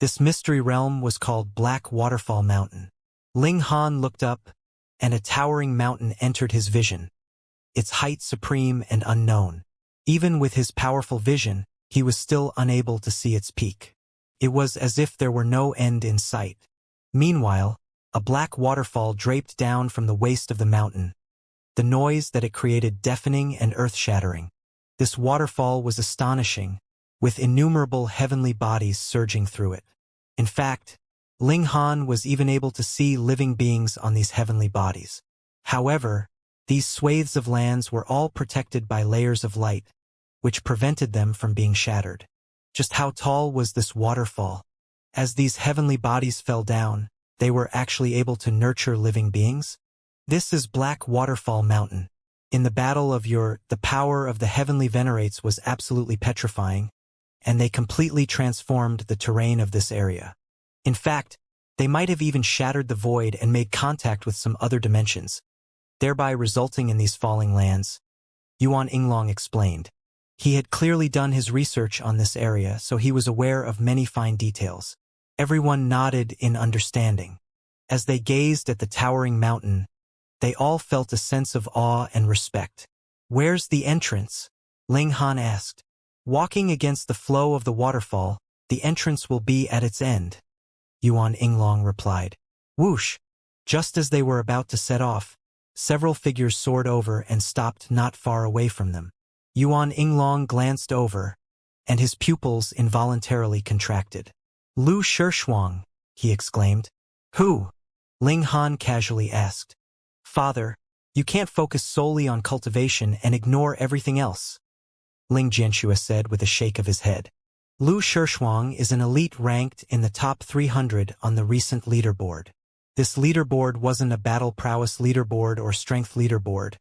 This mystery realm was called Black Waterfall Mountain. Ling Han looked up, and a towering mountain entered his vision, its height supreme and unknown. Even with his powerful vision, he was still unable to see its peak. It was as if there were no end in sight. Meanwhile, a black waterfall draped down from the waist of the mountain. The noise that it created deafening and earth-shattering. This waterfall was astonishing, with innumerable heavenly bodies surging through it. In fact, Ling Han was even able to see living beings on these heavenly bodies. However, these swathes of lands were all protected by layers of light, which prevented them from being shattered. Just how tall was this waterfall? As these heavenly bodies fell down, they were actually able to nurture living beings? This is Black Waterfall Mountain. In the battle of the power of the heavenly venerates was absolutely petrifying, and they completely transformed the terrain of this area. In fact, they might have even shattered the void and made contact with some other dimensions, thereby resulting in these falling lands. Yuan Yinglong explained. He had clearly done his research on this area, so he was aware of many fine details. Everyone nodded in understanding. As they gazed at the towering mountain, they all felt a sense of awe and respect. "Where's the entrance?" Ling Han asked. "Walking against the flow of the waterfall, the entrance will be at its end," Yuan Yinglong replied. Whoosh! Just as they were about to set off, several figures soared over and stopped not far away from them. Yuan Yinglong glanced over, and his pupils involuntarily contracted. "Lu Shishuang," he exclaimed. "Who?" Ling Han casually asked. "Father, you can't focus solely on cultivation and ignore everything else," Ling Xianxia said with a shake of his head. "Lu Shishuang is an elite ranked in the top 300 on the recent leaderboard. This leaderboard wasn't a battle prowess leaderboard or strength leaderboard,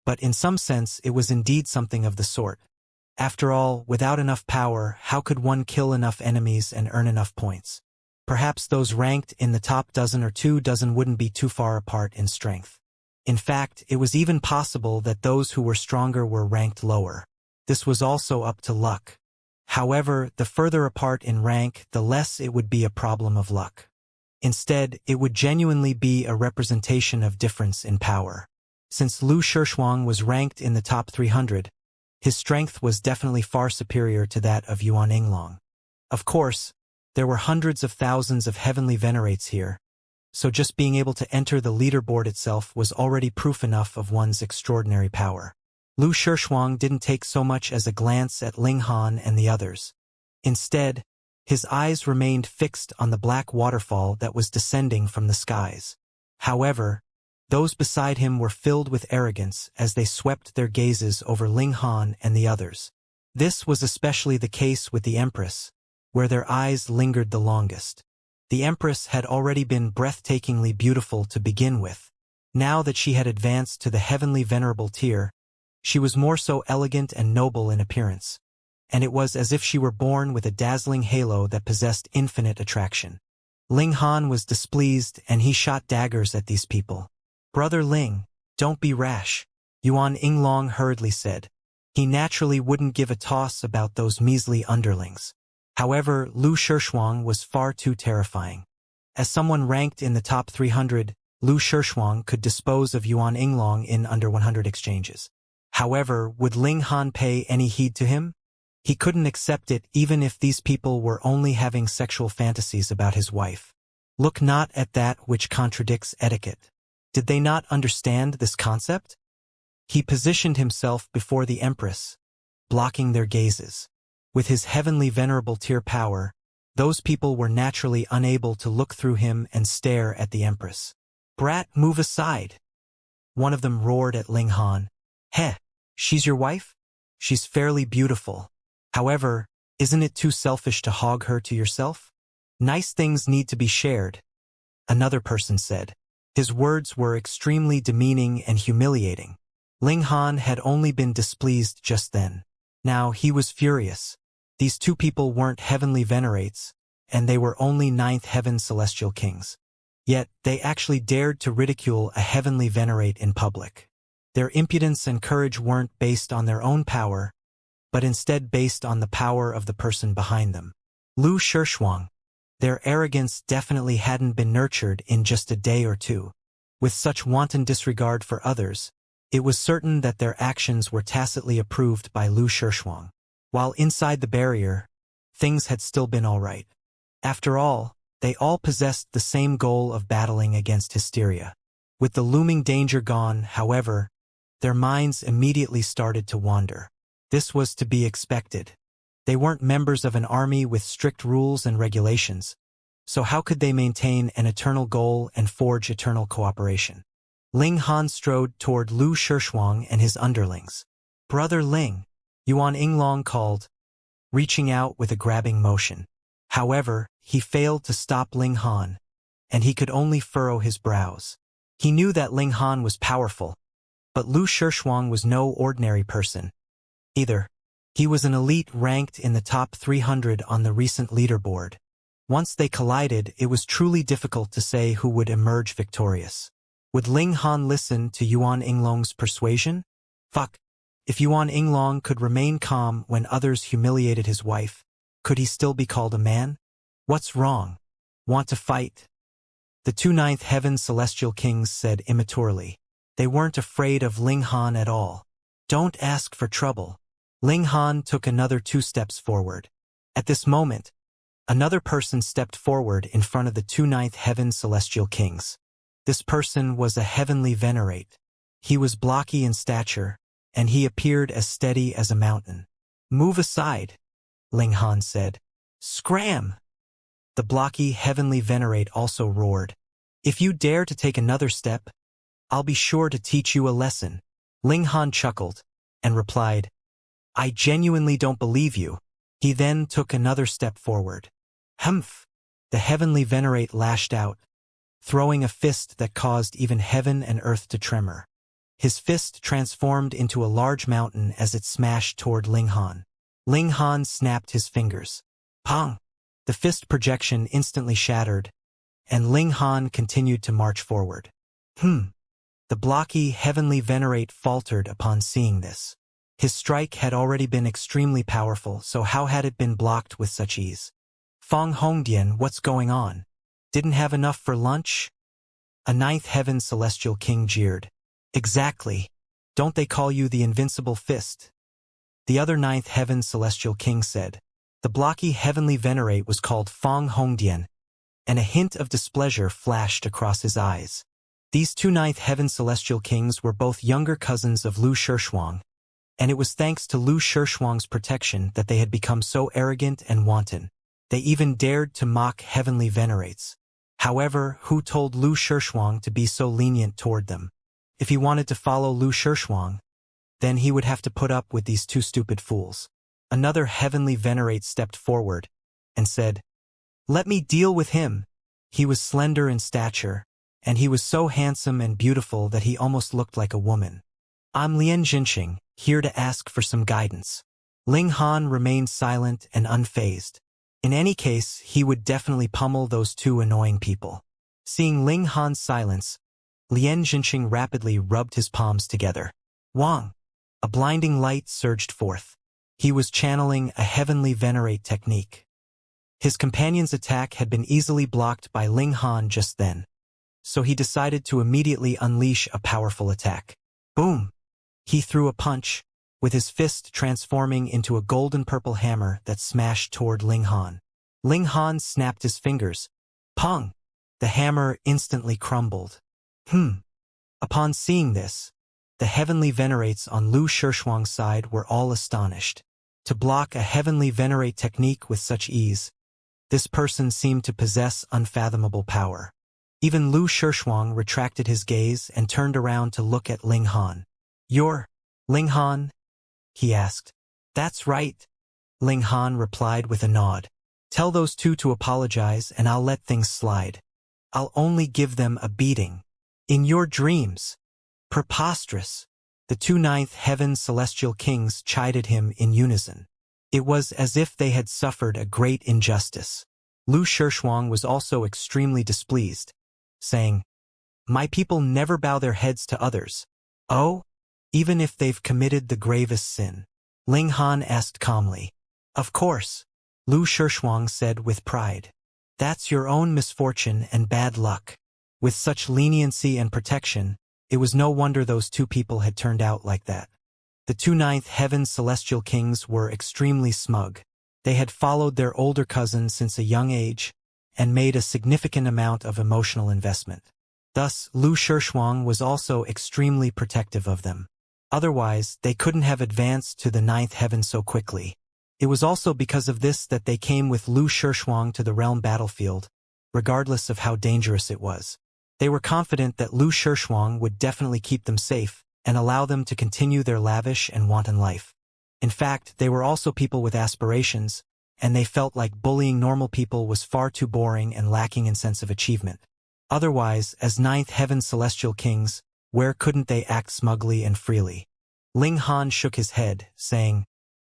but in some sense it was indeed something of the sort. After all, without enough power, how could one kill enough enemies and earn enough points? Perhaps those ranked in the top dozen or 2 dozen wouldn't be too far apart in strength. In fact, it was even possible that those who were stronger were ranked lower. This was also up to luck. However, the further apart in rank, the less it would be a problem of luck. Instead, it would genuinely be a representation of difference in power. Since Lu Shishuang was ranked in the top 300, his strength was definitely far superior to that of Yuan Yinglong. Of course, there were hundreds of thousands of heavenly venerates here, so just being able to enter the leaderboard itself was already proof enough of one's extraordinary power. Lu Shishuang didn't take so much as a glance at Ling Han and the others. Instead, his eyes remained fixed on the black waterfall that was descending from the skies. However, those beside him were filled with arrogance as they swept their gazes over Ling Han and the others. This was especially the case with the Empress, where their eyes lingered the longest. The Empress had already been breathtakingly beautiful to begin with. Now that she had advanced to the heavenly venerable tier, she was more so elegant and noble in appearance, and it was as if she were born with a dazzling halo that possessed infinite attraction. Ling Han was displeased, and he shot daggers at these people. "Brother Ling, don't be rash," Yuan Yinglong hurriedly said. He naturally wouldn't give a toss about those measly underlings. However, Lu Shishuang was far too terrifying. As someone ranked in the top 300, Lu Shishuang could dispose of Yuan Yinglong in under 100 exchanges. However, would Ling Han pay any heed to him? He couldn't accept it even if these people were only having sexual fantasies about his wife. Look not at that which contradicts etiquette. Did they not understand this concept? He positioned himself before the Empress, blocking their gazes. With his heavenly venerable tier power, those people were naturally unable to look through him and stare at the Empress. "Brat, move aside!" One of them roared at Ling Han. "Heh, she's your wife? She's fairly beautiful. However, isn't it too selfish to hog her to yourself? Nice things need to be shared," another person said. His words were extremely demeaning and humiliating. Ling Han had only been displeased just then. Now he was furious. These two people weren't heavenly venerates, and they were only 9th heaven celestial kings. Yet, they actually dared to ridicule a heavenly venerate in public. Their impudence and courage weren't based on their own power, but instead based on the power of the person behind them. "Lu Shishuang, Their arrogance definitely hadn't been nurtured in just a day or two. With such wanton disregard for others, it was certain that their actions were tacitly approved by Lu Shishuang. While inside the barrier, things had still been all right. After all, they all possessed the same goal of battling against hysteria. With the looming danger gone, however, their minds immediately started to wander. This was to be expected. They weren't members of an army with strict rules and regulations, so how could they maintain an eternal goal and forge eternal cooperation? Ling Han strode toward Lu Shishuang and his underlings. "Brother Ling," Yuan Yinglong called, reaching out with a grabbing motion. However, he failed to stop Ling Han, and he could only furrow his brows. He knew that Ling Han was powerful, but Lu Shishuang was no ordinary person either. He was an elite ranked in the top 300 on the recent leaderboard. Once they collided, it was truly difficult to say who would emerge victorious. Would Ling Han listen to Yuan Yinglong's persuasion? Fuck. If Yuan Yinglong could remain calm when others humiliated his wife, could he still be called a man? What's wrong? Want to fight? The two ninth heaven celestial kings said immaturely. They weren't afraid of Ling Han at all. Don't ask for trouble. Ling Han took another 2 steps forward. At this moment, another person stepped forward in front of the two ninth heaven celestial kings. This person was a heavenly venerate. He was blocky in stature, and he appeared as steady as a mountain. "Move aside," Ling Han said. "Scram!" The blocky heavenly venerate also roared. "If you dare to take another step, I'll be sure to teach you a lesson." Ling Han chuckled and replied, "I genuinely don't believe you." He then took another step forward. "Humph!" The heavenly venerate lashed out, throwing a fist that caused even heaven and earth to tremor. His fist transformed into a large mountain as it smashed toward Ling Han. Ling Han snapped his fingers. Pong! The fist projection instantly shattered, and Ling Han continued to march forward. The blocky heavenly venerate faltered upon seeing this. His strike had already been extremely powerful, so how had it been blocked with such ease? "Fong Hongdian, what's going on? Didn't have enough for lunch?" A ninth heaven celestial king jeered. "Exactly. Don't they call you the invincible fist?" The other ninth heaven celestial king said. The blocky heavenly venerate was called Fong Hongdian, and a hint of displeasure flashed across his eyes. These two ninth heaven celestial kings were both younger cousins of Lu Shishuang, and it was thanks to Lu Shishuang's protection that they had become so arrogant and wanton. They even dared to mock heavenly venerates. However, who told Lu Shishuang to be so lenient toward them? If he wanted to follow Lu Shishuang, then he would have to put up with these two stupid fools. Another heavenly venerate stepped forward and said, "Let me deal with him." He was slender in stature, and he was so handsome and beautiful that he almost looked like a woman. "I'm Lian Jinxing, here to ask for some guidance." Ling Han remained silent and unfazed. In any case, he would definitely pummel those two annoying people. Seeing Ling Han's silence, Lian Jinxing rapidly rubbed his palms together. Wang! A blinding light surged forth. He was channeling a heavenly venerate technique. His companion's attack had been easily blocked by Ling Han just then, so he decided to immediately unleash a powerful attack. Boom! He threw a punch, with his fist transforming into a golden-purple hammer that smashed toward Ling Han. Ling Han snapped his fingers. Pong! The hammer instantly crumbled. Upon seeing this, the heavenly venerates on Lu Shishuang's side were all astonished. To block a heavenly venerate technique with such ease, this person seemed to possess unfathomable power. Even Lu Shishuang retracted his gaze and turned around to look at Ling Han. "You're Ling Han?" he asked. "That's right," Ling Han replied with a nod. "Tell those two to apologize and I'll let things slide. I'll only give them a beating. In your dreams." Preposterous. The two ninth heaven celestial kings chided him in unison. It was as if they had suffered a great injustice. Lu Shishuang was also extremely displeased, saying, "My people never bow their heads to others." "Oh? Even if they've committed the gravest sin?" Ling Han asked calmly. "Of course," Lu Shishuang said with pride. That's your own misfortune and bad luck. With such leniency and protection, it was no wonder those two people had turned out like that. The two ninth heaven celestial kings were extremely smug. They had followed their older cousin since a young age and made a significant amount of emotional investment. Thus, Lu Shishuang was also extremely protective of them. Otherwise, they couldn't have advanced to the ninth heaven so quickly. It was also because of this that they came with Lu Shishuang to the realm battlefield, regardless of how dangerous it was. They were confident that Lu Shishuang would definitely keep them safe and allow them to continue their lavish and wanton life. In fact, they were also people with aspirations, and they felt like bullying normal people was far too boring and lacking in sense of achievement. Otherwise, as ninth heaven celestial kings, where couldn't they act smugly and freely? Ling Han shook his head, saying,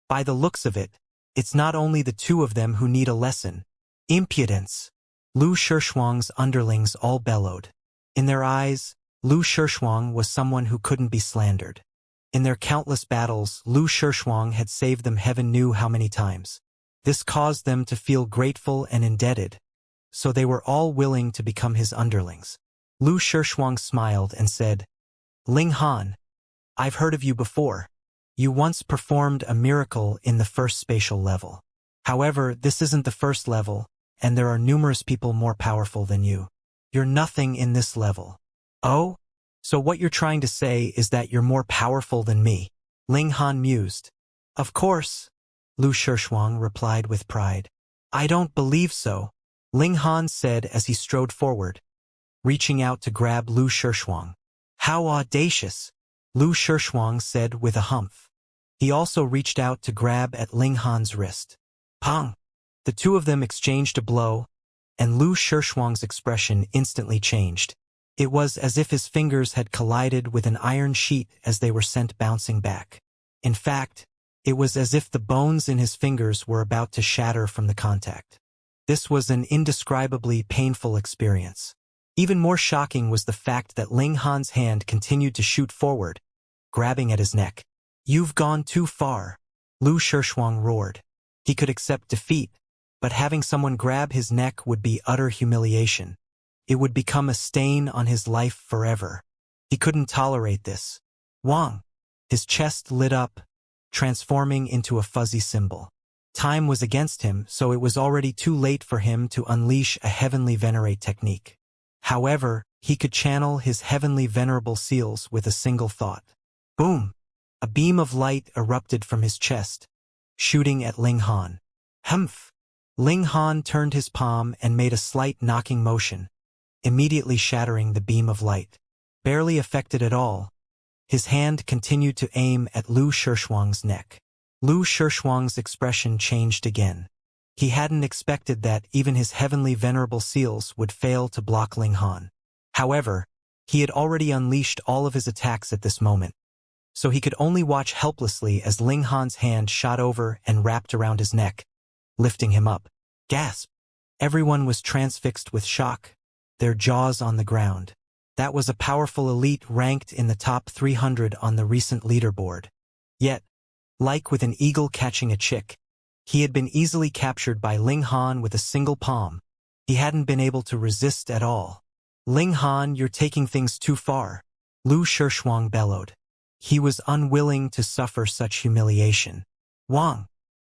"By the looks of it, it's not only the two of them who need a lesson. Impudence!" Lu Shishuang's underlings all bellowed. In their eyes, Lu Shishuang was someone who couldn't be slandered. In their countless battles, Lu Shishuang had saved them heaven knew how many times. This caused them to feel grateful and indebted, so they were all willing to become his underlings. Lu Shishuang smiled and said, "Ling Han, I've heard of you before. You once performed a miracle in the first spatial level. However, this isn't the first level, and there are numerous people more powerful than you. You're nothing in this level." "Oh? So what you're trying to say is that you're more powerful than me?" Ling Han mused. "Of course," Lu Shishuang replied with pride. "I don't believe so," Ling Han said as he strode forward, reaching out to grab Lu Shishuang. "How audacious," Lu Shishuang said with a humph. He also reached out to grab at Ling Han's wrist. Pong! The two of them exchanged a blow, and Lu Shishuang's expression instantly changed. It was as if his fingers had collided with an iron sheet as they were sent bouncing back. In fact, it was as if the bones in his fingers were about to shatter from the contact. This was an indescribably painful experience. Even more shocking was the fact that Ling Han's hand continued to shoot forward, grabbing at his neck. "You've gone too far," Lu Shishuang roared. He could accept defeat, but having someone grab his neck would be utter humiliation. It would become a stain on his life forever. He couldn't tolerate this. Wang! His chest lit up, transforming into a fuzzy symbol. Time was against him, so it was already too late for him to unleash a heavenly venerate technique. However, he could channel his heavenly venerable seals with a single thought. Boom! A beam of light erupted from his chest, shooting at Ling Han. Humph! Ling Han turned his palm and made a slight knocking motion, immediately shattering the beam of light. Barely affected at all, his hand continued to aim at Lu Shishuang's neck. Lu Shishuang's expression changed again. He hadn't expected that even his heavenly venerable seals would fail to block Ling Han. However, he had already unleashed all of his attacks at this moment, so he could only watch helplessly as Ling Han's hand shot over and wrapped around his neck, lifting him up. Gasp! Everyone was transfixed with shock, their jaws on the ground. That was a powerful elite ranked in the top 300 on the recent leaderboard. Yet, like with an eagle catching a chick, he had been easily captured by Ling Han with a single palm. He hadn't been able to resist at all. "Ling Han, you're taking things too far," Lu Shishuang bellowed. He was unwilling to suffer such humiliation. Wang!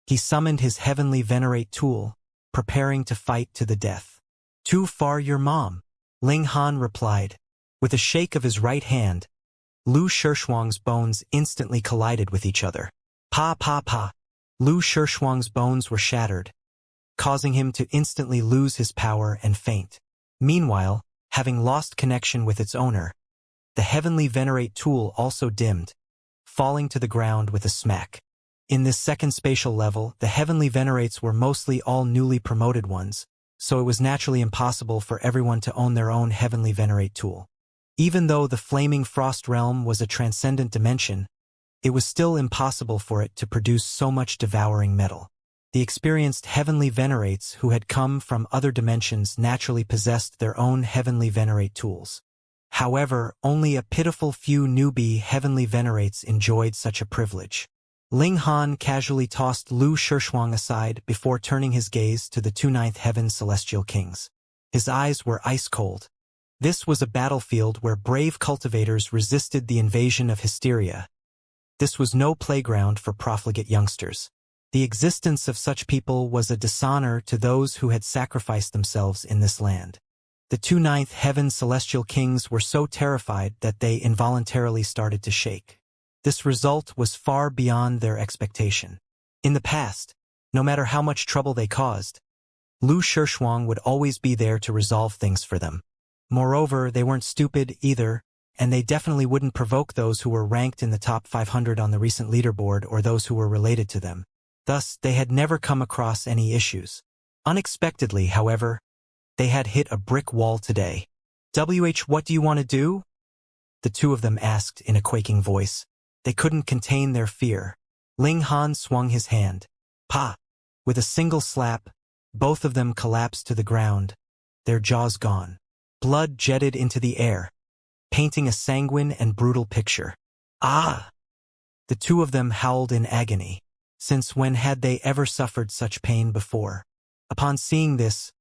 He summoned his heavenly venerate tool, preparing to fight to the death. "Too far, your mom," Ling Han replied. With a shake of his right hand, Lu Shishuang's bones instantly collided with each other. Pa pa pa! Lu Shishuang's bones were shattered, causing him to instantly lose his power and faint. Meanwhile, having lost connection with its owner, the heavenly venerate tool also dimmed, falling to the ground with a smack. In this second spatial level, the heavenly venerates were mostly all newly promoted ones, so it was naturally impossible for everyone to own their own heavenly venerate tool. Even though the flaming frost realm was a transcendent dimension, it was still impossible for it to produce so much devouring metal. The experienced heavenly venerates who had come from other dimensions naturally possessed their own heavenly venerate tools. However, only a pitiful few newbie heavenly venerates enjoyed such a privilege. Ling Han casually tossed Lu Shishuang aside before turning his gaze to the two ninth heaven celestial kings. His eyes were ice-cold. This was a battlefield where brave cultivators resisted the invasion of hysteria. This was no playground for profligate youngsters. The existence of such people was a dishonor to those who had sacrificed themselves in this land. The two ninth heaven celestial kings were so terrified that they involuntarily started to shake. This result was far beyond their expectation. In the past, no matter how much trouble they caused, Lu Shishuang would always be there to resolve things for them. Moreover, they weren't stupid either, and they definitely wouldn't provoke those who were ranked in the top 500 on the recent leaderboard or those who were related to them. Thus, they had never come across any issues. Unexpectedly, however, they had hit a brick wall today. What do you want to do? The two of them asked in a quaking voice. They couldn't contain their fear. Ling Han swung his hand. Pa! With a single slap, both of them collapsed to the ground, their jaws gone. Blood jetted into the air, painting a sanguine and brutal picture. Ah! The two of them howled in agony. Since when had they ever suffered such pain before? Upon seeing this,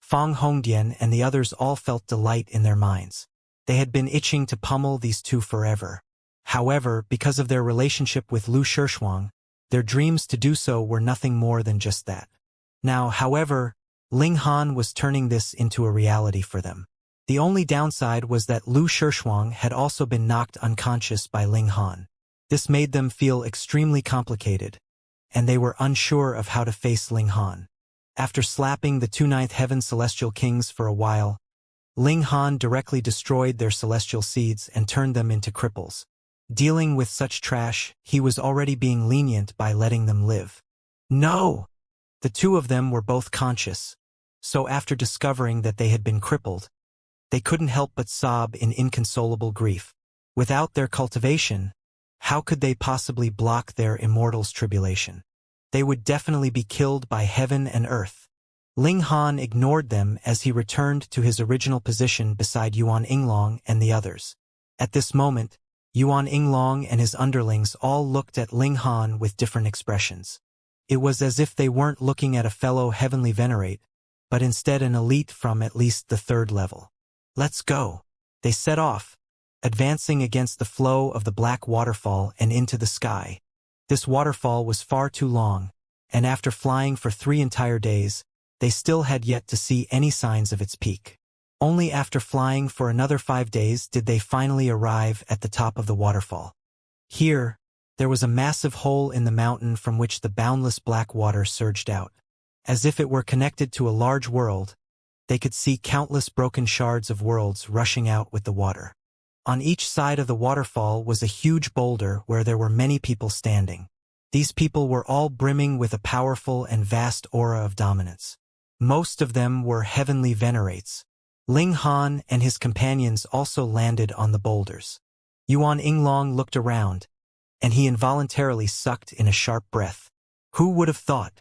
Fang Hongdian and the others all felt delight in their minds. They had been itching to pummel these two forever. However, because of their relationship with Lu Shishuang, their dreams to do so were nothing more than just that. Now, however, Ling Han was turning this into a reality for them. The only downside was that Lu Shishuang had also been knocked unconscious by Ling Han. This made them feel extremely complicated, and they were unsure of how to face Ling Han. After slapping the two ninth heaven celestial kings for a while, Ling Han directly destroyed their celestial seeds and turned them into cripples. Dealing with such trash, he was already being lenient by letting them live. No! The two of them were both conscious, so after discovering that they had been crippled, they couldn't help but sob in inconsolable grief. Without their cultivation, how could they possibly block their immortal's tribulation? They would definitely be killed by heaven and earth. Ling Han ignored them as he returned to his original position beside Yuan Yinglong and the others. At this moment, Yuan Yinglong and his underlings all looked at Ling Han with different expressions. It was as if they weren't looking at a fellow heavenly venerate, but instead an elite from at least the third level. Let's go. They set off, advancing against the flow of the black waterfall and into the sky. This waterfall was far too long, and after flying for 3 entire days, they still had yet to see any signs of its peak. Only after flying for another 5 days did they finally arrive at the top of the waterfall. Here, there was a massive hole in the mountain from which the boundless black water surged out. As if it were connected to a large world, they could see countless broken shards of worlds rushing out with the water. On each side of the waterfall was a huge boulder where there were many people standing. These people were all brimming with a powerful and vast aura of dominance. Most of them were heavenly venerates. Ling Han and his companions also landed on the boulders. Yuan Yinglong looked around, and he involuntarily sucked in a sharp breath. Who would have thought?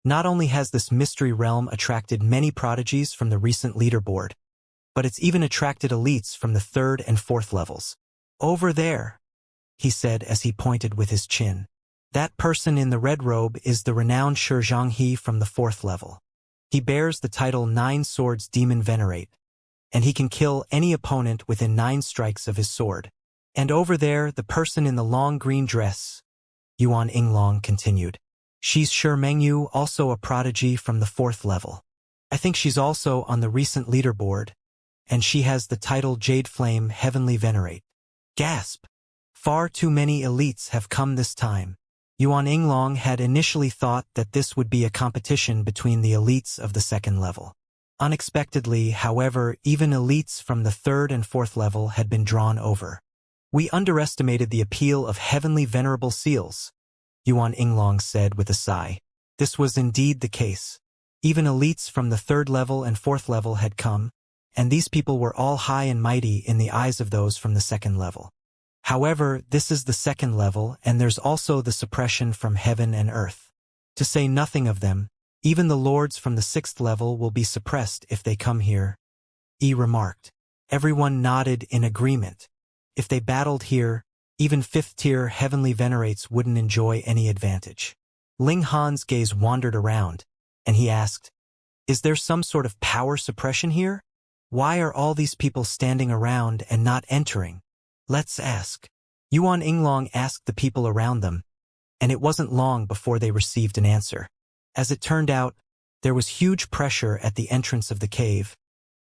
Not only has this mystery realm attracted many prodigies from the recent leaderboard, but it's even attracted elites from the 3rd and 4th levels. Over there, he said as he pointed with his chin. That person in the red robe is the renowned Shi Zhanghe from the 4th level. He bears the title 9 Swords Demon Venerate, and he can kill any opponent within 9 strikes of his sword. And over there, the person in the long green dress, Yuan Yinglong continued. She's Shi Mengyu, also a prodigy from the 4th level. I think she's also on the recent leaderboard, and she has the title Jade Flame Heavenly Venerate. Gasp! Far too many elites have come this time. Yuan Yinglong had initially thought that this would be a competition between the elites of the 2nd level. Unexpectedly, however, even elites from the 3rd and 4th level had been drawn over. We underestimated the appeal of heavenly venerable seals, Yuan Yinglong said with a sigh. This was indeed the case. Even elites from the 3rd level and 4th level had come, and these people were all high and mighty in the eyes of those from the 2nd level. However, this is the 2nd level, and there's also the suppression from heaven and earth. To say nothing of them, even the lords from the 6th level will be suppressed if they come here, Yi remarked. Everyone nodded in agreement. If they battled here, Even fifth-tier heavenly venerates wouldn't enjoy any advantage. Ling Han's gaze wandered around, and he asked, "Is there some sort of power suppression here? Why are all these people standing around and not entering? Let's ask." Yuan Yinglong asked the people around them, and it wasn't long before they received an answer. As it turned out, there was huge pressure at the entrance of the cave,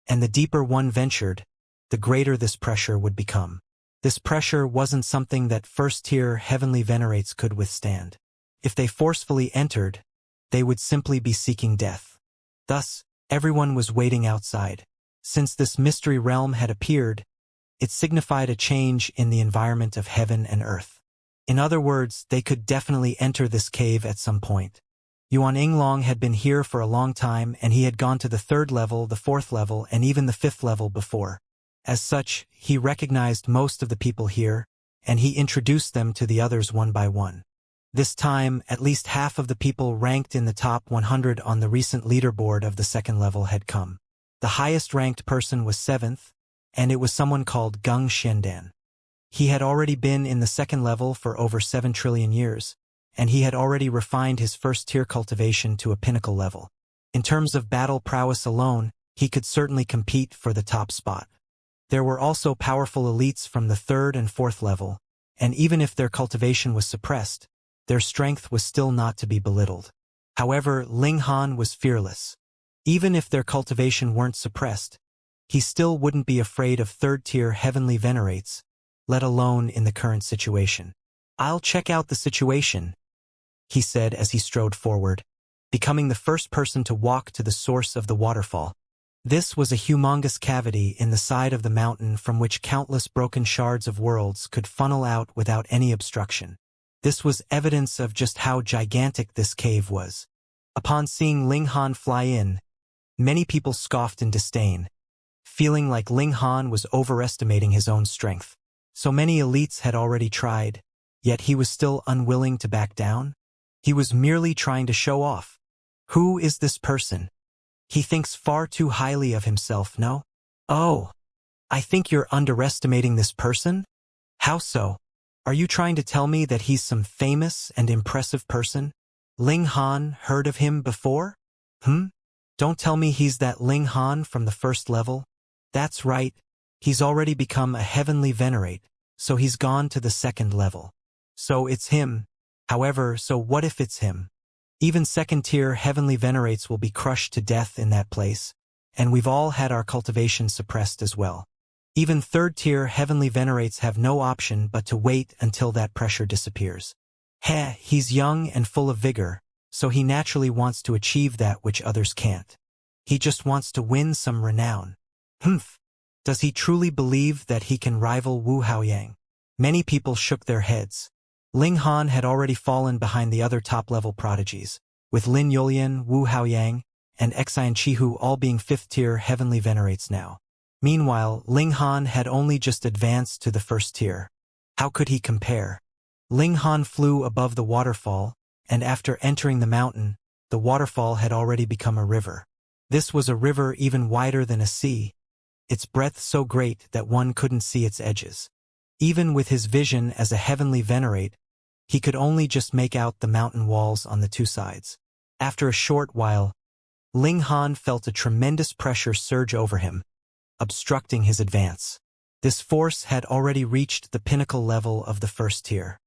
and the deeper one ventured, the greater this pressure would become. This pressure wasn't something that first-tier heavenly venerates could withstand. If they forcefully entered, they would simply be seeking death. Thus, everyone was waiting outside. Since this mystery realm had appeared, it signified a change in the environment of heaven and earth. In other words, they could definitely enter this cave at some point. Yuan Yinglong had been here for a long time, and he had gone to the 3rd level, the 4th level, and even the 5th level before. As such, he recognized most of the people here, and he introduced them to the others one by one. This time, at least half of the people ranked in the top 100 on the recent leaderboard of the 2nd level had come. The highest-ranked person was 7th, and it was someone called Gung Xiandan. He had already been in the 2nd level for over 7 trillion years, and he had already refined his first-tier cultivation to a pinnacle level. In terms of battle prowess alone, he could certainly compete for the top spot. There were also powerful elites from the 3rd and 4th level, and even if their cultivation was suppressed, their strength was still not to be belittled. However, Ling Han was fearless. Even if their cultivation weren't suppressed, he still wouldn't be afraid of 3rd-tier heavenly venerates, let alone in the current situation. "I'll check out the situation," he said as he strode forward, becoming the first person to walk to the source of the waterfall. This was a humongous cavity in the side of the mountain from which countless broken shards of worlds could funnel out without any obstruction. This was evidence of just how gigantic this cave was. Upon seeing Ling Han fly in, many people scoffed in disdain, feeling like Ling Han was overestimating his own strength. So many elites had already tried, yet he was still unwilling to back down. He was merely trying to show off. Who is this person? He thinks far too highly of himself, no? Oh, I think you're underestimating this person? How so? Are you trying to tell me that he's some famous and impressive person? Ling Han heard of him before? Don't tell me he's that Ling Han from the 1st level. That's right, he's already become a heavenly venerate, so he's gone to the 2nd level. So it's him. However, so what if it's him? Even 2nd-tier heavenly venerates will be crushed to death in that place, and we've all had our cultivation suppressed as well. Even 3rd-tier heavenly venerates have no option but to wait until that pressure disappears. He's young and full of vigor, so he naturally wants to achieve that which others can't. He just wants to win some renown. Does he truly believe that he can rival Wu Haoyang? Many people shook their heads. Ling Han had already fallen behind the other top-level prodigies, with Lin Yulian, Wu Haoyang, and Xianxia all being 5th-tier heavenly venerates now. Meanwhile, Ling Han had only just advanced to the 1st tier. How could he compare? Ling Han flew above the waterfall, and after entering the mountain, the waterfall had already become a river. This was a river even wider than a sea, its breadth so great that one couldn't see its edges. Even with his vision as a heavenly venerate, he could only just make out the mountain walls on the 2 sides. After a short while, Ling Han felt a tremendous pressure surge over him, obstructing his advance. This force had already reached the pinnacle level of the 1st tier.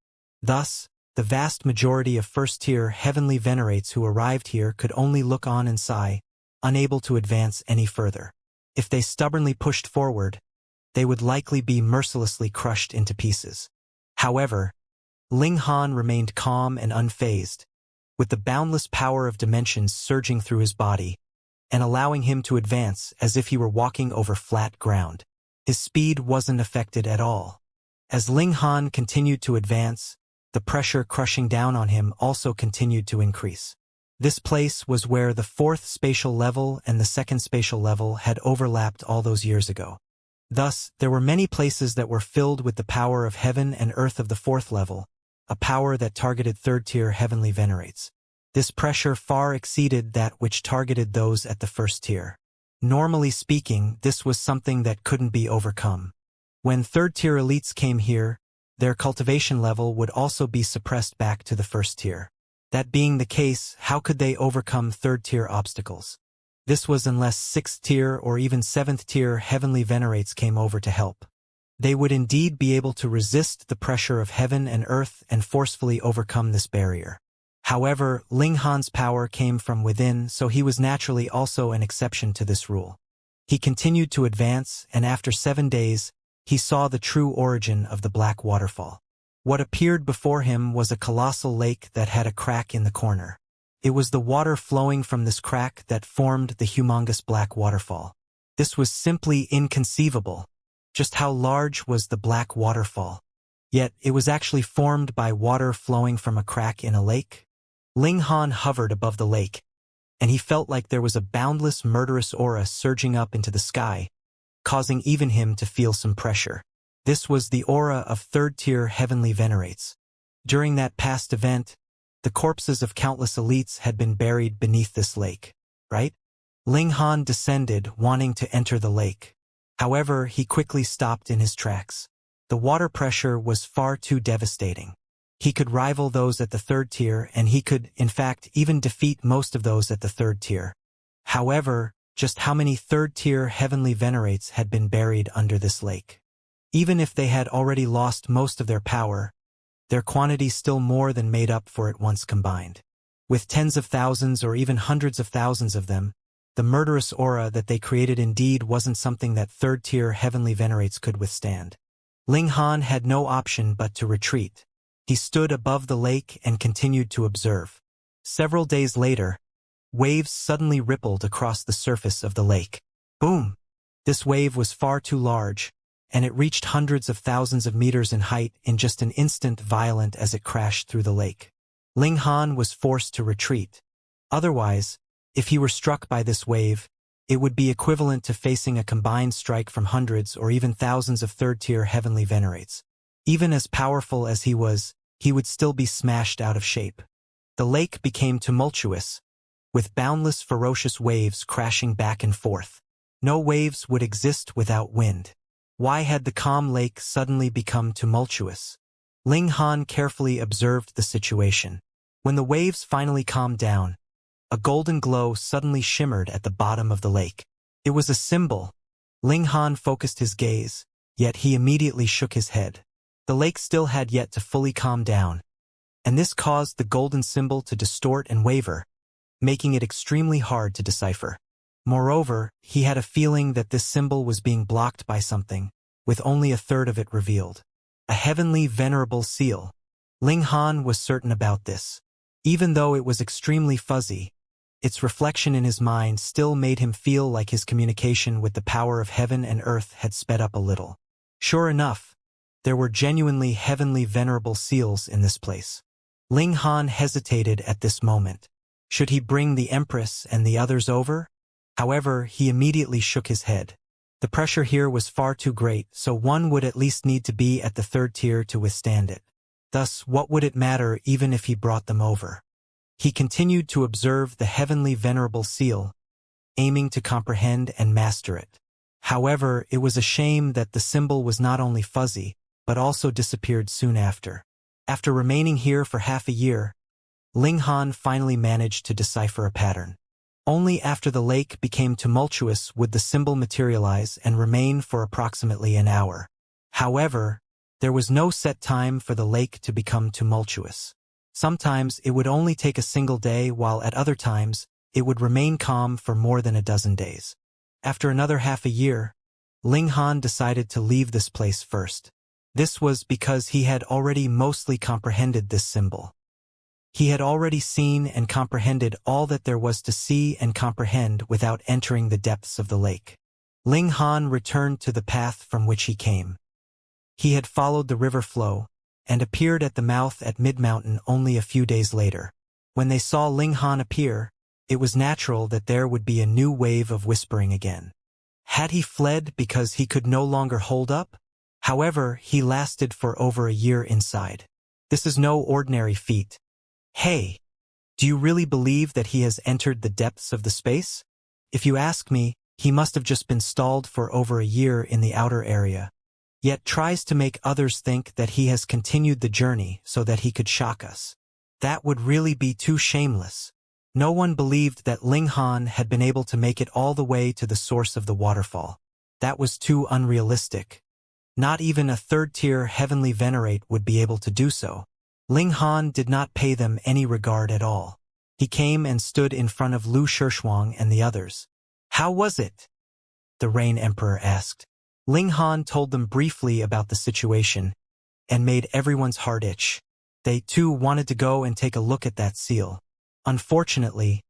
Thus, the vast majority of 1st-tier heavenly venerates who arrived here could only look on and sigh, unable to advance any further. If they stubbornly pushed forward, they would likely be mercilessly crushed into pieces. However, Ling Han remained calm and unfazed, with the boundless power of dimensions surging through his body and allowing him to advance as if he were walking over flat ground. His speed wasn't affected at all. As Ling Han continued to advance, the pressure crushing down on him also continued to increase. This place was where the 4th spatial level and the 2nd spatial level had overlapped all those years ago. Thus, there were many places that were filled with the power of heaven and earth of the 4th level, a power that targeted 3rd-tier heavenly venerates. This pressure far exceeded that which targeted those at the 1st tier. Normally speaking, this was something that couldn't be overcome. When 3rd-tier elites came here, their cultivation level would also be suppressed back to the first tier. That being the case, how could they overcome third-tier obstacles? This was unless sixth-tier or even seventh-tier heavenly venerates came over to help. They would indeed be able to resist the pressure of heaven and earth and forcefully overcome this barrier. However, Ling Han's power came from within, so he was naturally also an exception to this rule. He continued to advance, and after 7 days, he saw the true origin of the black waterfall. What appeared before him was a colossal lake that had a crack in the corner. It was the water flowing from this crack that formed the humongous black waterfall. This was simply inconceivable. Just how large was the black waterfall? Yet, it was actually formed by water flowing from a crack in a lake. Ling Han hovered above the lake, and he felt like there was a boundless murderous aura surging up into the sky, causing even him to feel some pressure. This was the aura of third-tier heavenly venerates. During that past event, the corpses of countless elites had been buried beneath this lake, right? Ling Han descended, wanting to enter the lake. However, he quickly stopped in his tracks. The water pressure was far too devastating. He could rival those at the third tier, and he could, in fact, even defeat most of those at the third tier. However, just how many third-tier heavenly venerates had been buried under this lake? Even if they had already lost most of their power, their quantity still more than made up for it once combined. With tens of thousands or even hundreds of thousands of them, the murderous aura that they created indeed wasn't something that third-tier heavenly venerates could withstand. Ling Han had no option but to retreat. He stood above the lake and continued to observe. Several days later, waves suddenly rippled across the surface of the lake. Boom! This wave was far too large, and it reached hundreds of thousands of meters in height in just an instant, violent as it crashed through the lake. Ling Han was forced to retreat. Otherwise, if he were struck by this wave, it would be equivalent to facing a combined strike from hundreds or even thousands of third-tier heavenly venerates. Even as powerful as he would still be smashed out of shape. The lake became tumultuous, with boundless ferocious waves crashing back and forth. No waves would exist without wind. Why had the calm lake suddenly become tumultuous? Ling Han carefully observed the situation. When the waves finally calmed down, a golden glow suddenly shimmered at the bottom of the lake. It was a symbol. Ling Han focused his gaze, yet he immediately shook his head. The lake still had yet to fully calm down, and this caused the golden symbol to distort and waver, making it extremely hard to decipher. Moreover, he had a feeling that this symbol was being blocked by something, with only a third of it revealed. A heavenly venerable seal. Ling Han was certain about this. Even though it was extremely fuzzy, its reflection in his mind still made him feel like his communication with the power of heaven and earth had sped up a little. Sure enough, there were genuinely heavenly venerable seals in this place. Ling Han hesitated at this moment. Should he bring the Empress and the others over? However, he immediately shook his head. The pressure here was far too great, so one would at least need to be at the third tier to withstand it. Thus, what would it matter even if he brought them over? He continued to observe the heavenly venerable seal, aiming to comprehend and master it. However, it was a shame that the symbol was not only fuzzy, but also disappeared soon after. After remaining here for half a year, Ling Han finally managed to decipher a pattern. Only after the lake became tumultuous would the symbol materialize and remain for approximately an hour. However, there was no set time for the lake to become tumultuous. Sometimes it would only take a single day, while at other times, it would remain calm for more than a dozen days. After another half a year, Ling Han decided to leave this place first. This was because he had already mostly comprehended this symbol. He had already seen and comprehended all that there was to see and comprehend without entering the depths of the lake. Ling Han returned to the path from which he came. He had followed the river flow, and appeared at the mouth at mid-mountain only a few days later. When they saw Ling Han appear, it was natural that there would be a new wave of whispering again. Had he fled because he could no longer hold up? However, he lasted for over a year inside. This is no ordinary feat. Hey, do you really believe that he has entered the depths of the space? If you ask me, he must have just been stalled for over a year in the outer area. yet tries to make others think that he has continued the journey so that he could shock us. That would really be too shameless. No one believed that Ling Han had been able to make it all the way to the source of the waterfall. That was too unrealistic. Not even a third-tier heavenly venerate would be able to do so. Ling Han did not pay them any regard at all. He came and stood in front of Lu Shishuang and the others. "How was it?" the Rain Emperor asked. Ling Han told them briefly about the situation and made everyone's heart itch. They too wanted to go and take a look at that seal. Unfortunately,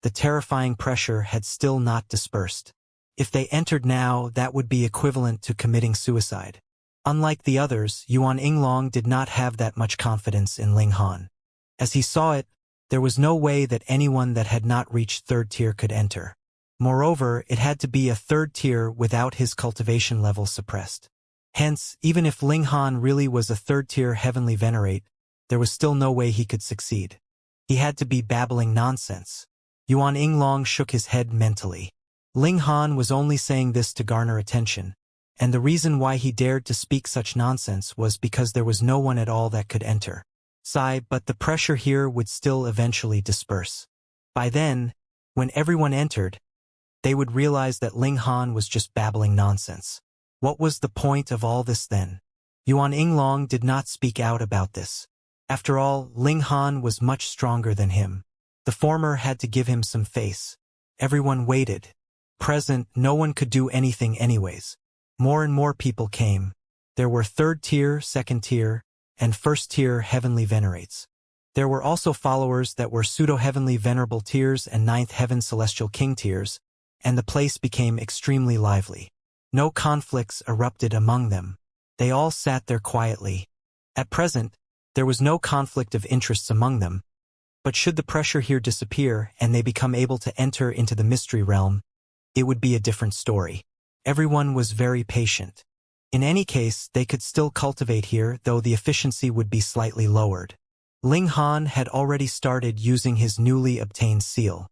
the terrifying pressure had still not dispersed. If they entered now, that would be equivalent to committing suicide. Unlike the others, Yuan Yinglong did not have that much confidence in Ling Han. As he saw it, there was no way that anyone that had not reached third tier could enter. Moreover, it had to be a third tier without his cultivation level suppressed. Hence, even if Ling Han really was a third-tier heavenly venerate, there was still no way he could succeed. He had to be babbling nonsense. Yuan Yinglong shook his head mentally. Ling Han was only saying this to garner attention, and the reason why he dared to speak such nonsense was because there was no one at all that could enter. But the pressure here would still eventually disperse. By then, when everyone entered, they would realize that Ling Han was just babbling nonsense. What was the point of all this then? Yuan Yinglong did not speak out about this. After all, Ling Han was much stronger than him. The former had to give him some face. Everyone waited. Present, no one could do anything anyways. More and more people came. There were third tier, second tier, and first tier heavenly venerates. There were also followers that were pseudo-heavenly venerable tiers and ninth heaven celestial king tiers, and the place became extremely lively. No conflicts erupted among them. They all sat there quietly. At present, there was no conflict of interests among them, but should the pressure here disappear and they become able to enter into the mystery realm, it would be a different story. Everyone was very patient. In any case, they could still cultivate here, though the efficiency would be slightly lowered. Ling Han had already started using his newly obtained seal.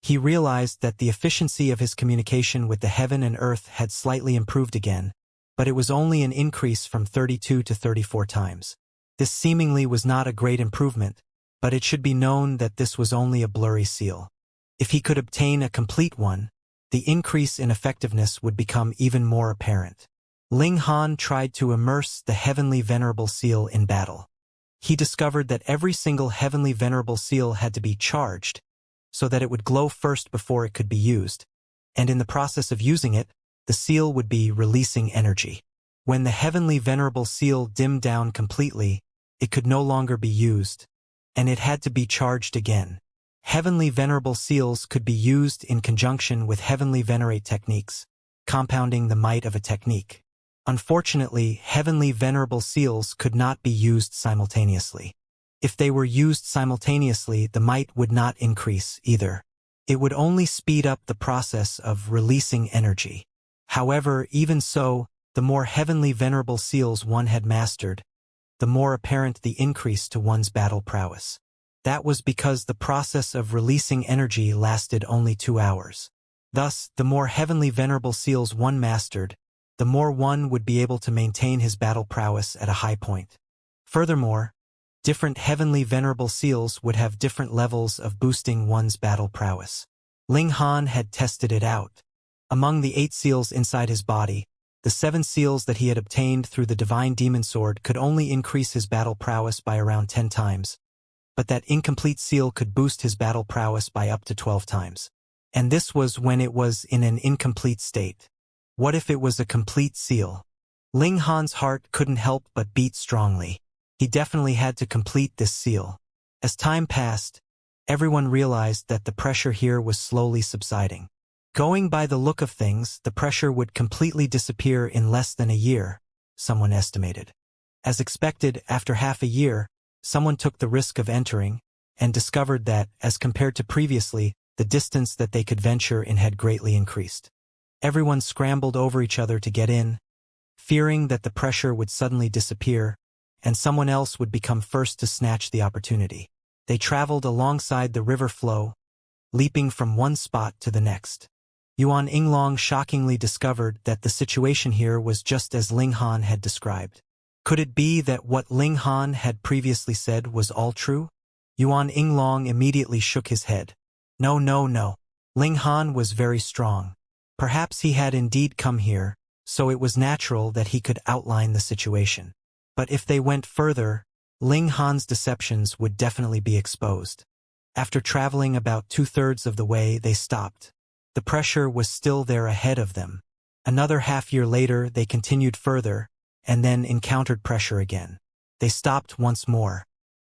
He realized that the efficiency of his communication with the heaven and earth had slightly improved again, but it was only an increase from 32 to 34 times. This seemingly was not a great improvement, but it should be known that this was only a blurry seal. If he could obtain a complete one, the increase in effectiveness would become even more apparent. Ling Han tried to immerse the heavenly venerable seal in battle. He discovered that every single heavenly venerable seal had to be charged, so that it would glow first before it could be used, and in the process of using it, the seal would be releasing energy. When the heavenly venerable seal dimmed down completely, it could no longer be used, and it had to be charged again. Heavenly venerable seals could be used in conjunction with heavenly venerate techniques, compounding the might of a technique. Unfortunately, heavenly venerable seals could not be used simultaneously. If they were used simultaneously, the might would not increase either. It would only speed up the process of releasing energy. However, even so, the more heavenly venerable seals one had mastered, the more apparent the increase to one's battle prowess. That was because the process of releasing energy lasted only 2 hours. Thus, the more heavenly venerable seals one mastered, the more one would be able to maintain his battle prowess at a high point. Furthermore, different heavenly venerable seals would have different levels of boosting one's battle prowess. Ling Han had tested it out. Among the 8 seals inside his body, the 7 seals that he had obtained through the divine demon sword could only increase his battle prowess by around 10 times, but that incomplete seal could boost his battle prowess by up to 12 times. And this was when it was in an incomplete state. What if it was a complete seal? Ling Han's heart couldn't help but beat strongly. He definitely had to complete this seal. As time passed, everyone realized that the pressure here was slowly subsiding. Going by the look of things, the pressure would completely disappear in less than a year, someone estimated. As expected, after half a year, someone took the risk of entering and discovered that, as compared to previously, the distance that they could venture in had greatly increased. Everyone scrambled over each other to get in, fearing that the pressure would suddenly disappear and someone else would become first to snatch the opportunity. They traveled alongside the river flow, leaping from one spot to the next. Yuan Yinglong shockingly discovered that the situation here was just as Ling Han had described. Could it be that what Ling Han had previously said was all true? Yuan Yinglong immediately shook his head. No, no, no. Ling Han was very strong. Perhaps he had indeed come here, so it was natural that he could outline the situation. But if they went further, Ling Han's deceptions would definitely be exposed. After traveling about 2/3 of the way, they stopped. The pressure was still there ahead of them. Another half-year later, they continued further, and then encountered pressure again. They stopped once more.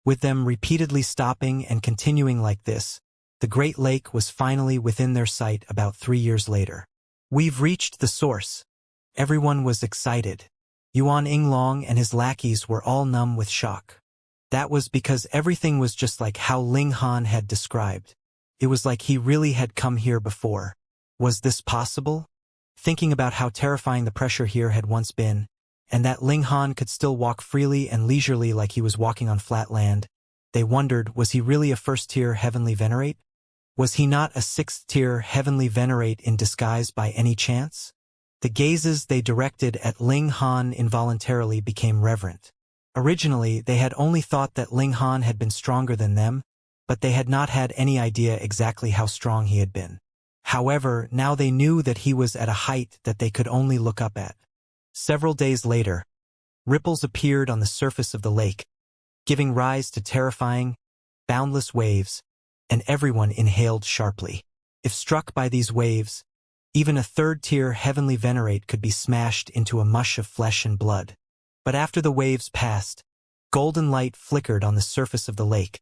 With them repeatedly stopping and continuing like this, the Great Lake was finally within their sight about 3 years later. We've reached the source. Everyone was excited. Yuan Yinglong and his lackeys were all numb with shock. That was because everything was just like how Ling Han had described. It was like he really had come here before. Was this possible? Thinking about how terrifying the pressure here had once been, and that Ling Han could still walk freely and leisurely like he was walking on flat land, they wondered, was he really a first-tier heavenly venerate? Was he not a sixth-tier heavenly venerate in disguise by any chance? The gazes they directed at Ling Han involuntarily became reverent. Originally, they had only thought that Ling Han had been stronger than them, but they had not had any idea exactly how strong he had been. However, now they knew that he was at a height that they could only look up at. Several days later, ripples appeared on the surface of the lake, giving rise to terrifying, boundless waves, and everyone inhaled sharply. If struck by these waves, even a third-tier heavenly venerate could be smashed into a mush of flesh and blood. But after the waves passed, golden light flickered on the surface of the lake,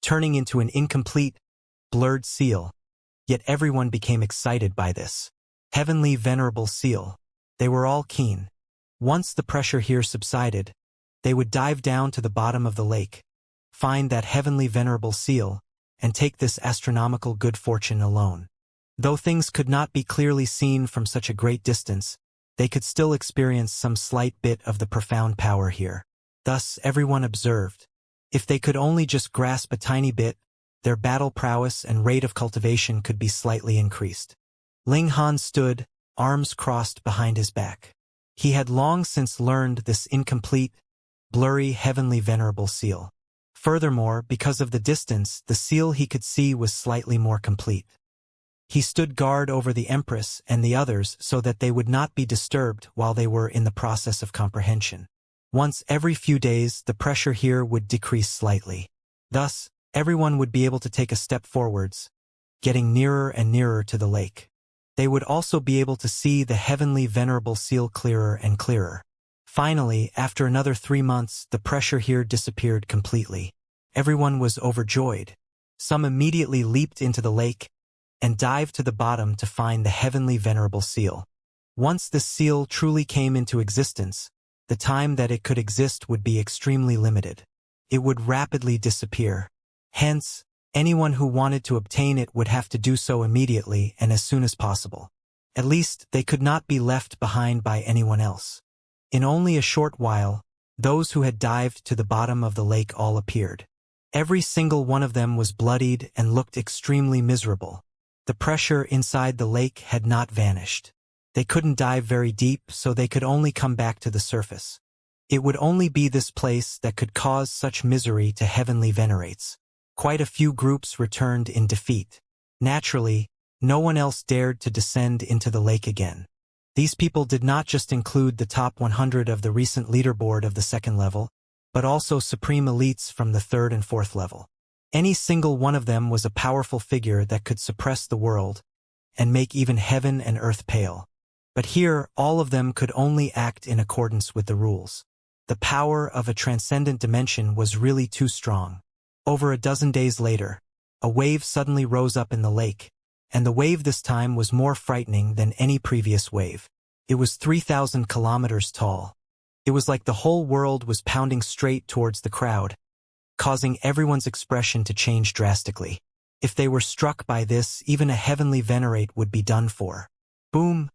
turning into an incomplete, blurred seal. Yet everyone became excited by this. Heavenly venerable seal. They were all keen. Once the pressure here subsided, they would dive down to the bottom of the lake, find that heavenly venerable seal, and take this astronomical good fortune alone. Though things could not be clearly seen from such a great distance, they could still experience some slight bit of the profound power here. Thus everyone observed. If they could only just grasp a tiny bit, their battle prowess and rate of cultivation could be slightly increased. Ling Han stood, arms crossed behind his back. He had long since learned this incomplete, blurry heavenly venerable seal. Furthermore, because of the distance, the seal he could see was slightly more complete. He stood guard over the Empress and the others so that they would not be disturbed while they were in the process of comprehension. Once every few days, the pressure here would decrease slightly. Thus, everyone would be able to take a step forwards, getting nearer and nearer to the lake. They would also be able to see the heavenly venerable seal clearer and clearer. Finally, after another 3 months, the pressure here disappeared completely. Everyone was overjoyed. Some immediately leaped into the lake and dived to the bottom to find the heavenly venerable seal. Once this seal truly came into existence, the time that it could exist would be extremely limited. It would rapidly disappear. Hence, anyone who wanted to obtain it would have to do so immediately and as soon as possible. At least, they could not be left behind by anyone else. In only a short while, those who had dived to the bottom of the lake all appeared. Every single one of them was bloodied and looked extremely miserable. The pressure inside the lake had not vanished. They couldn't dive very deep, so they could only come back to the surface. It would only be this place that could cause such misery to heavenly venerates. Quite a few groups returned in defeat. Naturally, no one else dared to descend into the lake again. These people did not just include the top 100 of the recent leaderboard of the 2nd level, but also supreme elites from the 3rd and 4th level. Any single one of them was a powerful figure that could suppress the world and make even heaven and earth pale. But here, all of them could only act in accordance with the rules. The power of a transcendent dimension was really too strong. Over a dozen days later, a wave suddenly rose up in the lake, and the wave this time was more frightening than any previous wave. It was 3,000 kilometers tall. It was like the whole world was pounding straight towards the crowd, causing everyone's expression to change drastically. If they were struck by this, even a heavenly venerate would be done for. Boom,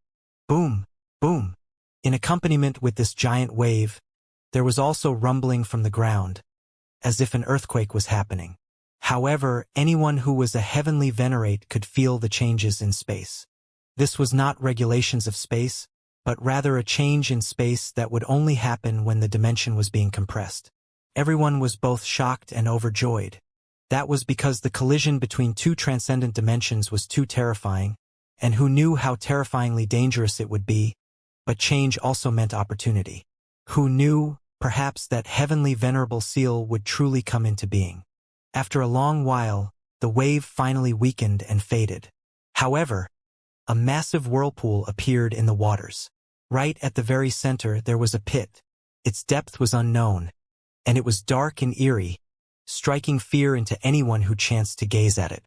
boom, boom. In accompaniment with this giant wave, there was also rumbling from the ground, as if an earthquake was happening. However, anyone who was a heavenly venerate could feel the changes in space. This was not regulations of space, but rather a change in space that would only happen when the dimension was being compressed. Everyone was both shocked and overjoyed. That was because the collision between two transcendent dimensions was too terrifying, and who knew how terrifyingly dangerous it would be, but change also meant opportunity. Who knew, perhaps, that heavenly venerable seal would truly come into being. After a long while, the wave finally weakened and faded. However, a massive whirlpool appeared in the waters. Right at the very center there was a pit. Its depth was unknown, and it was dark and eerie, striking fear into anyone who chanced to gaze at it.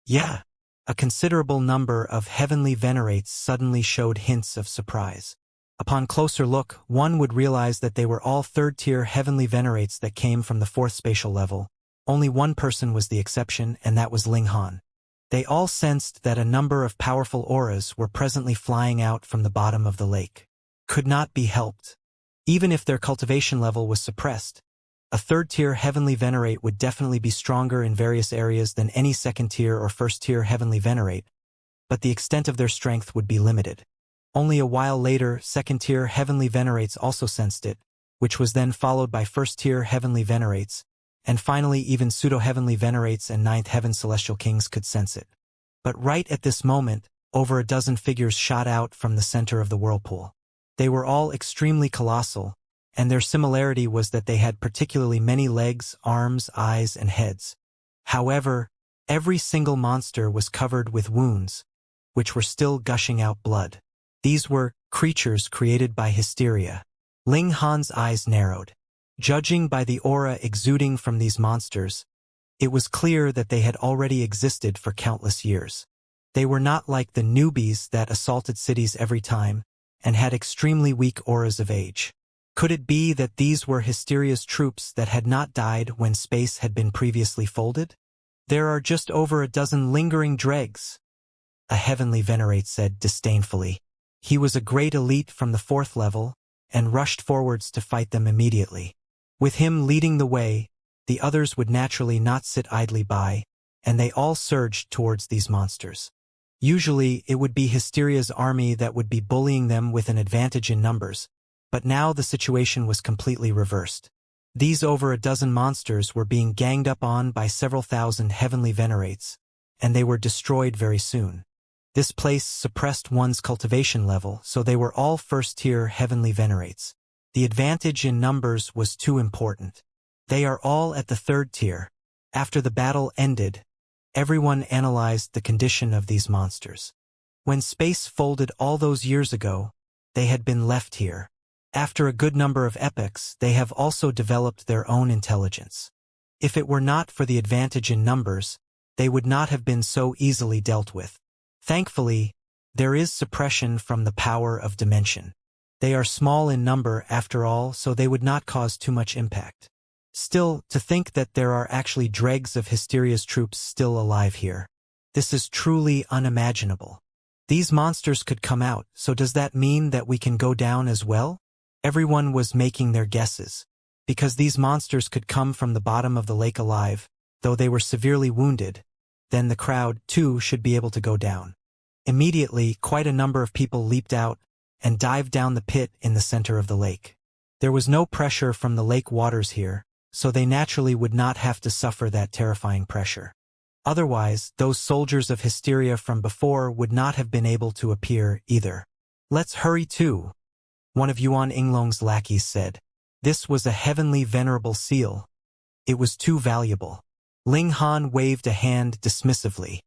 Yeah. A considerable number of heavenly venerates suddenly showed hints of surprise. Upon closer look, one would realize that they were all third-tier heavenly venerates that came from the fourth spatial level. Only one person was the exception, and that was Ling Han. They all sensed that a number of powerful auras were presently flying out from the bottom of the lake. Could not be helped. Even if their cultivation level was suppressed, a third-tier heavenly venerate would definitely be stronger in various areas than any second-tier or first-tier heavenly venerate, but the extent of their strength would be limited. Only a while later, second-tier heavenly venerates also sensed it, which was then followed by first-tier heavenly venerates, and finally even pseudo-heavenly venerates and ninth heaven celestial kings could sense it. But right at this moment, over a dozen figures shot out from the center of the whirlpool. They were all extremely colossal, and their similarity was that they had particularly many legs, arms, eyes, and heads. However, every single monster was covered with wounds, which were still gushing out blood. These were creatures created by hysteria. Ling Han's eyes narrowed. Judging by the aura exuding from these monsters, it was clear that they had already existed for countless years. They were not like the newbies that assaulted cities every time, and had extremely weak auras of age. Could it be that these were Hysteria's troops that had not died when space had been previously folded? There are just over a dozen lingering dregs, a heavenly venerate said disdainfully. He was a great elite from the fourth level, and rushed forwards to fight them immediately. With him leading the way, the others would naturally not sit idly by, and they all surged towards these monsters. Usually, it would be Hysteria's army that would be bullying them with an advantage in numbers, but now the situation was completely reversed. These over a dozen monsters were being ganged up on by several thousand heavenly venerates, and they were destroyed very soon. This place suppressed one's cultivation level, so they were all first-tier heavenly venerates. The advantage in numbers was too important. They are all at the third tier. After the battle ended, everyone analyzed the condition of these monsters. When space folded all those years ago, they had been left here. After a good number of epochs, they have also developed their own intelligence. If it were not for the advantage in numbers, they would not have been so easily dealt with. Thankfully, there is suppression from the power of dimension. They are small in number after all, so they would not cause too much impact. Still, to think that there are actually dregs of Hysteria's troops still alive here. This is truly unimaginable. These monsters could come out, so does that mean that we can go down as well? Everyone was making their guesses. Because these monsters could come from the bottom of the lake alive, though they were severely wounded, then the crowd, too, should be able to go down. Immediately, quite a number of people leaped out and dived down the pit in the center of the lake. There was no pressure from the lake waters here, so they naturally would not have to suffer that terrifying pressure. Otherwise, those soldiers of Hysteria from before would not have been able to appear either. "Let's hurry too," one of Yuan Yinglong's lackeys said. This was a heavenly venerable seal. It was too valuable. Ling Han waved a hand dismissively.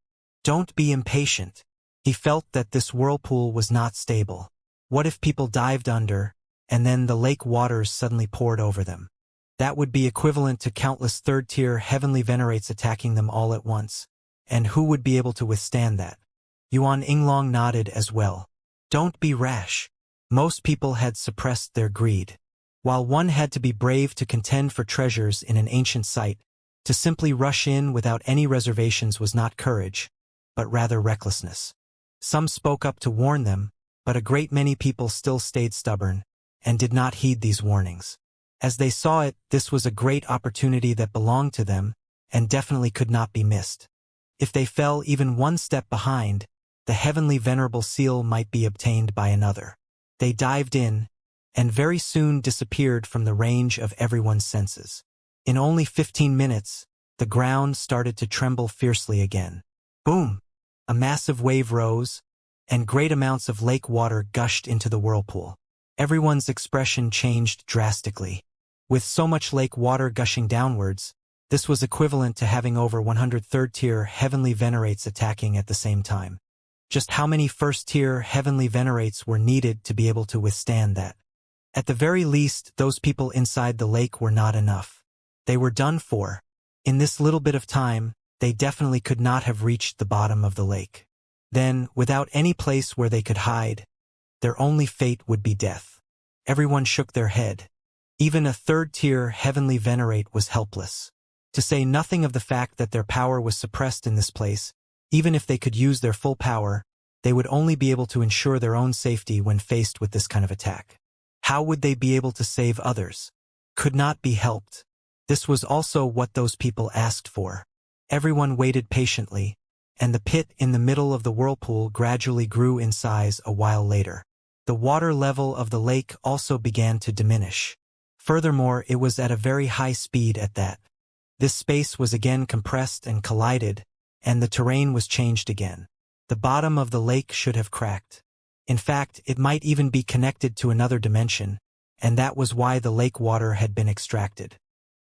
Don't be impatient. He felt that this whirlpool was not stable. What if people dived under, and then the lake waters suddenly poured over them? That would be equivalent to countless third-tier heavenly venerates attacking them all at once. And who would be able to withstand that? Yuan Yinglong nodded as well. Don't be rash. Most people had suppressed their greed. While one had to be brave to contend for treasures in an ancient site, to simply rush in without any reservations was not courage, but rather recklessness. Some spoke up to warn them, but a great many people still stayed stubborn, and did not heed these warnings. As they saw it, this was a great opportunity that belonged to them, and definitely could not be missed. If they fell even one step behind, the heavenly venerable seal might be obtained by another. They dived in, and very soon disappeared from the range of everyone's senses. In only 15 minutes, the ground started to tremble fiercely again. Boom! A massive wave rose, and great amounts of lake water gushed into the whirlpool. Everyone's expression changed drastically. With so much lake water gushing downwards, this was equivalent to having over 100 third-tier heavenly venerates attacking at the same time. Just how many first-tier heavenly venerates were needed to be able to withstand that? At the very least, those people inside the lake were not enough. They were done for. In this little bit of time, they definitely could not have reached the bottom of the lake. Then, without any place where they could hide, their only fate would be death. Everyone shook their head. Even a third-tier heavenly venerate was helpless. To say nothing of the fact that their power was suppressed in this place, even if they could use their full power, they would only be able to ensure their own safety when faced with this kind of attack. How would they be able to save others? Could not be helped. This was also what those people asked for. Everyone waited patiently, and the pit in the middle of the whirlpool gradually grew in size a while later. The water level of the lake also began to diminish. Furthermore, it was at a very high speed at that. This space was again compressed and collided, and the terrain was changed again. The bottom of the lake should have cracked. In fact, it might even be connected to another dimension, and that was why the lake water had been extracted.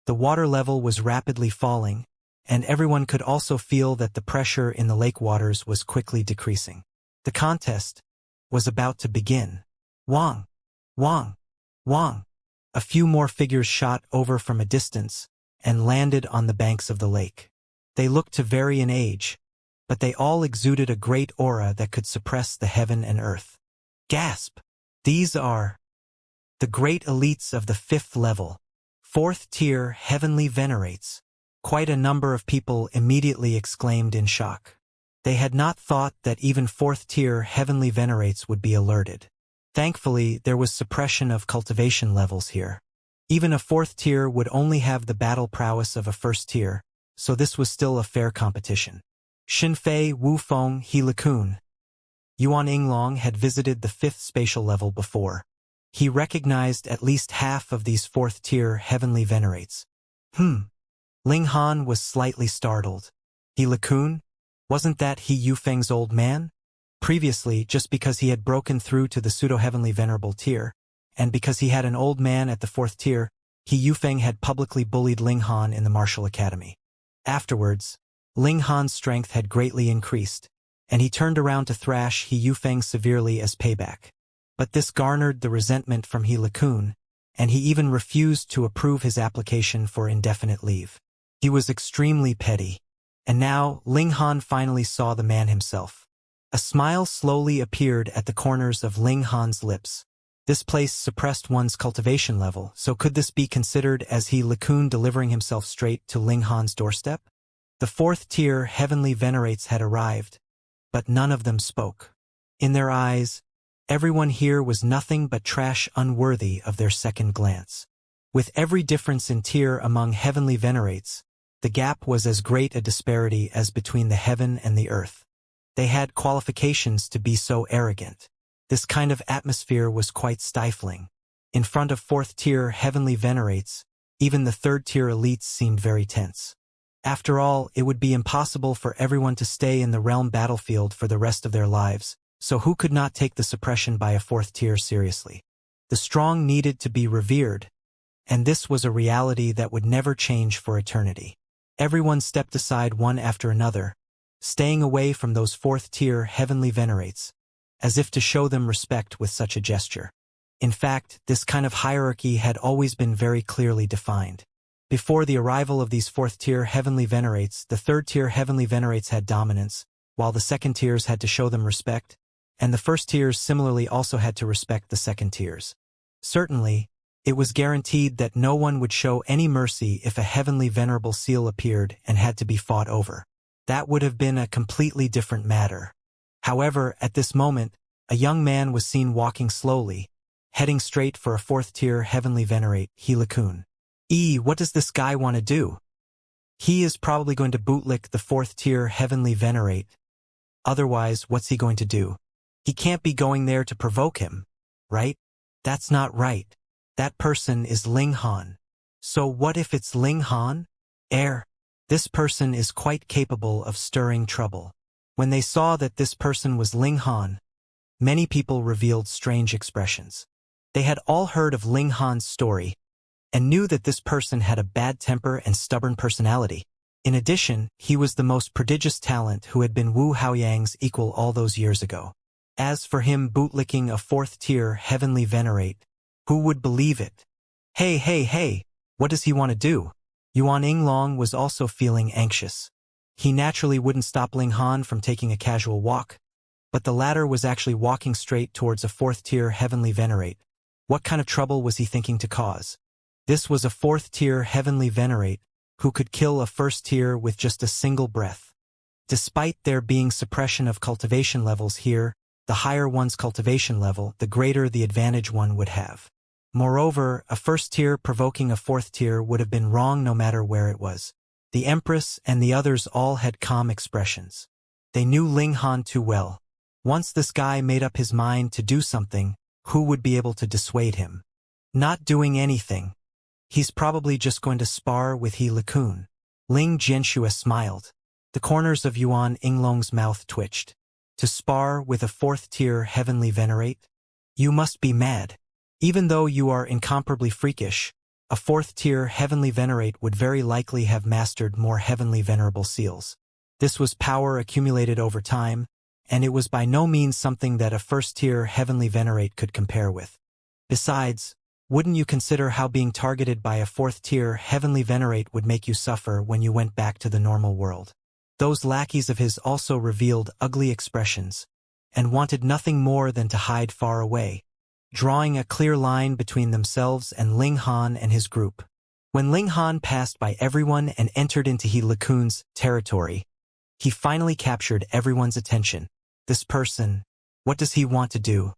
The water level was rapidly falling, and everyone could also feel that the pressure in the lake waters was quickly decreasing. The contest was about to begin. Wang! Wang! Wang! A few more figures shot over from a distance and landed on the banks of the lake. They looked to vary in age, but they all exuded a great aura that could suppress the heaven and earth. Gasp! These are the great elites of the 5th level, 4th tier heavenly venerates. Quite a number of people immediately exclaimed in shock. They had not thought that even 4th tier heavenly venerates would be alerted. Thankfully, there was suppression of cultivation levels here. Even a 4th tier would only have the battle prowess of a 1st tier, so this was still a fair competition. Xinfei, Wufeng, He Likun. Yuan Yinglong had visited the 5th spatial level before. He recognized at least half of these 4th tier heavenly venerates. Ling Han was slightly startled. He Likun? Wasn't that He Yufeng's old man? Previously, just because he had broken through to the pseudo-heavenly venerable tier, and because he had an old man at the 4th tier, He Yufeng had publicly bullied Ling Han in the martial academy. Afterwards, Ling Han's strength had greatly increased, and he turned around to thrash He Yufeng severely as payback. But this garnered the resentment from He Likun, and he even refused to approve his application for indefinite leave. He was extremely petty. And now, Ling Han finally saw the man himself. A smile slowly appeared at the corners of Ling Han's lips. This place suppressed one's cultivation level, so could this be considered as He Likun delivering himself straight to Ling Han's doorstep? The 4th tier heavenly venerates had arrived, but none of them spoke. In their eyes, everyone here was nothing but trash unworthy of their second glance. With every difference in tier among heavenly venerates, the gap was as great a disparity as between the heaven and the earth. They had qualifications to be so arrogant. This kind of atmosphere was quite stifling. In front of 4th tier heavenly venerates, even the 3rd tier elites seemed very tense. After all, it would be impossible for everyone to stay in the realm battlefield for the rest of their lives, so who could not take the suppression by a 4th tier seriously? The strong needed to be revered, and this was a reality that would never change for eternity. Everyone stepped aside one after another, staying away from those 4th tier heavenly venerates, as if to show them respect with such a gesture. In fact, this kind of hierarchy had always been very clearly defined. Before the arrival of these 4th tier heavenly venerates, the 3rd tier heavenly venerates had dominance, while the 2nd tiers had to show them respect, and the 1st tiers similarly also had to respect the 2nd tiers. Certainly, it was guaranteed that no one would show any mercy if a heavenly venerable seal appeared and had to be fought over. That would have been a completely different matter. However, at this moment, a young man was seen walking slowly, heading straight for a 4th tier heavenly venerate, He Likun. What does this guy want to do? He is probably going to bootlick the 4th tier Heavenly Venerate. Otherwise, what's he going to do? He can't be going there to provoke him, right? That's not right. That person is Ling Han. So what if it's Ling Han? This person is quite capable of stirring trouble. When they saw that this person was Ling Han, many people revealed strange expressions. They had all heard of Ling Han's story and knew that this person had a bad temper and stubborn personality. In addition, he was the most prodigious talent who had been Wu Haoyang's equal all those years ago. As for him bootlicking a 4th tier Heavenly Venerate, who would believe it? Hey, what does he want to do? Yuan Yinglong was also feeling anxious. He naturally wouldn't stop Ling Han from taking a casual walk, but the latter was actually walking straight towards a 4th tier Heavenly Venerate. What kind of trouble was he thinking to cause? This was a 4th tier Heavenly Venerate who could kill a 1st tier with just a single breath. Despite there being suppression of cultivation levels here, the higher one's cultivation level, the greater the advantage one would have. Moreover, a 1st tier provoking a 4th tier would have been wrong no matter where it was. The Empress and the others all had calm expressions. They knew Ling Han too well. Once this guy made up his mind to do something, who would be able to dissuade him? Not doing anything. He's probably just going to spar with He Likun. Ling Jianxua smiled. The corners of Yuan Yinglong's mouth twitched. To spar with a 4th tier Heavenly Venerate? You must be mad. Even though you are incomparably freakish, a 4th tier Heavenly Venerate would very likely have mastered more Heavenly Venerable seals. This was power accumulated over time, and it was by no means something that a 1st tier Heavenly Venerate could compare with. Besides, wouldn't you consider how being targeted by a 4th tier Heavenly Venerate would make you suffer when you went back to the normal world? Those lackeys of his also revealed ugly expressions, and wanted nothing more than to hide far away, drawing a clear line between themselves and Ling Han and his group. When Ling Han passed by everyone and entered into He Likun's territory, he finally captured everyone's attention. This person, what does he want to do?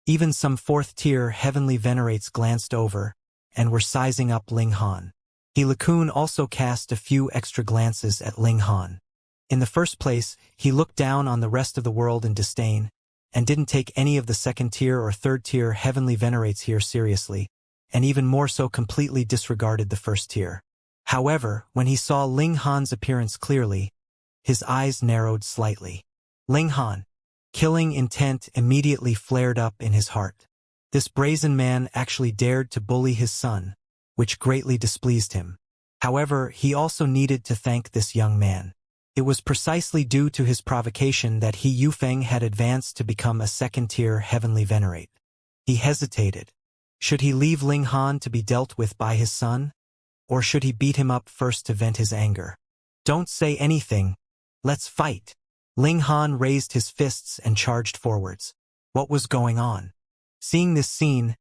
Even some 4th tier Heavenly Venerates glanced over and were sizing up Ling Han. He Likun also cast a few extra glances at Ling Han. In the first place, he looked down on the rest of the world in disdain, and didn't take any of the 2nd tier or 3rd tier Heavenly Venerates here seriously, and even more so completely disregarded the 1st tier. However, when he saw Ling Han's appearance clearly, his eyes narrowed slightly. Ling Han. Killing intent immediately flared up in his heart. This brazen man actually dared to bully his son, which greatly displeased him. However, he also needed to thank this young man. It was precisely due to his provocation that He Yufeng had advanced to become a 2nd tier Heavenly Venerate. He hesitated. Should he leave Ling Han to be dealt with by his son? Or should he beat him up first to vent his anger? Don't say anything. Let's fight. Ling Han raised his fists and charged forwards. What was going on? Seeing this scene,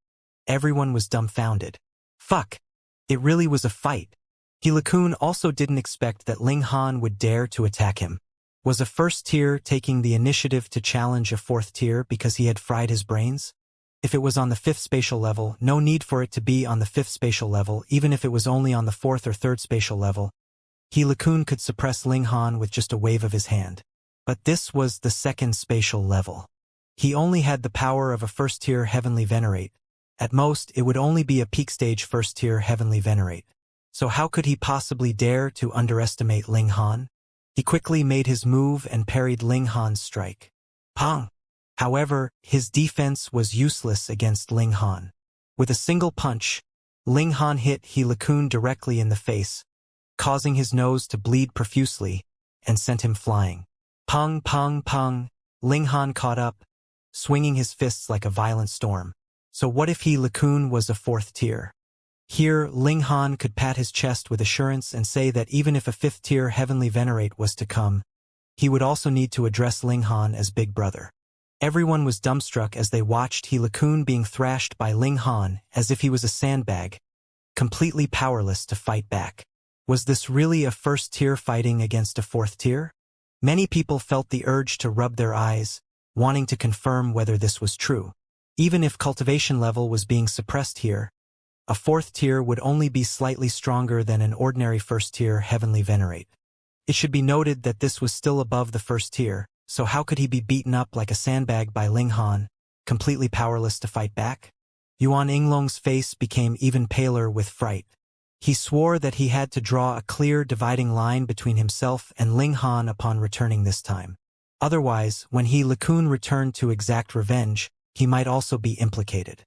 everyone was dumbfounded. Fuck! It really was a fight. He Likun also didn't expect that Ling Han would dare to attack him. Was a 1st tier taking the initiative to challenge a 4th tier because he had fried his brains? If it was on the 5th spatial level, no need for it to be on the 5th spatial level, even if it was only on the 4th or 3rd spatial level. He Likun could suppress Ling Han with just a wave of his hand. But this was the 2nd spatial level. He only had the power of a 1st tier Heavenly Venerate. At most, it would only be a peak stage 1st tier Heavenly Venerate. So how could he possibly dare to underestimate Ling Han? He quickly made his move and parried Ling Han's strike. Pong! However, his defense was useless against Ling Han. With a single punch, Ling Han hit He Likun directly in the face, causing his nose to bleed profusely, and sent him flying. Pong, pong, pong! Ling Han caught up, swinging his fists like a violent storm. So what if He Likun was a 4th tier? Here, Ling Han could pat his chest with assurance and say that even if a 5th tier Heavenly Venerate was to come, he would also need to address Ling Han as Big Brother. Everyone was dumbstruck as they watched He Likun being thrashed by Ling Han as if he was a sandbag, completely powerless to fight back. Was this really a 1st tier fighting against a 4th tier? Many people felt the urge to rub their eyes, wanting to confirm whether this was true. Even if cultivation level was being suppressed here, A fourth tier would only be slightly stronger than an ordinary first tier heavenly venerate. It should be noted that this was still above the first tier, so how could he be beaten up like a sandbag by Ling Han, completely powerless to fight back? Yuan Yinglong's face became even paler with fright. He swore that he had to draw a clear dividing line between himself and Ling Han upon returning this time. Otherwise, when He Likun returned to exact revenge, he might also be implicated.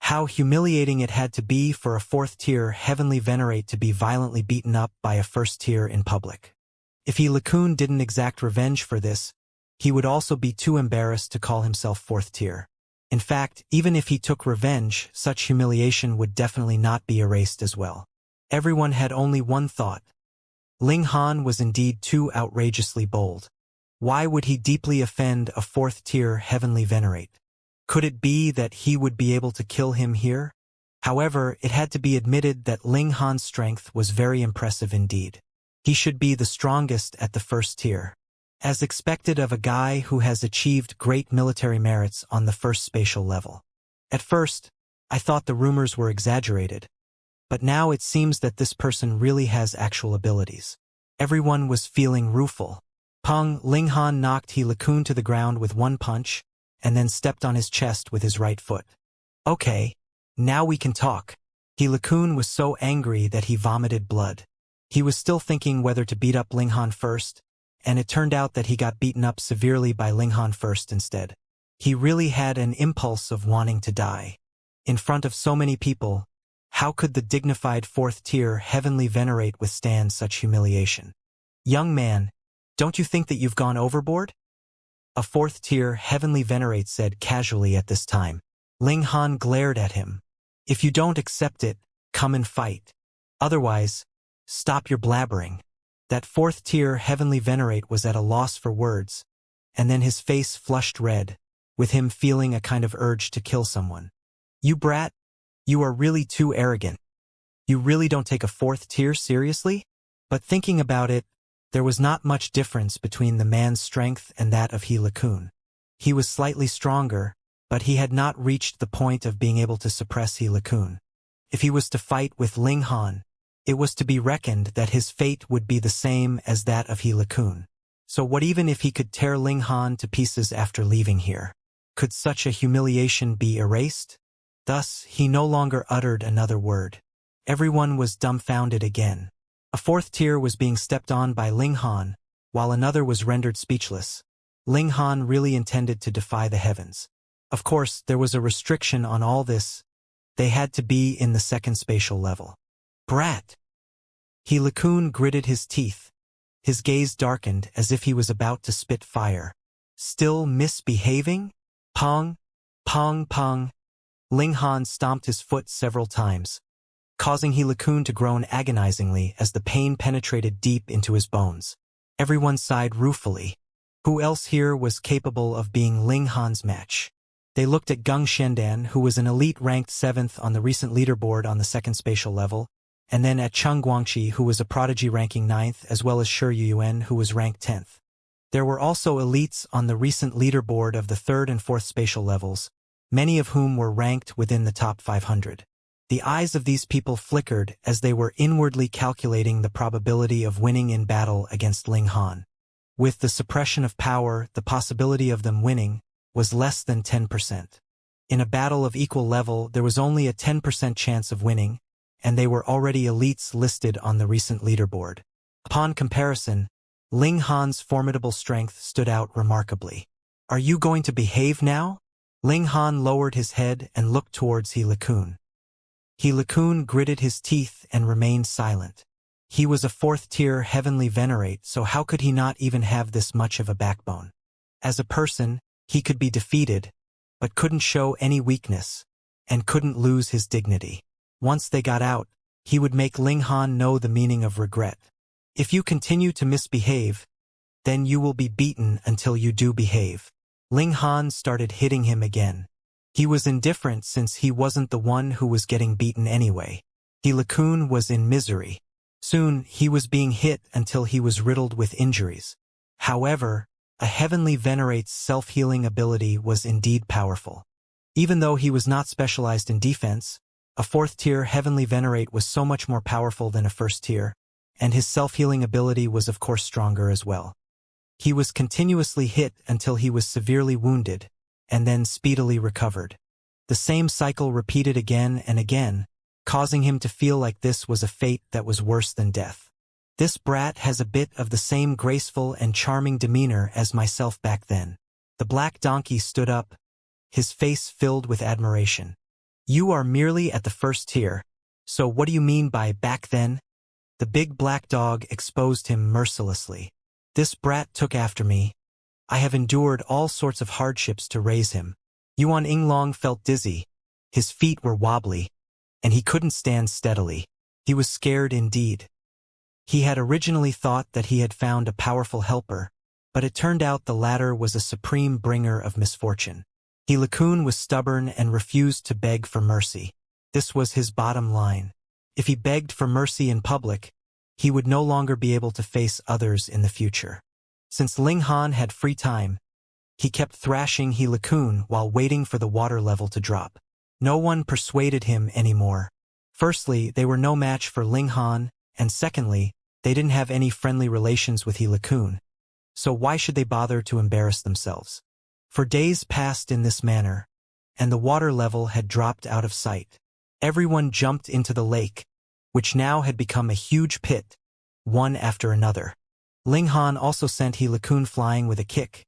How humiliating it had to be for a fourth-tier heavenly venerate to be violently beaten up by a first-tier in public. If He Likun didn't exact revenge for this, he would also be too embarrassed to call himself fourth-tier. In fact, even if he took revenge, such humiliation would definitely not be erased as well. Everyone had only one thought. Ling Han was indeed too outrageously bold. Why would he deeply offend a fourth-tier heavenly venerate? Could it be that he would be able to kill him here? However, it had to be admitted that Ling Han's strength was very impressive indeed. He should be the strongest at the first tier. As expected of a guy who has achieved great military merits on the first spatial level. At first, I thought the rumors were exaggerated, but now it seems that this person really has actual abilities. Everyone was feeling rueful. Ling Han knocked He Likun to the ground with one punch, and then stepped on his chest with his right foot. Okay, now we can talk. He Likun was so angry that he vomited blood. He was still thinking whether to beat up Ling Han first, and it turned out that he got beaten up severely by Ling Han first instead. He really had an impulse of wanting to die. In front of so many people, how could the dignified fourth-tier heavenly venerate withstand such humiliation? Young man, don't you think that you've gone overboard? A fourth-tier heavenly venerate said casually at this time. Ling Han glared at him. If you don't accept it, come and fight. Otherwise, stop your blabbering. That fourth-tier heavenly venerate was at a loss for words, and then his face flushed red, with him feeling a kind of urge to kill someone. You brat, you are really too arrogant. You really don't take a fourth tier seriously? But thinking about it, there was not much difference between the man's strength and that of He Likun. He was slightly stronger, but he had not reached the point of being able to suppress He Likun. If he was to fight with Ling Han, it was to be reckoned that his fate would be the same as that of He Likun. So what even if he could tear Ling Han to pieces after leaving here? Could such a humiliation be erased? Thus, he no longer uttered another word. Everyone was dumbfounded again. A fourth tier was being stepped on by Ling Han, while another was rendered speechless. Ling Han really intended to defy the heavens. Of course, there was a restriction on all this. They had to be in the second spatial level. Brat! He Likun gritted his teeth. His gaze darkened as if he was about to spit fire. Still misbehaving? Pong! Pong! Pong! Ling Han stomped his foot several times, causing He Likun to groan agonizingly as the pain penetrated deep into his bones. Everyone sighed ruefully. Who else here was capable of being Ling Han's match? They looked at Gung Shendan, who was an elite ranked 7th on the recent leaderboard on the second spatial level, and then at Cheng Guangqi, who was a prodigy ranking 9th, as well as Shi Yuan, who was ranked 10th. There were also elites on the recent leaderboard of the 3rd and 4th spatial levels, many of whom were ranked within the top 500. The eyes of these people flickered as they were inwardly calculating the probability of winning in battle against Ling Han. With the suppression of power, the possibility of them winning was less than 10%. In a battle of equal level, there was only a 10% chance of winning, and they were already elites listed on the recent leaderboard. Upon comparison, Ling Han's formidable strength stood out remarkably. Are you going to behave now? Ling Han lowered his head and looked towards He Likun. He Likun gritted his teeth and remained silent. He was a fourth-tier heavenly venerate, so how could he not even have this much of a backbone? As a person, he could be defeated, but couldn't show any weakness, and couldn't lose his dignity. Once they got out, he would make Ling Han know the meaning of regret. If you continue to misbehave, then you will be beaten until you do behave. Ling Han started hitting him again. He was indifferent since he wasn't the one who was getting beaten anyway. He Likun was in misery. Soon, he was being hit until he was riddled with injuries. However, a heavenly venerate's self-healing ability was indeed powerful. Even though he was not specialized in defense, A fourth-tier heavenly venerate was so much more powerful than a first-tier, and his self-healing ability was of course stronger as well. He was continuously hit until he was severely wounded, and then speedily recovered. The same cycle repeated again and again, causing him to feel like this was a fate that was worse than death. This brat has a bit of the same graceful and charming demeanor as myself back then. The black donkey stood up, his face filled with admiration. You are merely at the first tier, so what do you mean by back then? The big black dog exposed him mercilessly. This brat took after me. I have endured all sorts of hardships to raise him. Yuan Yinglong felt dizzy. His feet were wobbly, and he couldn't stand steadily. He was scared indeed. He had originally thought that he had found a powerful helper, but it turned out the latter was a supreme bringer of misfortune. He Kun was stubborn and refused to beg for mercy. This was his bottom line. If he begged for mercy in public, he would no longer be able to face others in the future. Since Ling Han had free time, he kept thrashing He Kun while waiting for the water level to drop. No one persuaded him anymore. Firstly, they were no match for Ling Han, and secondly, they didn't have any friendly relations with He Kun. So why should they bother to embarrass themselves? For days passed in this manner, and the water level had dropped out of sight. Everyone jumped into the lake, which now had become a huge pit, one after another. Ling Han also sent He Kun flying with a kick.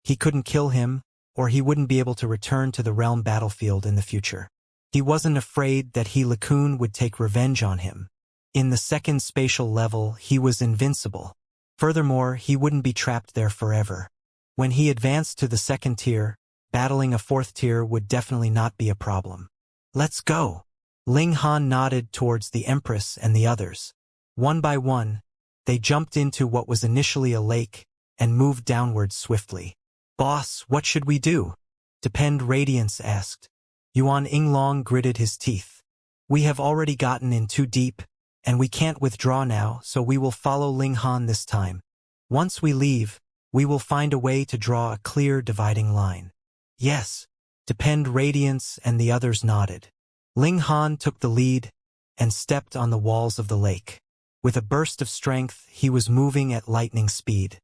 He couldn't kill him, or he wouldn't be able to return to the realm battlefield in the future. He wasn't afraid that He Kun would take revenge on him. In the second spatial level, he was invincible. Furthermore, he wouldn't be trapped there forever. When he advanced to the second tier, battling a fourth tier would definitely not be a problem. Let's go! Ling Han nodded towards the Empress and the others. One by one, they jumped into what was initially a lake and moved downwards swiftly. Boss, what should we do? Depend Radiance asked. Yuan Yinglong gritted his teeth. We have already gotten in too deep, and we can't withdraw now, so we will follow Ling Han this time. Once we leave, we will find a way to draw a clear dividing line. Yes, Depend Radiance and the others nodded. Ling Han took the lead and stepped on the walls of the lake. With a burst of strength, he was moving at lightning speed.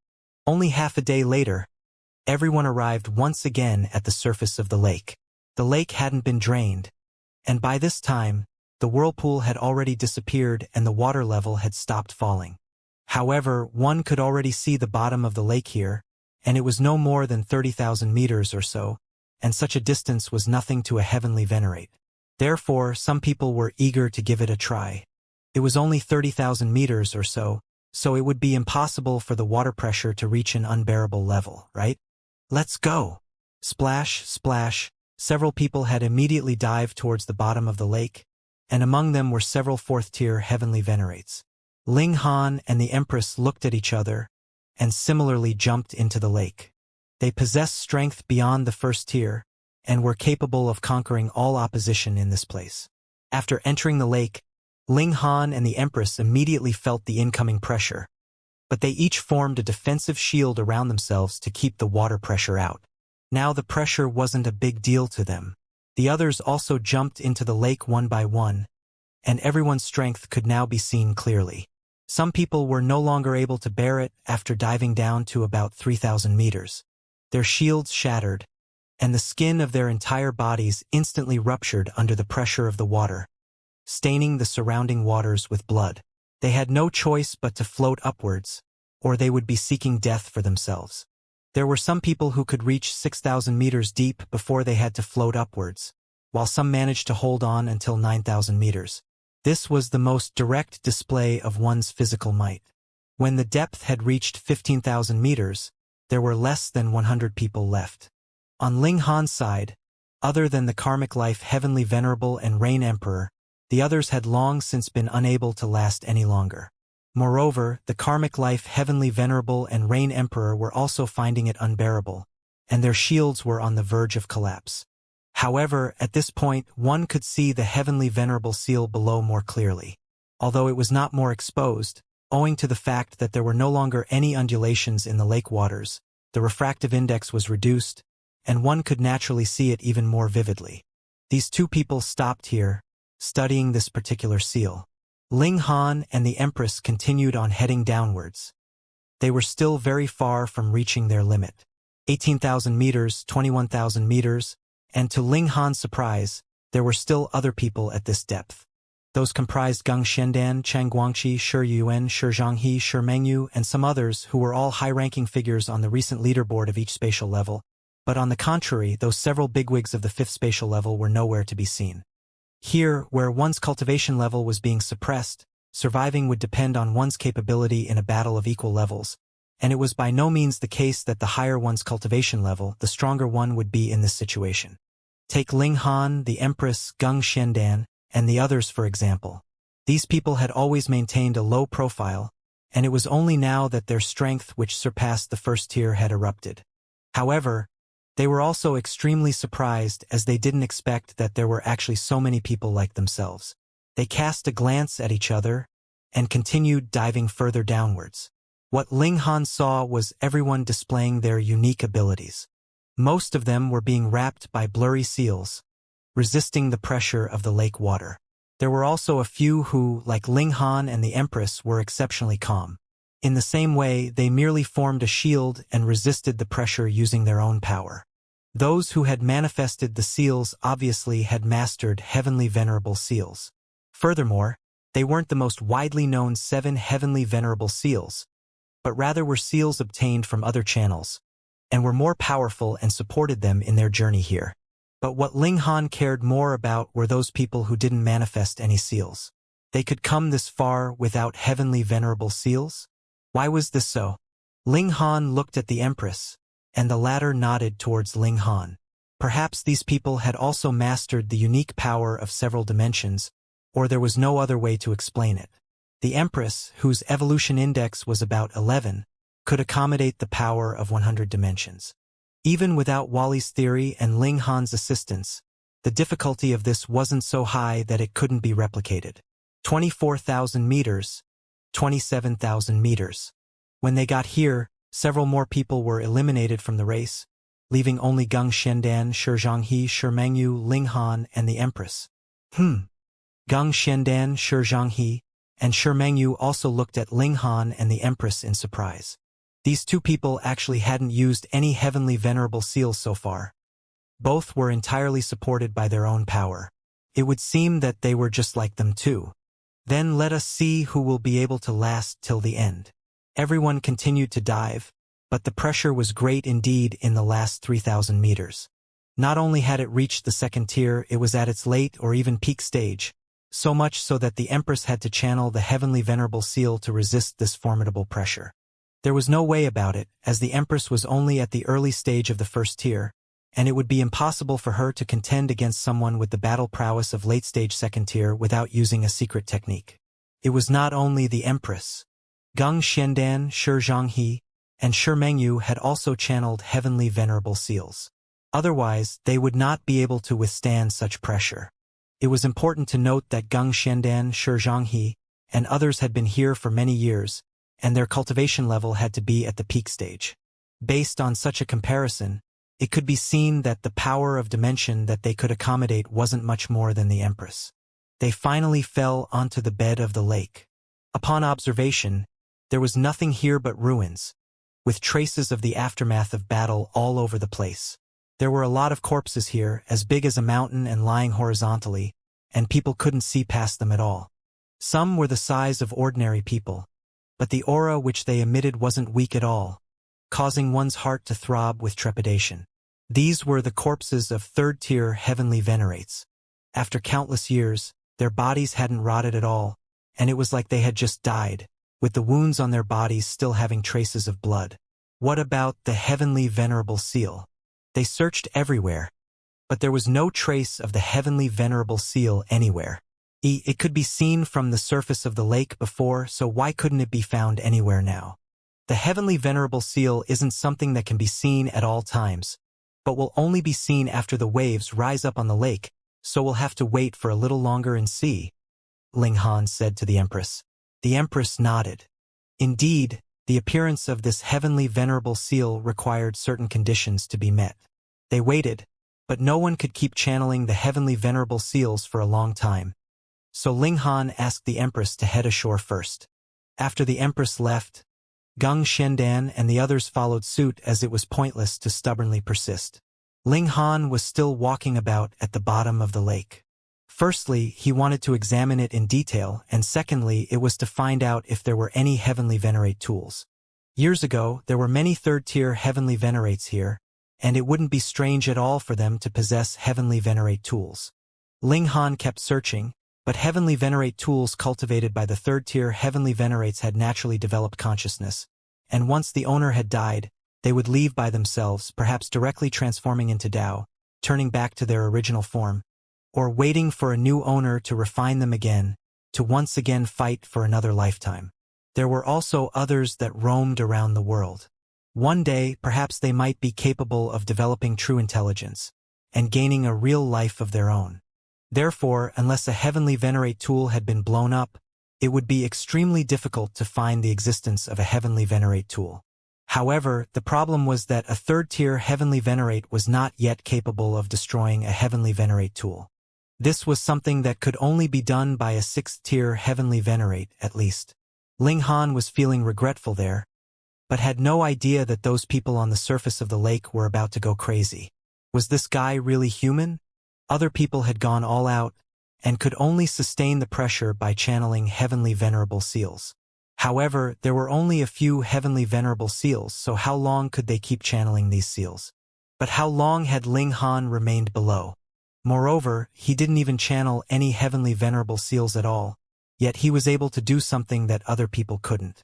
Only half a day later, everyone arrived once again at the surface of the lake. The lake hadn't been drained, and by this time, the whirlpool had already disappeared and the water level had stopped falling. However, one could already see the bottom of the lake here, and it was no more than 30,000 meters or so, and such a distance was nothing to a heavenly venerate. Therefore, some people were eager to give it a try. It was only 30,000 meters or so it would be impossible for the water pressure to reach an unbearable level, right? Let's go! Splash, splash, several people had immediately dived towards the bottom of the lake, and among them were several fourth-tier heavenly venerates. Ling Han and the Empress looked at each other, and similarly jumped into the lake. They possessed strength beyond the first tier, and were capable of conquering all opposition in this place. After entering the lake, Ling Han and the Empress immediately felt the incoming pressure, but they each formed a defensive shield around themselves to keep the water pressure out. Now the pressure wasn't a big deal to them. The others also jumped into the lake one by one, and everyone's strength could now be seen clearly. Some people were no longer able to bear it after diving down to about 3,000 meters. Their shields shattered, and the skin of their entire bodies instantly ruptured under the pressure of the water, staining the surrounding waters with blood. They had no choice but to float upwards, or they would be seeking death for themselves. There were some people who could reach 6,000 meters deep before they had to float upwards, while some managed to hold on until 9,000 meters. This was the most direct display of one's physical might. When the depth had reached 15,000 meters, there were less than 100 people left. On Ling Han's side, other than the karmic life Heavenly Venerable and Rain Emperor, the others had long since been unable to last any longer. Moreover, the karmic life Heavenly Venerable and Rain Emperor were also finding it unbearable, and their shields were on the verge of collapse. However, at this point, one could see the Heavenly Venerable seal below more clearly. Although it was not more exposed, owing to the fact that there were no longer any undulations in the lake waters, the refractive index was reduced, and one could naturally see it even more vividly. These two people stopped here, studying this particular seal. Ling Han and the Empress continued on heading downwards. They were still very far from reaching their limit. 18,000 meters, 21,000 meters, and to Ling Han's surprise, there were still other people at this depth. Those comprised Geng Xiandan, Chang Guangqi, Shi Yuan, Shi Zhanghe, Shi Mengyu, and some others who were all high-ranking figures on the recent leaderboard of each spatial level, but on the contrary, those several bigwigs of the 5th spatial level were nowhere to be seen. Here, where one's cultivation level was being suppressed, surviving would depend on one's capability in a battle of equal levels, and it was by no means the case that the higher one's cultivation level, the stronger one would be in this situation. Take Ling Han, the Empress, Geng Xiandan, and the others for example. These people had always maintained a low profile, and it was only now that their strength which surpassed the first tier had erupted. However, they were also extremely surprised as they didn't expect that there were actually so many people like themselves. They cast a glance at each other and continued diving further downwards. What Ling Han saw was everyone displaying their unique abilities. Most of them were being wrapped by blurry seals, resisting the pressure of the lake water. There were also a few who, like Ling Han and the Empress, were exceptionally calm. In the same way, they merely formed a shield and resisted the pressure using their own power. Those who had manifested the seals obviously had mastered heavenly venerable seals. Furthermore, they weren't the most widely known 7 heavenly venerable seals, but rather were seals obtained from other channels, and were more powerful and supported them in their journey here. But what Ling Han cared more about were those people who didn't manifest any seals. They could come this far without heavenly venerable seals? Why was this so? Ling Han looked at the Empress, and the latter nodded towards Ling Han. Perhaps these people had also mastered the unique power of several dimensions, or there was no other way to explain it. The Empress, whose evolution index was about 11, could accommodate the power of 100 dimensions. Even without Wally's theory and Ling Han's assistance, the difficulty of this wasn't so high that it couldn't be replicated. 24,000 meters, 27,000 meters. When they got here, several more people were eliminated from the race, leaving only Geng Xiandan, Shi Zhanghe, Shi Mengyu, Ling Han, and the Empress. Geng Xiandan, Shi Zhanghe, and Shi Mengyu also looked at Ling Han and the Empress in surprise. These two people actually hadn't used any heavenly venerable seals so far. Both were entirely supported by their own power. It would seem that they were just like them too. Then let us see who will be able to last till the end. Everyone continued to dive, but the pressure was great indeed in the last 3,000 meters. Not only had it reached the second tier, it was at its late or even peak stage, so much so that the Empress had to channel the heavenly venerable seal to resist this formidable pressure. There was no way about it, as the Empress was only at the early stage of the first tier, and it would be impossible for her to contend against someone with the battle prowess of late-stage second tier without using a secret technique. It was not only the Empress. Geng Xiandan, Shi Zhanghe, and Shi Mengyu had also channeled heavenly venerable seals. Otherwise, they would not be able to withstand such pressure. It was important to note that Geng Xiandan, Shi Zhanghe, and others had been here for many years, and their cultivation level had to be at the peak stage. Based on such a comparison, it could be seen that the power of dimension that they could accommodate wasn't much more than the Empress. They finally fell onto the bed of the lake. Upon observation, there was nothing here but ruins, with traces of the aftermath of battle all over the place. There were a lot of corpses here, as big as a mountain and lying horizontally, and people couldn't see past them at all. Some were the size of ordinary people, but the aura which they emitted wasn't weak at all, causing one's heart to throb with trepidation. These were the corpses of third-tier heavenly venerates. After countless years, their bodies hadn't rotted at all, and it was like they had just died, with the wounds on their bodies still having traces of blood. What about the heavenly venerable seal? They searched everywhere, but there was no trace of the heavenly venerable seal anywhere. It could be seen from the surface of the lake before, so why couldn't it be found anywhere now? The heavenly venerable seal isn't something that can be seen at all times, but will only be seen after the waves rise up on the lake, so we'll have to wait for a little longer and see, Ling Han said to the Empress. The Empress nodded. Indeed, the appearance of this heavenly venerable seal required certain conditions to be met. They waited, but no one could keep channeling the heavenly venerable seals for a long time, So Ling Han asked the Empress to head ashore first. After the Empress left, Gung Shendan and the others followed suit as it was pointless to stubbornly persist. Ling Han was still walking about at the bottom of the lake. Firstly, he wanted to examine it in detail, and secondly, it was to find out if there were any heavenly venerate tools. Years ago, there were many third-tier heavenly venerates here, and it wouldn't be strange at all for them to possess heavenly venerate tools. Ling Han kept searching, but heavenly venerate tools cultivated by the third-tier heavenly venerates had naturally developed consciousness, and once the owner had died, they would leave by themselves, perhaps directly transforming into Tao, turning back to their original form, or waiting for a new owner to refine them again, to once again fight for another lifetime. There were also others that roamed around the world. One day, perhaps they might be capable of developing true intelligence, and gaining a real life of their own. Therefore, unless a heavenly venerate tool had been blown up, it would be extremely difficult to find the existence of a heavenly venerate tool. However, the problem was that a third-tier heavenly venerate was not yet capable of destroying a heavenly venerate tool. This was something that could only be done by a sixth-tier heavenly venerate, at least. Ling Han was feeling regretful there, but had no idea that those people on the surface of the lake were about to go crazy. Was this guy really human? Other people had gone all out, and could only sustain the pressure by channeling heavenly venerable seals. However, there were only a few heavenly venerable seals, so how long could they keep channeling these seals? But how long had Ling Han remained below? Moreover, he didn't even channel any heavenly venerable seals at all, yet he was able to do something that other people couldn't.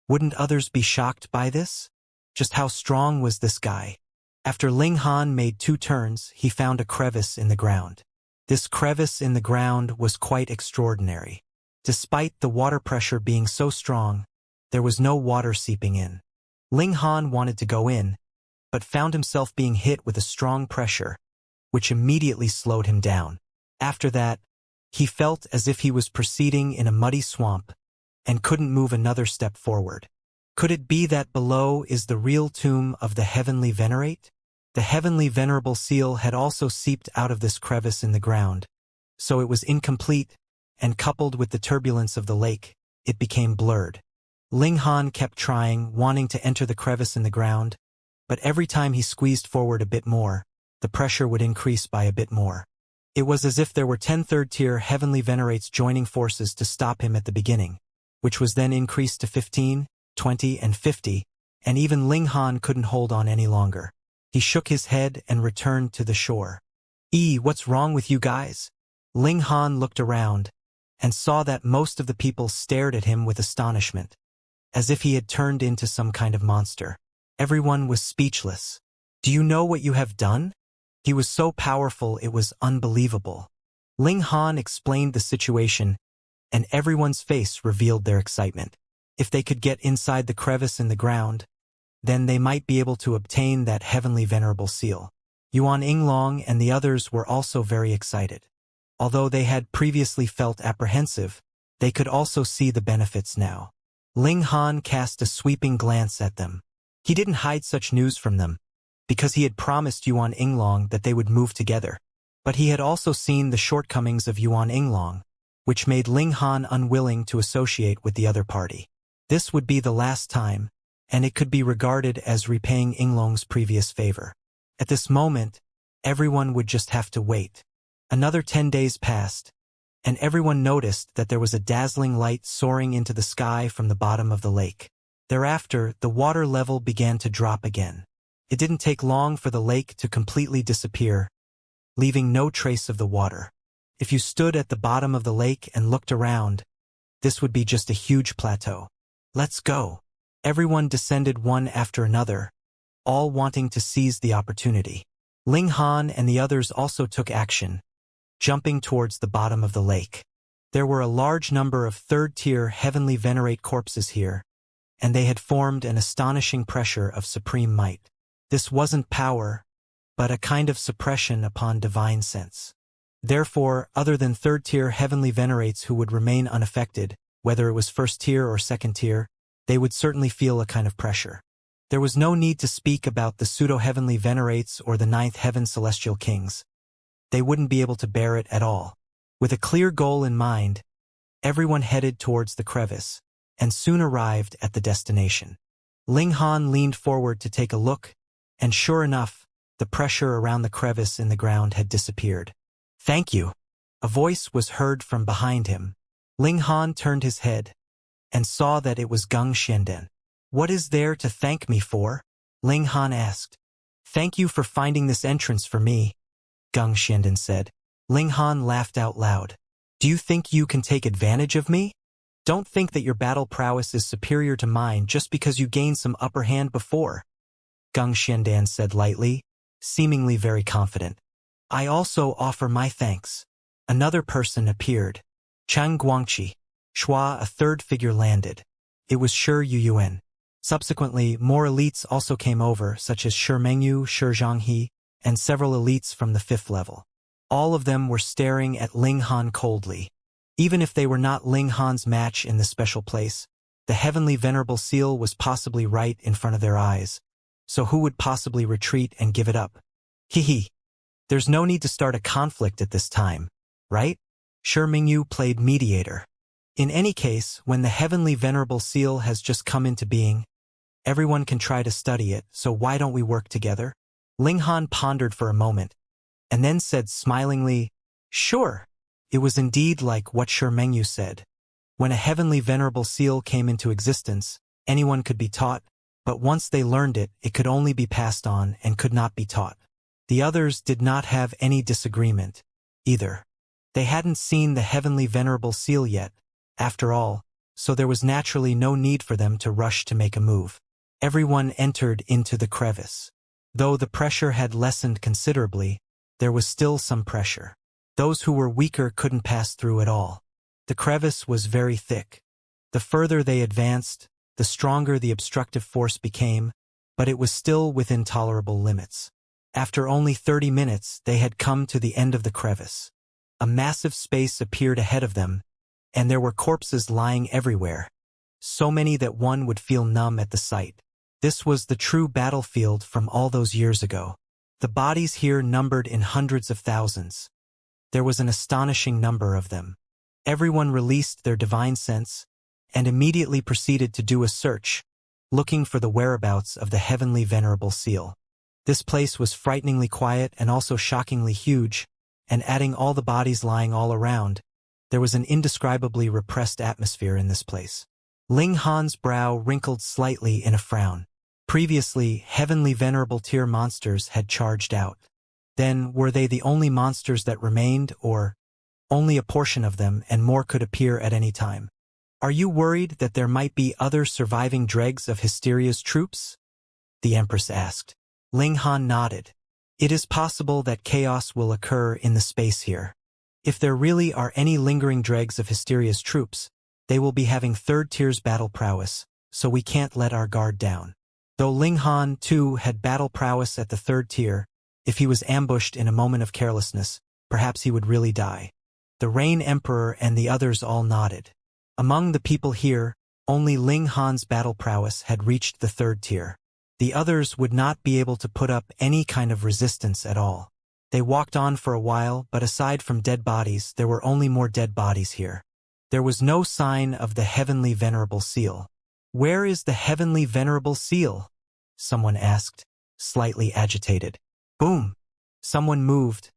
Wouldn't others be shocked by this? Just how strong was this guy? After Ling Han made 2 turns, he found a crevice in the ground. This crevice in the ground was quite extraordinary. Despite the water pressure being so strong, there was no water seeping in. Ling Han wanted to go in, but found himself being hit with a strong pressure, which immediately slowed him down. After that, he felt as if he was proceeding in a muddy swamp and couldn't move another step forward. Could it be that below is the real tomb of the heavenly venerate? The heavenly venerable seal had also seeped out of this crevice in the ground, so it was incomplete, and coupled with the turbulence of the lake, it became blurred. Ling Han kept trying, wanting to enter the crevice in the ground, but every time he squeezed forward a bit more, the pressure would increase by a bit more. It was as if there were 10 third-tier heavenly venerates joining forces to stop him at the beginning, which was then increased to 15, 20, and 50, and even Ling Han couldn't hold on any longer. He shook his head and returned to the shore. What's wrong with you guys? Ling Han looked around, and saw that most of the people stared at him with astonishment, as if he had turned into some kind of monster. Everyone was speechless. Do you know what you have done? He was so powerful it was unbelievable. Ling Han explained the situation, and everyone's face revealed their excitement. If they could get inside the crevice in the ground, then they might be able to obtain that heavenly venerable seal. Yuan Yinglong and the others were also very excited. Although they had previously felt apprehensive, they could also see the benefits now. Ling Han cast a sweeping glance at them. He didn't hide such news from them, because he had promised Yuan Yinglong that they would move together. But he had also seen the shortcomings of Yuan Yinglong, which made Ling Han unwilling to associate with the other party. This would be the last time, and it could be regarded as repaying Yinglong's previous favor. At this moment, everyone would just have to wait. Another 10 days passed, and everyone noticed that there was a dazzling light soaring into the sky from the bottom of the lake. Thereafter, the water level began to drop again. It didn't take long for the lake to completely disappear, leaving no trace of the water. If you stood at the bottom of the lake and looked around, this would be just a huge plateau. Let's go. Everyone descended one after another, all wanting to seize the opportunity. Ling Han and the others also took action, jumping towards the bottom of the lake. There were a large number of third-tier heavenly venerate corpses here, and they had formed an astonishing pressure of supreme might. This wasn't power, but a kind of suppression upon divine sense. Therefore, other than third-tier heavenly venerates who would remain unaffected, whether it was first-tier or second-tier, they would certainly feel a kind of pressure. There was no need to speak about the pseudo-heavenly venerates or the ninth heaven celestial kings. They wouldn't be able to bear it at all. With a clear goal in mind, everyone headed towards the crevice, and soon arrived at the destination. Ling Han leaned forward to take a look, and sure enough, the pressure around the crevice in the ground had disappeared. "Thank you." A voice was heard from behind him. Ling Han turned his head, and saw that it was Gung Xianden. "What is there to thank me for?" Ling Han asked. "Thank you for finding this entrance for me," Gung Xianden said. Ling Han laughed out loud. "Do you think you can take advantage of me? Don't think that your battle prowess is superior to mine just because you gained some upper hand before," Gung Xianden said lightly, seemingly very confident. "I also offer my thanks." Another person appeared. Chang Guangqi. Shua, a third figure landed. It was Shi Yuyuan. Subsequently, more elites also came over, such as Shi Mengyu, Shi Zhanghe, and several elites from the 5th level. All of them were staring at Ling Han coldly. Even if they were not Ling Han's match in this special place, the heavenly venerable seal was possibly right in front of their eyes. So who would possibly retreat and give it up? Hee. There's no need to start a conflict at this time, right? Shi Mingyu played mediator. In any case, when the heavenly venerable seal has just come into being, everyone can try to study it, so why don't we work together? Ling Han pondered for a moment, and then said smilingly, "Sure." It was indeed like what Shi Mengyu said. When a heavenly venerable seal came into existence, anyone could be taught, but once they learned it, it could only be passed on and could not be taught. The others did not have any disagreement, either. They hadn't seen the heavenly venerable seal yet, after all, so there was naturally no need for them to rush to make a move. Everyone entered into the crevice. Though the pressure had lessened considerably, there was still some pressure. Those who were weaker couldn't pass through at all. The crevice was very thick. The further they advanced, the stronger the obstructive force became, but it was still within tolerable limits. After only 30 minutes, they had come to the end of the crevice. A massive space appeared ahead of them, and there were corpses lying everywhere, so many that one would feel numb at the sight. This was the true battlefield from all those years ago. The bodies here numbered in hundreds of thousands. There was an astonishing number of them. Everyone released their divine sense, and immediately proceeded to do a search, looking for the whereabouts of the heavenly venerable seal. This place was frighteningly quiet and also shockingly huge, and adding all the bodies lying all around, there was an indescribably repressed atmosphere in this place. Ling Han's brow wrinkled slightly in a frown. Previously, heavenly venerable tier monsters had charged out. Then, were they the only monsters that remained, or only a portion of them and more could appear at any time? "Are you worried that there might be other surviving dregs of Hysteria's troops?" the Empress asked. Ling Han nodded. "It is possible that chaos will occur in the space here. If there really are any lingering dregs of Hysteria's troops, they will be having 3rd tier's battle prowess, so we can't let our guard down." Though Ling Han, too, had battle prowess at the 3rd tier, if he was ambushed in a moment of carelessness, perhaps he would really die. The Rain Emperor and the others all nodded. Among the people here, only Ling Han's battle prowess had reached the 3rd tier. The others would not be able to put up any kind of resistance at all. They walked on for a while, but aside from dead bodies, there were only more dead bodies here. There was no sign of the heavenly venerable seal. "Where is the heavenly venerable seal?" someone asked, slightly agitated. Boom! Someone moved,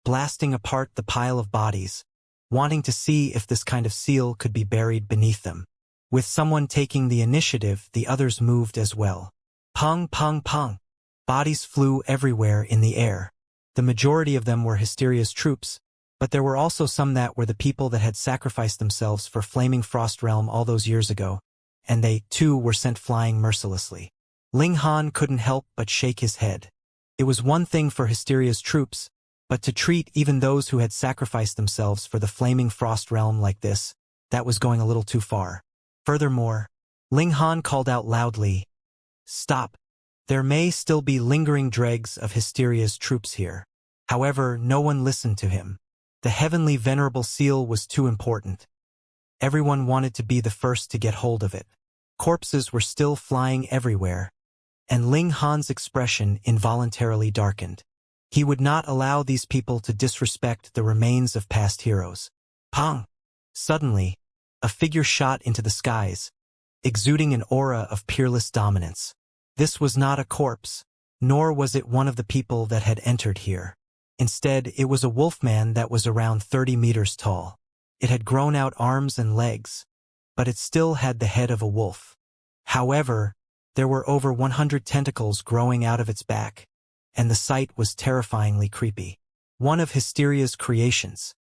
blasting apart the pile of bodies, wanting to see if this kind of seal could be buried beneath them. With someone taking the initiative, the others moved as well. Pung, pung, pung. Bodies flew everywhere in the air. The majority of them were Hysteria's troops, but there were also some that were the people that had sacrificed themselves for Flaming Frost Realm all those years ago, and they, too, were sent flying mercilessly. Ling Han couldn't help but shake his head. It was one thing for Hysteria's troops, but to treat even those who had sacrificed themselves for the Flaming Frost Realm like this, that was going a little too far. Furthermore, Ling Han called out loudly, "Stop! There may still be lingering dregs of Hysteria's troops here." However, no one listened to him. The heavenly venerable seal was too important. Everyone wanted to be the first to get hold of it. Corpses were still flying everywhere, and Ling Han's expression involuntarily darkened. He would not allow these people to disrespect the remains of past heroes. Pong! Suddenly, a figure shot into the skies, exuding an aura of peerless dominance. This was not a corpse, nor was it one of the people that had entered here. Instead, it was a wolfman that was around 30 meters tall. It had grown out arms and legs, but it still had the head of a wolf. However, there were over 100 tentacles growing out of its back, and the sight was terrifyingly creepy. One of Hysteria's creations.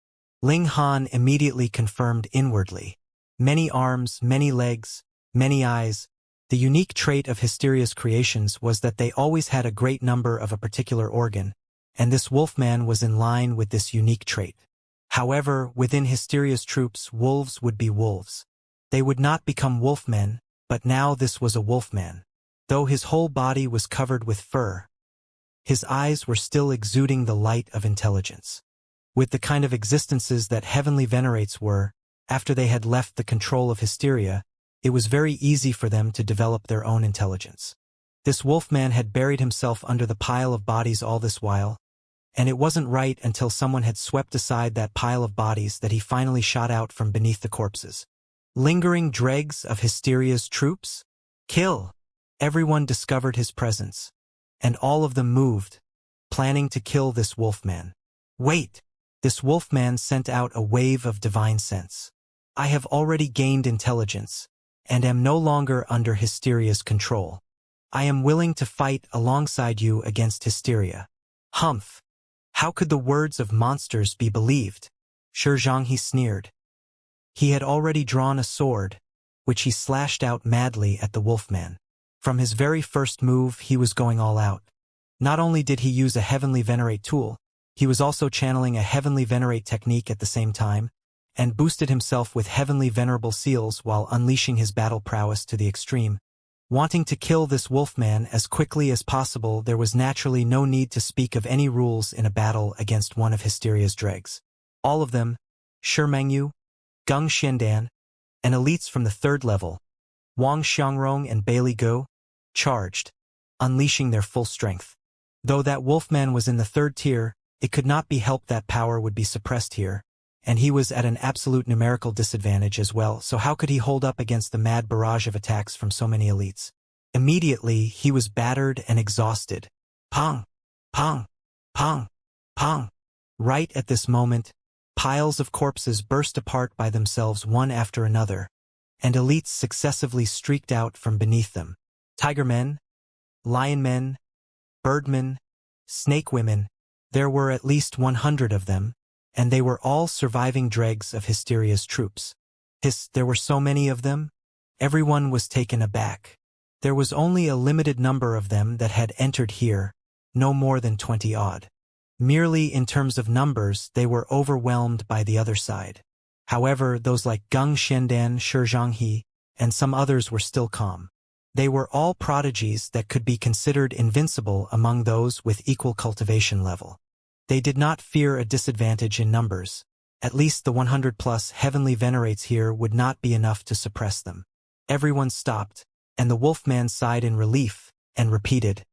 Ling Han immediately confirmed inwardly. Many arms, many legs, many eyes. The unique trait of Hysteria's creations was that they always had a great number of a particular organ, and this wolfman was in line with this unique trait. However, within Hysteria's troops, wolves would be wolves. They would not become wolfmen, but now this was a wolfman. Though his whole body was covered with fur, his eyes were still exuding the light of intelligence. With the kind of existences that heavenly venerates were, after they had left the control of Hysteria, it was very easy for them to develop their own intelligence. This wolfman had buried himself under the pile of bodies all this while, and it wasn't right until someone had swept aside that pile of bodies that he finally shot out from beneath the corpses. Lingering dregs of Hysteria's troops? Kill! Everyone discovered his presence, and all of them moved, planning to kill this wolfman. Wait! This wolfman sent out a wave of divine sense. I have already gained intelligence, and am no longer under Hysteria's control. I am willing to fight alongside you against Hysteria. Humph! How could the words of monsters be believed? Xianxia sneered. He had already drawn a sword, which he slashed out madly at the wolfman. From his very first move, he was going all out. Not only did he use a heavenly venerate tool, he was also channeling a heavenly venerate technique at the same time, and boosted himself with heavenly venerable seals while unleashing his battle prowess to the extreme. Wanting to kill this wolfman as quickly as possible, there was naturally no need to speak of any rules in a battle against one of Hysteria's dregs. All of them, Shimengyu, Gung Xiandan, and elites from the 3rd level, Wang Xiangrong and Bailey Go, charged, unleashing their full strength. Though that wolfman was in the 3rd tier, it could not be helped that power would be suppressed here, and he was at an absolute numerical disadvantage as well, so how could he hold up against the mad barrage of attacks from so many elites? Immediately, he was battered and exhausted. Pong! Pong! Pong! Pong! Right at this moment, piles of corpses burst apart by themselves one after another, and elites successively streaked out from beneath them. Tigermen, lionmen, birdmen, snake women, there were at least 100 of them, and they were all surviving dregs of Hysteria's troops. There were so many of them? Everyone was taken aback. There was only a limited number of them that had entered here, no more than 20 odd. Merely in terms of numbers, they were overwhelmed by the other side. However, those like Gung Xiandan, Xianxia, and some others were still calm. They were all prodigies that could be considered invincible among those with equal cultivation level. They did not fear a disadvantage in numbers. At least the 100-plus heavenly venerates here would not be enough to suppress them. Everyone stopped, and the wolfman sighed in relief, and repeated,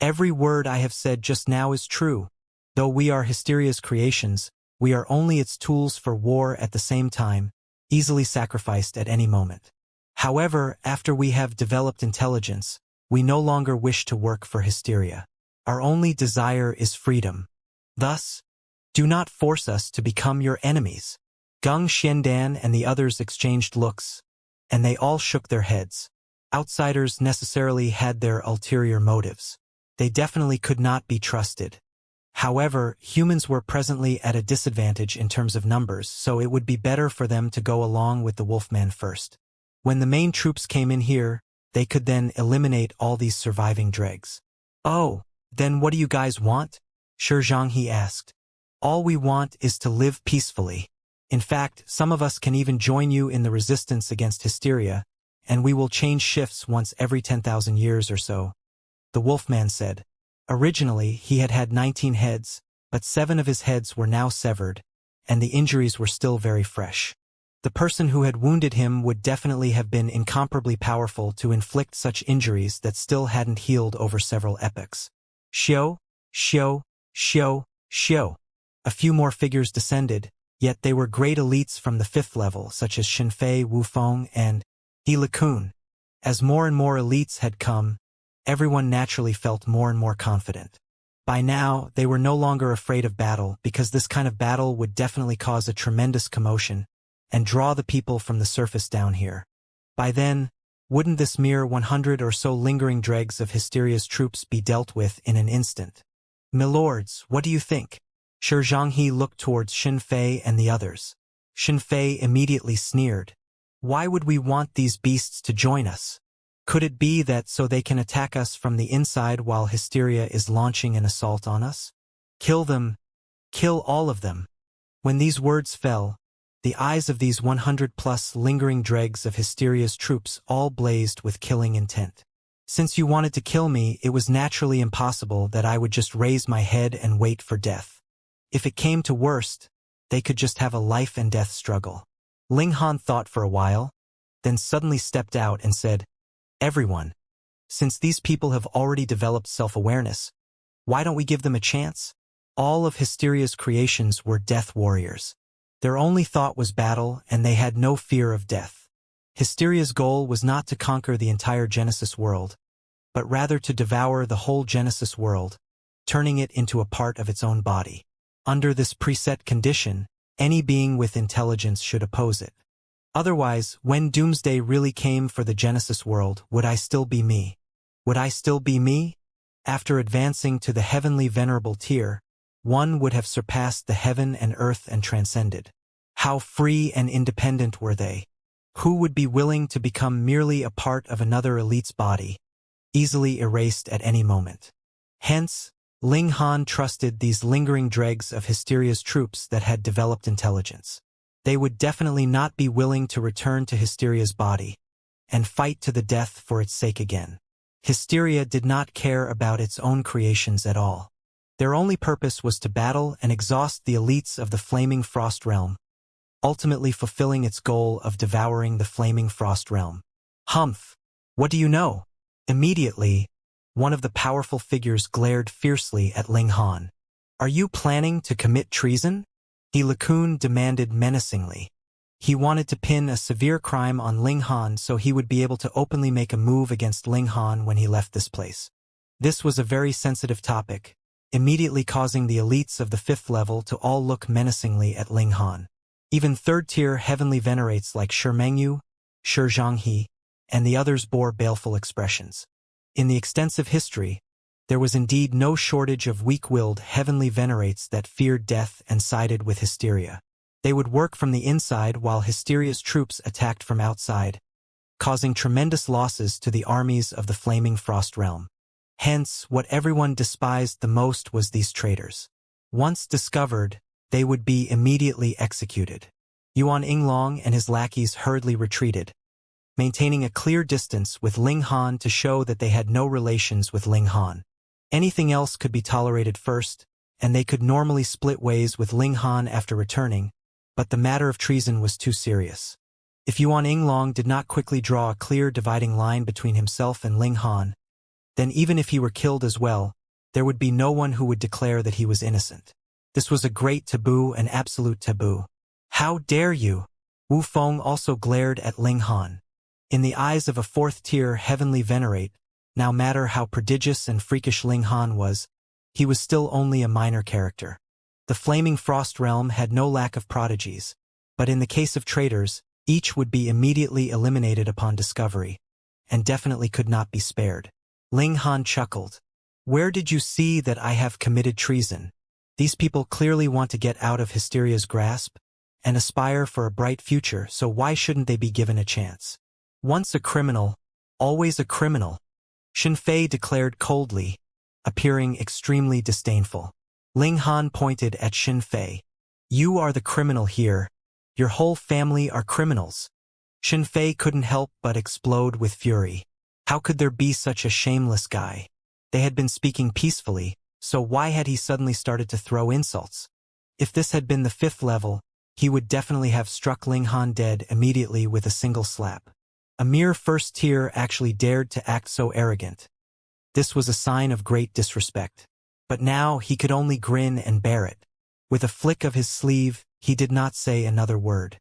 "Every word I have said just now is true. Though we are Hysteria's creations, we are only its tools for war at the same time, easily sacrificed at any moment. However, after we have developed intelligence, we no longer wish to work for Hysteria. Our only desire is freedom. Thus, do not force us to become your enemies." Gung Xiandan and the others exchanged looks, and they all shook their heads. Outsiders necessarily had their ulterior motives. They definitely could not be trusted. However, humans were presently at a disadvantage in terms of numbers, so it would be better for them to go along with the wolfman first. When the main troops came in here, they could then eliminate all these surviving dregs. "Oh, then what do you guys want?" Xianxia asked. "All we want is to live peacefully. In fact, some of us can even join you in the resistance against Hysteria, and we will change shifts once every 10,000 years or so," the wolfman said. Originally, he had had 19 heads, but 7 of his heads were now severed, and the injuries were still very fresh. The person who had wounded him would definitely have been incomparably powerful to inflict such injuries that still hadn't healed over several epochs. Xiao, Xiao. A few more figures descended, yet they were great elites from the 5th level, such as Xinfei, Wufeng, and He Likun. As more and more elites had come, everyone naturally felt more and more confident. By now, they were no longer afraid of battle, because this kind of battle would definitely cause a tremendous commotion and draw the people from the surface down here. By then, wouldn't this mere 100 or so lingering dregs of Hysteria's troops be dealt with in an instant? Milords, what do you think? Zhanghe looked towards Xinfei and the others. Xinfei immediately sneered. Why would we want these beasts to join us? Could it be that so they can attack us from the inside while Hysteria is launching an assault on us? Kill them. Kill all of them. When these words fell, the eyes of these 100+ lingering dregs of Hysteria's troops all blazed with killing intent. Since you wanted to kill me, it was naturally impossible that I would just raise my head and wait for death. If it came to worst, they could just have a life and death struggle. Ling Han thought for a while, then suddenly stepped out and said, Everyone, since these people have already developed self-awareness, why don't we give them a chance? All of Hysteria's creations were death warriors. Their only thought was battle, and they had no fear of death. Hysteria's goal was not to conquer the entire Genesis world, but rather to devour the whole Genesis world, turning it into a part of its own body. Under this preset condition, any being with intelligence should oppose it. Otherwise, when doomsday really came for the Genesis world, would I still be me? Would I still be me? After advancing to the heavenly venerable tier, one would have surpassed the heaven and earth and transcended. How free and independent were they? Who would be willing to become merely a part of another elite's body, easily erased at any moment? Hence, Ling Han trusted these lingering dregs of Hysteria's troops that had developed intelligence. They would definitely not be willing to return to Hysteria's body and fight to the death for its sake again. Hysteria did not care about its own creations at all. Their only purpose was to battle and exhaust the elites of the Flaming Frost Realm, ultimately fulfilling its goal of devouring the Flaming Frost Realm. Humph! What do you know? Immediately, one of the powerful figures glared fiercely at Ling Han. Are you planning to commit treason? He Likun demanded menacingly. He wanted to pin a severe crime on Ling Han so he would be able to openly make a move against Ling Han when he left this place. This was a very sensitive topic, immediately causing the elites of the 5th level to all look menacingly at Ling Han. Even 3rd-tier heavenly venerates like Shimengyu, Zhanghe, and the others bore baleful expressions. In the extensive history, there was indeed no shortage of weak-willed heavenly venerates that feared death and sided with Hysteria. They would work from the inside while Hysteria's troops attacked from outside, causing tremendous losses to the armies of the Flaming Frost Realm. Hence, what everyone despised the most was these traitors. Once discovered, they would be immediately executed. Yuan Yinglong and his lackeys hurriedly retreated, maintaining a clear distance with Ling Han to show that they had no relations with Ling Han. Anything else could be tolerated first, and they could normally split ways with Ling Han after returning, but the matter of treason was too serious. If Yuan Yinglong did not quickly draw a clear dividing line between himself and Ling Han, then even if he were killed as well, there would be no one who would declare that he was innocent. This was a great taboo, an absolute taboo. How dare you? Wu Feng also glared at Ling Han. In the eyes of a 4th-tier heavenly venerate, no matter how prodigious and freakish Ling Han was, he was still only a minor character. The Flaming Frost Realm had no lack of prodigies, but in the case of traitors, each would be immediately eliminated upon discovery, and definitely could not be spared. Ling Han chuckled. Where did you see that I have committed treason? These people clearly want to get out of Hysteria's grasp and aspire for a bright future, so why shouldn't they be given a chance? Once a criminal, always a criminal, Xinfei declared coldly, appearing extremely disdainful. Ling Han pointed at Xinfei. You are the criminal here. Your whole family are criminals. Xinfei couldn't help but explode with fury. How could there be such a shameless guy? They had been speaking peacefully, so why had he suddenly started to throw insults? If this had been the 5th level, he would definitely have struck Ling Han dead immediately with a single slap. A mere 1st tier actually dared to act so arrogant. This was a sign of great disrespect. But now he could only grin and bear it. With a flick of his sleeve, he did not say another word.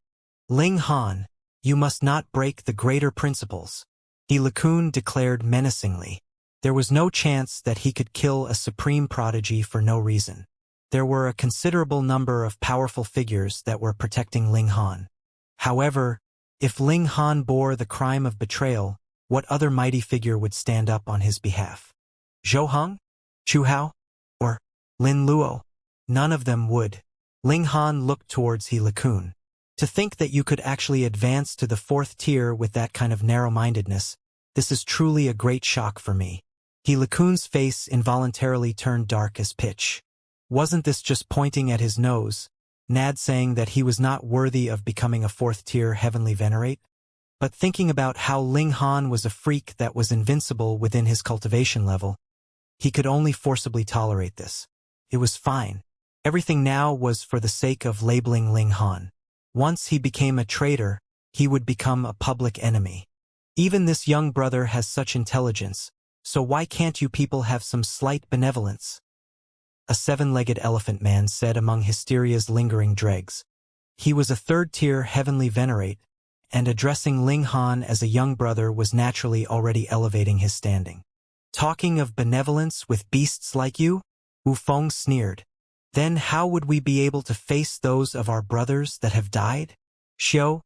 Ling Han, you must not break the greater principles, He declared menacingly. There was no chance that he could kill a supreme prodigy for no reason. There were a considerable number of powerful figures that were protecting Ling Han. However, if Ling Han bore the crime of betrayal, what other mighty figure would stand up on his behalf? Zhou Heng? Chu Hao? Or Lin Luo? None of them would. Ling Han looked towards He. To think that you could actually advance to the 4th tier with that kind of narrow-mindedness, this is truly a great shock for me. He-Kun's face involuntarily turned dark as pitch. Wasn't this just pointing at his nose, Nad saying that he was not worthy of becoming a 4th-tier heavenly venerate? But thinking about how Ling Han was a freak that was invincible within his cultivation level, he could only forcibly tolerate this. It was fine. Everything now was for the sake of labeling Ling Han. Once he became a traitor, he would become a public enemy. Even this young brother has such intelligence, so why can't you people have some slight benevolence? A 7-legged elephant man said among Hysteria's lingering dregs. He was a 3rd-tier heavenly venerate, and addressing Ling Han as a young brother was naturally already elevating his standing. Talking of benevolence with beasts like you? Wu Feng sneered. Then how would we be able to face those of our brothers that have died? Xiao.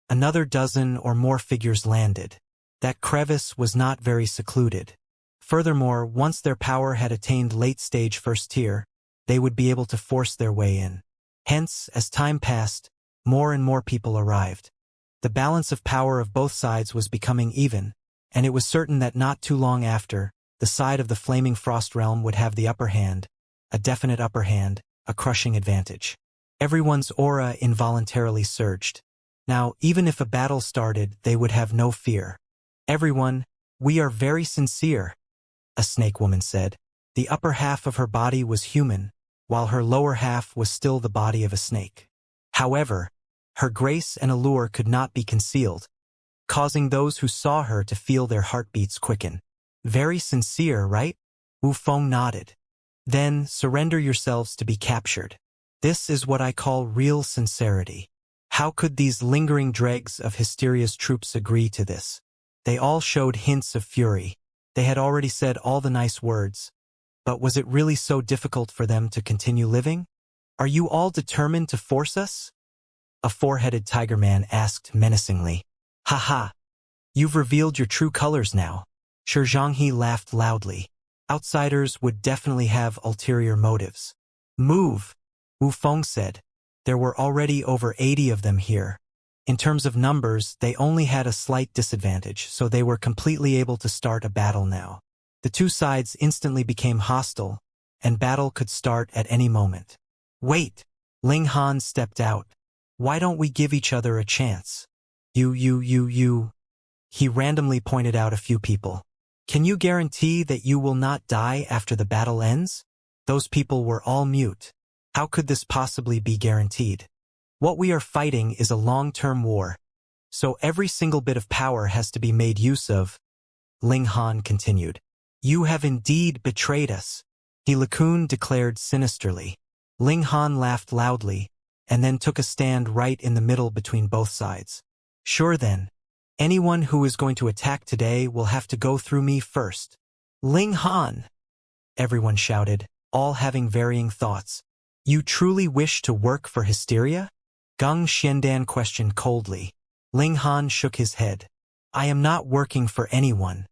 Another dozen or more figures landed. That crevice was not very secluded. Furthermore, once their power had attained late-stage 1st tier, they would be able to force their way in. Hence, as time passed, more and more people arrived. The balance of power of both sides was becoming even, and it was certain that not too long after, the side of the Flaming Frost Realm would have the upper hand, a definite upper hand, a crushing advantage. Everyone's aura involuntarily surged. Now, even if a battle started, they would have no fear. Everyone, we are very sincere, a snake woman said. The upper half of her body was human, while her lower half was still the body of a snake. However, her grace and allure could not be concealed, causing those who saw her to feel their heartbeats quicken. Very sincere, right? Wu Feng nodded. Then surrender yourselves to be captured. This is what I call real sincerity. How could these lingering dregs of Hysteria's troops agree to this? They all showed hints of fury. They had already said all the nice words. But was it really so difficult for them to continue living? Are you all determined to force us? A 4-headed tiger man asked menacingly. Ha ha! You've revealed your true colors now. Zhanghe laughed loudly. Outsiders would definitely have ulterior motives. Move, Wu Feng said. There were already over 80 of them here. In terms of numbers, they only had a slight disadvantage, so they were completely able to start a battle now. The two sides instantly became hostile, and battle could start at any moment. Wait! Ling Han stepped out. Why don't we give each other a chance? You. He randomly pointed out a few people. Can you guarantee that you will not die after the battle ends? Those people were all mute. How could this possibly be guaranteed? What we are fighting is a long-term war, so every single bit of power has to be made use of. Ling Han continued. You have indeed betrayed us, He declared sinisterly. Ling Han laughed loudly, and then took a stand right in the middle between both sides. Sure then. Anyone who is going to attack today will have to go through me first. Ling Han! Everyone shouted, all having varying thoughts. You truly wish to work for Hysteria? Gung Xiandan questioned coldly. Ling Han shook his head. I am not working for anyone.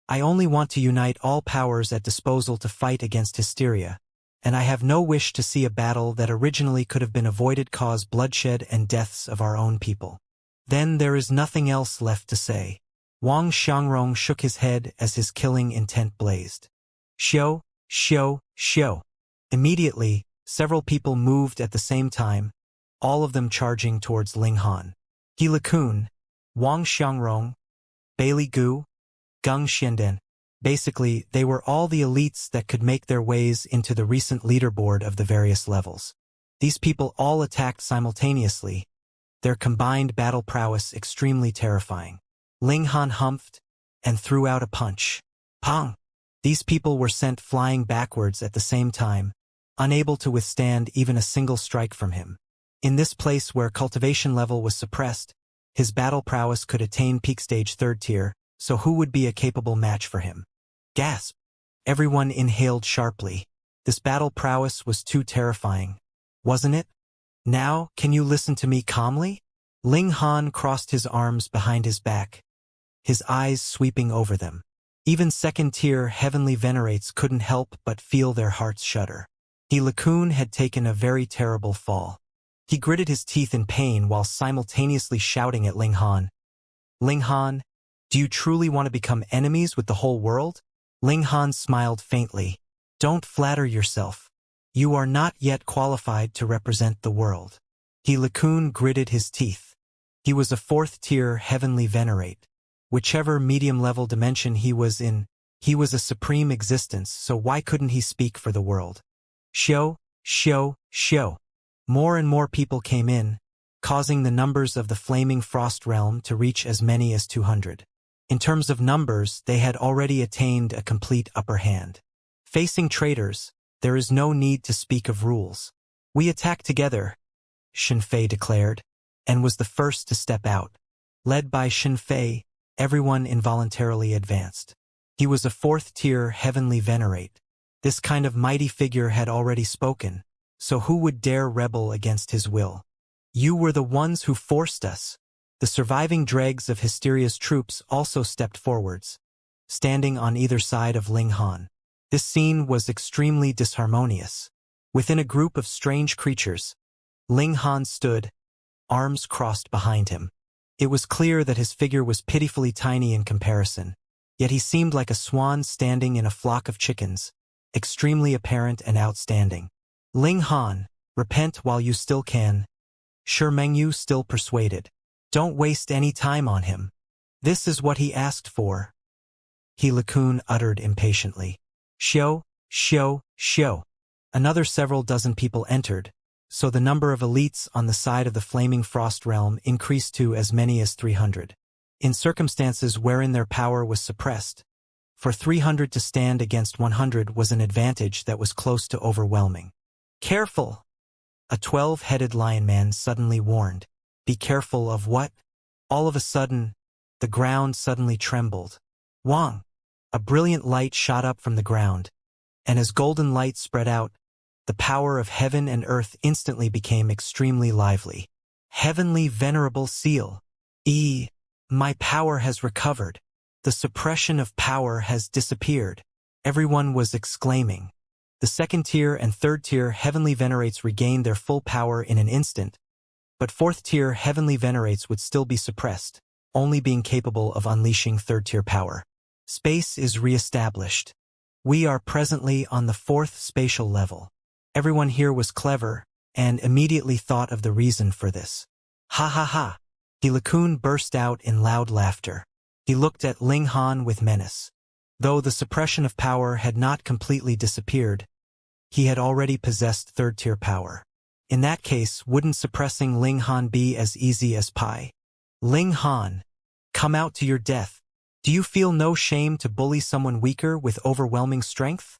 I only want to unite all powers at disposal to fight against Hysteria, and I have no wish to see a battle that originally could have been avoided cause bloodshed and deaths of our own people. Then there is nothing else left to say. Wang Xiangrong shook his head as his killing intent blazed. Xiao. Immediately, several people moved at the same time, all of them charging towards Ling Han. He Wang Xiangrong, Bailey Gu, Gung Xiandan. Basically, they were all the elites that could make their ways into the recent leaderboard of the various levels. These people all attacked simultaneously, their combined battle prowess extremely terrifying. Ling Han humphed and threw out a punch. Pong! These people were sent flying backwards at the same time, unable to withstand even a single strike from him. In this place where cultivation level was suppressed, his battle prowess could attain peak stage 3rd tier, so who would be a capable match for him? Gasp! Everyone inhaled sharply. This battle prowess was too terrifying, wasn't it? Now, can you listen to me calmly? Ling Han crossed his arms behind his back, his eyes sweeping over them. Even 2nd tier heavenly venerates couldn't help but feel their hearts shudder. He Lacun had taken a very terrible fall. He gritted his teeth in pain while simultaneously shouting at Ling Han. Ling Han, do you truly want to become enemies with the whole world? Ling Han smiled faintly. Don't flatter yourself. You are not yet qualified to represent the world. He Lacun gritted his teeth. He was a 4th tier heavenly venerate. Whichever medium-level dimension he was in, he was a supreme existence, so why couldn't he speak for the world? Show. More and more people came in, causing the numbers of the flaming frost realm to reach as many as 200. In terms of numbers, they had already attained a complete upper hand. Facing traitors, there is no need to speak of rules. We attack together, Xianxia declared, and was the first to step out. Led by Xianxia, everyone involuntarily advanced. He was a 4th tier heavenly venerate. This kind of mighty figure had already spoken, so who would dare rebel against his will? You were the ones who forced us. The surviving dregs of Hysteria's troops also stepped forwards, standing on either side of Ling Han. This scene was extremely disharmonious. Within a group of strange creatures, Ling Han stood, arms crossed behind him. It was clear that his figure was pitifully tiny in comparison, yet he seemed like a swan standing in a flock of chickens, extremely apparent and outstanding. Ling Han, repent while you still can. Shi Mengyu still persuaded. Don't waste any time on him. This is what he asked for. He Lacun uttered impatiently. Show. Another several dozen people entered, so the number of elites on the side of the flaming frost realm increased to as many as 300. In circumstances wherein their power was suppressed, for 300 to stand against 100 was an advantage that was close to overwhelming. Careful! A 12-headed lion man suddenly warned. Be careful of what? All of a sudden, the ground suddenly trembled. Wang! A brilliant light shot up from the ground, and as golden light spread out, the power of heaven and earth instantly became extremely lively. Heavenly venerable seal. My power has recovered. The suppression of power has disappeared. Everyone was exclaiming. The 2nd tier and 3rd tier heavenly venerates regained their full power in an instant, but 4th tier heavenly venerates would still be suppressed, only being capable of unleashing 3rd tier power. Space is re-established. We are presently on the 4th spatial level. Everyone here was clever, and immediately thought of the reason for this. Ha ha ha! He Lacun burst out in loud laughter. He looked at Ling Han with menace. Though the suppression of power had not completely disappeared, he had already possessed 3rd tier power. In that case, wouldn't suppressing Ling Han be as easy as pie? Ling Han, come out to your death. Do you feel no shame to bully someone weaker with overwhelming strength?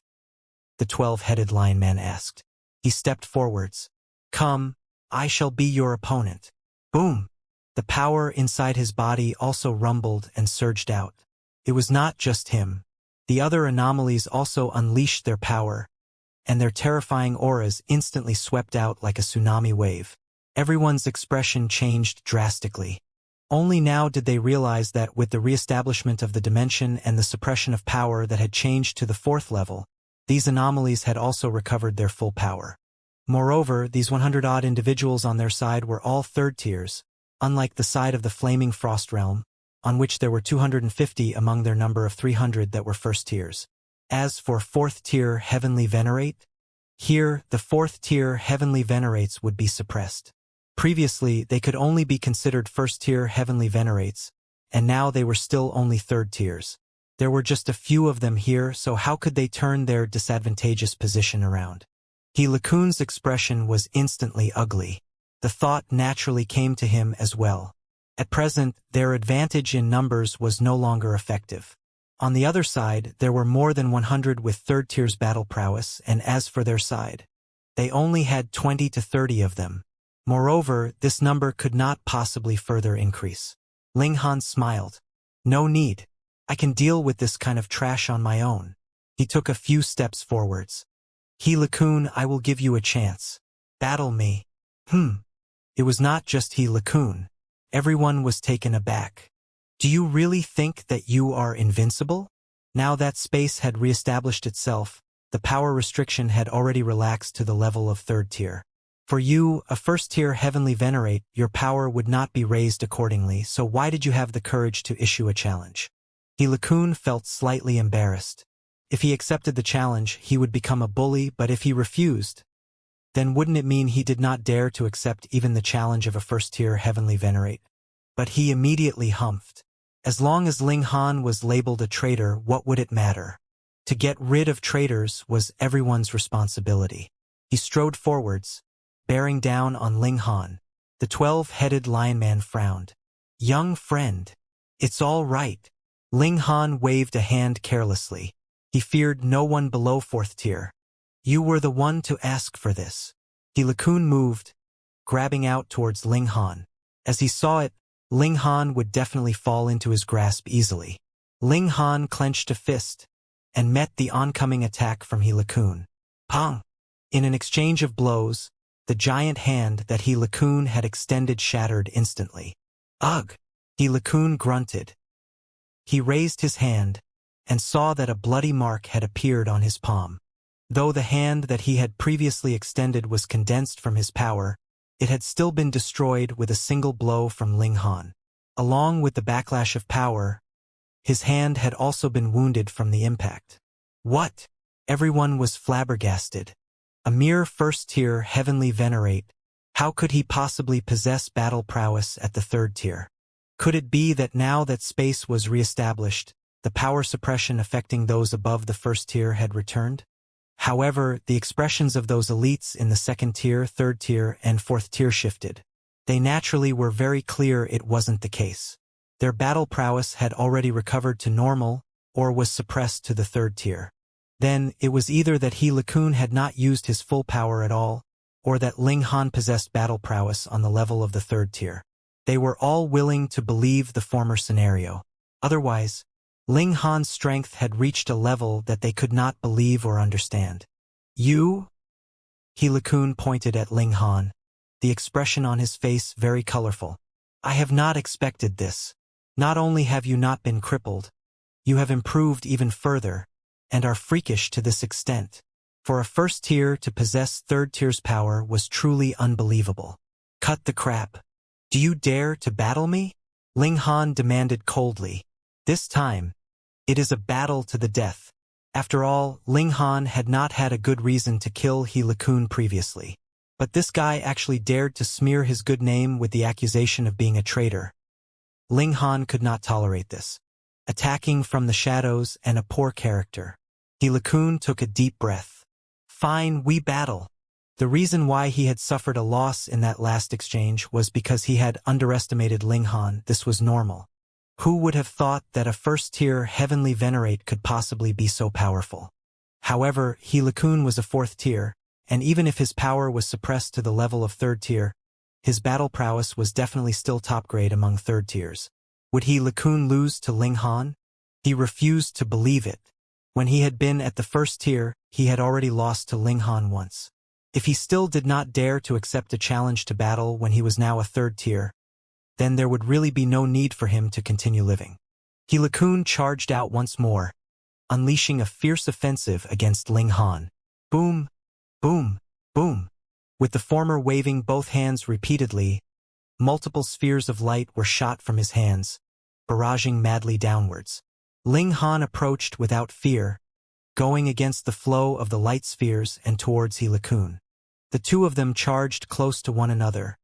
The 12-headed lion man asked. He stepped forwards. Come, I shall be your opponent. Boom! The power inside his body also rumbled and surged out. It was not just him. The other anomalies also unleashed their power, and their terrifying auras instantly swept out like a tsunami wave. Everyone's expression changed drastically. Only now did they realize that with the re-establishment of the dimension and the suppression of power that had changed to the 4th level, these anomalies had also recovered their full power. Moreover, these 100-odd individuals on their side were all 3rd tiers, unlike the side of the flaming frost realm, on which there were 250 among their number of 300 that were 1st tiers. As for 4th tier heavenly venerate, here the 4th tier heavenly venerates would be suppressed. Previously, they could only be considered 1st tier heavenly venerates, and now they were still only 3rd tiers. There were just a few of them here, so how could they turn their disadvantageous position around? He Lacun's expression was instantly ugly. The thought naturally came to him as well. At present, their advantage in numbers was no longer effective. On the other side, there were more than 100 with third tier's battle prowess, and as for their side, they only had 20 to 30 of them. Moreover, this number could not possibly further increase. Ling Han smiled. No need. I can deal with this kind of trash on my own. He took a few steps forwards. He Kun, I will give you a chance. Battle me. It was not just He Kun. Everyone was taken aback. Do you really think that you are invincible? Now that space had reestablished itself, the power restriction had already relaxed to the level of third tier. For you, a first-tier heavenly venerate, your power would not be raised accordingly, so why did you have the courage to issue a challenge? He Kun felt slightly embarrassed. If he accepted the challenge, he would become a bully, but if he refused, then wouldn't it mean he did not dare to accept even the challenge of a first-tier heavenly venerate? But he immediately humphed. As long as Ling Han was labeled a traitor, what would it matter? To get rid of traitors was everyone's responsibility. He strode forwards, bearing down on Ling Han. The 12-headed lion man frowned. Young friend, it's all right. Ling Han waved a hand carelessly. He feared no one below fourth tier. You were the one to ask for this. He Kun moved, grabbing out towards Ling Han. As he saw it, Ling Han would definitely fall into his grasp easily. Ling Han clenched a fist and met the oncoming attack from He Kun. Pong! In an exchange of blows, the giant hand that He Kun had extended shattered instantly. Ugh! He Kun grunted. He raised his hand and saw that a bloody mark had appeared on his palm. Though the hand that he had previously extended was condensed from his power, it had still been destroyed with a single blow from Ling Han. Along with the backlash of power, his hand had also been wounded from the impact. What? Everyone was flabbergasted. A mere first-tier heavenly venerate, how could he possibly possess battle prowess at the third tier? Could it be that now that space was re-established, the power suppression affecting those above the first tier had returned? However, the expressions of those elites in the second tier, third tier, and fourth tier shifted. They naturally were very clear it wasn't the case. Their battle prowess had already recovered to normal, or was suppressed to the third tier. Then, it was either that He Kun had not used his full power at all, or that Ling Han possessed battle prowess on the level of the third tier. They were all willing to believe the former scenario. Otherwise, Ling Han's strength had reached a level that they could not believe or understand. You? He Kun pointed at Ling Han, the expression on his face very colorful. I have not expected this. Not only have you not been crippled, you have improved even further, and are freakish to this extent. For a first tier to possess third tier's power was truly unbelievable. Cut the crap. Do you dare to battle me? Ling Han demanded coldly. This time, it is a battle to the death. After all, Ling Han had not had a good reason to kill He Kun previously. But this guy actually dared to smear his good name with the accusation of being a traitor. Ling Han could not tolerate this. Attacking from the shadows and a poor character. He Kun took a deep breath. Fine, we battle. The reason why he had suffered a loss in that last exchange was because he had underestimated Ling Han. This was normal. Who would have thought that a first-tier heavenly venerate could possibly be so powerful? However, He Kun was a fourth tier, and even if his power was suppressed to the level of third tier, his battle prowess was definitely still top grade among third tiers. Would He Kun lose to Ling Han? He refused to believe it. When he had been at the first tier, he had already lost to Ling Han once. If he still did not dare to accept a challenge to battle when he was now a third tier, then there would really be no need for him to continue living. He Kun charged out once more, unleashing a fierce offensive against Ling Han. Boom, boom, boom. With the former waving both hands repeatedly, multiple spheres of light were shot from his hands, barraging madly downwards. Ling Han approached without fear, going against the flow of the light spheres and towards He Kun. The two of them charged close to one another,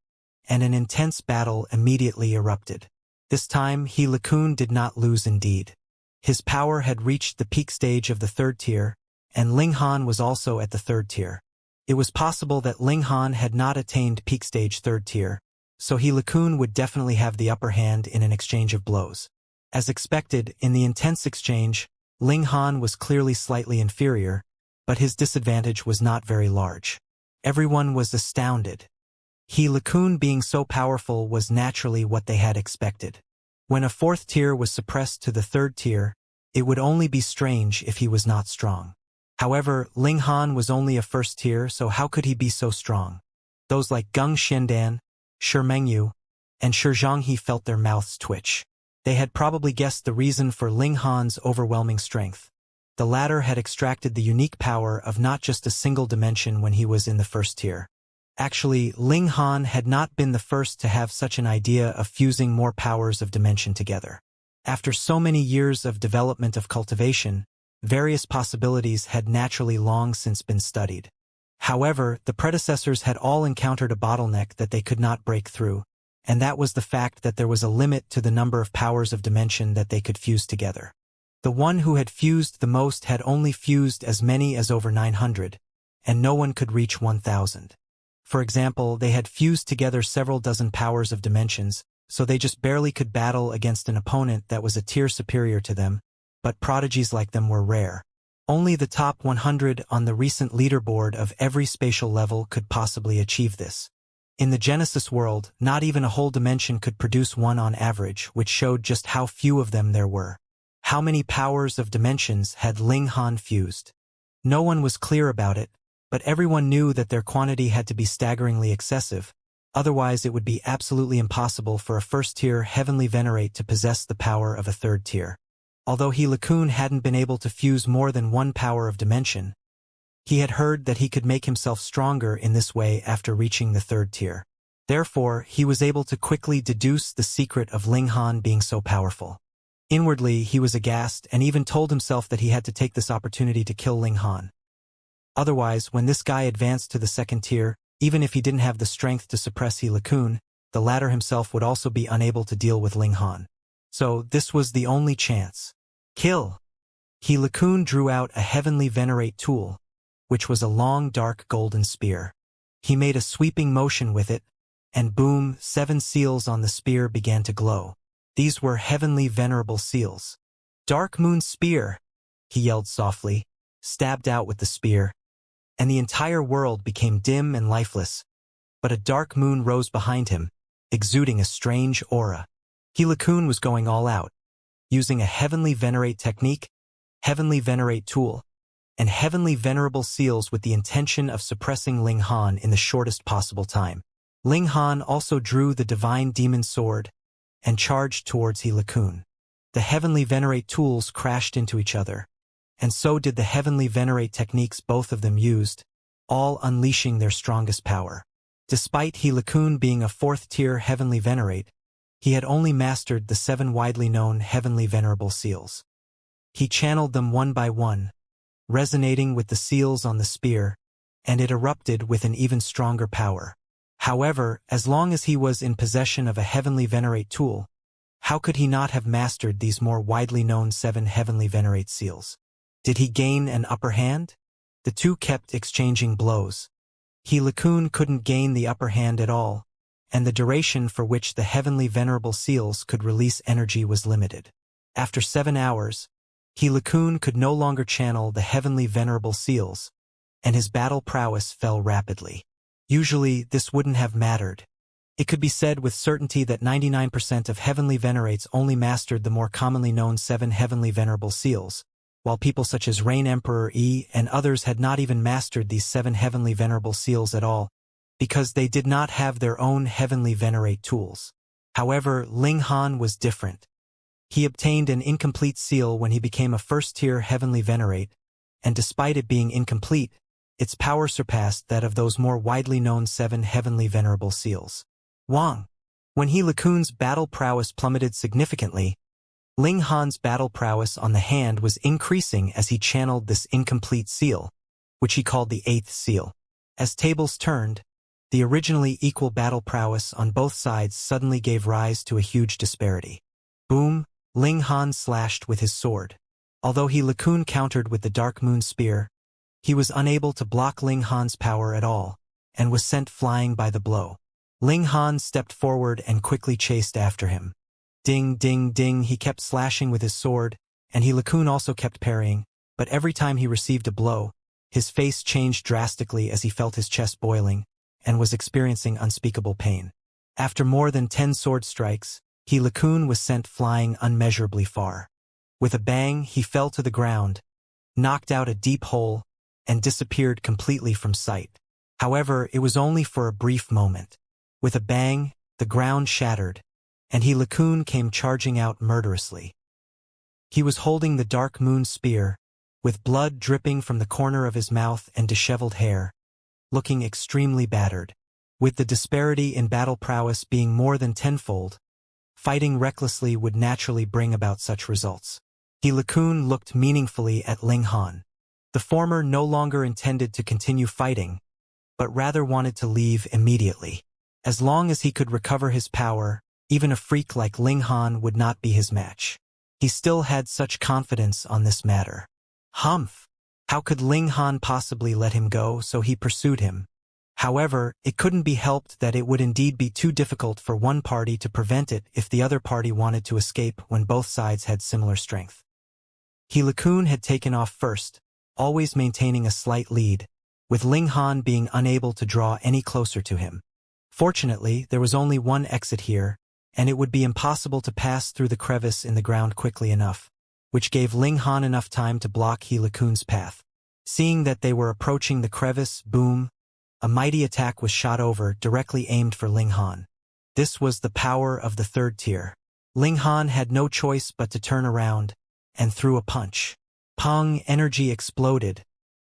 and an intense battle immediately erupted. This time, He Kun did not lose indeed. His power had reached the peak stage of the third tier, and Ling Han was also at the third tier. It was possible that Ling Han had not attained peak stage third tier, so He Kun would definitely have the upper hand in an exchange of blows. As expected, in the intense exchange, Ling Han was clearly slightly inferior, but his disadvantage was not very large. Everyone was astounded. He LeCun being so powerful was naturally what they had expected. When a fourth tier was suppressed to the third tier, it would only be strange if he was not strong. However, Ling Han was only a first tier, so how could he be so strong? Those like Gung Xiandan, Shi Mengyu, and Shi Zhanghe felt their mouths twitch. They had probably guessed the reason for Ling Han's overwhelming strength. The latter had extracted the unique power of not just a single dimension when he was in the first tier. Actually, Ling Han had not been the first to have such an idea of fusing more powers of dimension together. After so many years of development of cultivation, various possibilities had naturally long since been studied. However, the predecessors had all encountered a bottleneck that they could not break through, and that was the fact that there was a limit to the number of powers of dimension that they could fuse together. The one who had fused the most had only fused as many as over 900, and no one could reach 1,000. For example, they had fused together several dozen powers of dimensions, so they just barely could battle against an opponent that was a tier superior to them, but prodigies like them were rare. Only the top 100 on the recent leaderboard of every spatial level could possibly achieve this. In the Genesis world, not even a whole dimension could produce one on average, which showed just how few of them there were. How many powers of dimensions had Ling Han fused? No one was clear about it, but everyone knew that their quantity had to be staggeringly excessive, otherwise it would be absolutely impossible for a first-tier heavenly venerate to possess the power of a third tier. Although he LeCun hadn't been able to fuse more than one power of dimension, he had heard that he could make himself stronger in this way after reaching the third tier. Therefore, he was able to quickly deduce the secret of Ling Han being so powerful. Inwardly, he was aghast and even told himself that he had to take this opportunity to kill Ling Han. Otherwise, when this guy advanced to the second tier, even if he didn't have the strength to suppress he LeCun, the latter himself would also be unable to deal with Ling Han. So, this was the only chance. Kill! He LeCun drew out a heavenly venerate tool, which was a long dark golden spear. He made a sweeping motion with it, and boom, 7 seals on the spear began to glow. These were heavenly venerable seals. Dark Moon Spear, he yelled softly, stabbed out with the spear, and the entire world became dim and lifeless, but a dark moon rose behind him, exuding a strange aura. He LeCun was going all out, using a heavenly venerate technique, heavenly venerate tool, and heavenly venerable seals with the intention of suppressing Ling Han in the shortest possible time. Ling Han also drew the divine demon sword and charged towards he LeCun. The heavenly venerate tools crashed into each other, and so did the heavenly venerate techniques both of them used, all unleashing their strongest power. Despite he LeCun being a fourth-tier heavenly venerate, he had only mastered the 7 widely known heavenly venerable seals. He channeled them one by one, resonating with the seals on the spear, and it erupted with an even stronger power. However, as long as he was in possession of a heavenly venerate tool, how could he not have mastered these more widely known 7 heavenly venerate seals? Did he gain an upper hand? The two kept exchanging blows. He LeCun couldn't gain the upper hand at all, and the duration for which the heavenly venerable seals could release energy was limited. After 7 hours, he LeCun could no longer channel the heavenly venerable seals, and his battle prowess fell rapidly. Usually, this wouldn't have mattered. It could be said with certainty that 99% of heavenly venerates only mastered the more commonly known 7 heavenly venerable seals, while people such as Reign Emperor Yi and others had not even mastered these 7 heavenly venerable seals at all, because they did not have their own heavenly venerate tools. However, Ling Han was different. He obtained an incomplete seal when he became a first-tier heavenly venerate, and despite it being incomplete, its power surpassed that of those more widely known 7 heavenly venerable seals. Wang. When he LeCun's battle prowess plummeted significantly, Ling Han's battle prowess on the hand was increasing as he channeled this incomplete seal, which he called the 8th seal. As tables turned, the originally equal battle prowess on both sides suddenly gave rise to a huge disparity. Boom! Ling Han slashed with his sword. Although he LeCun countered with the Dark Moon Spear, he was unable to block Ling Han's power at all, and was sent flying by the blow. Ling Han stepped forward and quickly chased after him. Ding, ding, ding, he kept slashing with his sword, and He-Lakun also kept parrying, but every time he received a blow, his face changed drastically as he felt his chest boiling, and was experiencing unspeakable pain. After more than 10 sword strikes, He-Lakun was sent flying unmeasurably far. With a bang, he fell to the ground, knocked out a deep hole, and disappeared completely from sight. However, it was only for a brief moment. With a bang, the ground shattered, and He-Lakun came charging out murderously. He was holding the Dark Moon Spear, with blood dripping from the corner of his mouth and disheveled hair, looking extremely battered. With the disparity in battle prowess being more than tenfold, fighting recklessly would naturally bring about such results. He-Lakun looked meaningfully at Ling Han. The former no longer intended to continue fighting, but rather wanted to leave immediately. As long as he could recover his power, even a freak like Ling Han would not be his match. He still had such confidence on this matter. Humph! How could Ling Han possibly let him go, so he pursued him. However, it couldn't be helped that it would indeed be too difficult for one party to prevent it if the other party wanted to escape when both sides had similar strength. He-Lakun had taken off first, always maintaining a slight lead, with Ling Han being unable to draw any closer to him. Fortunately, there was only one exit here, and it would be impossible to pass through the crevice in the ground quickly enough, which gave Ling Han enough time to block He-Lakun's path. Seeing that they were approaching the crevice, boom, a mighty attack was shot over, directly aimed for Ling Han. This was the power of the third tier. Ling Han had no choice but to turn around, and threw a punch. Pong! Energy exploded,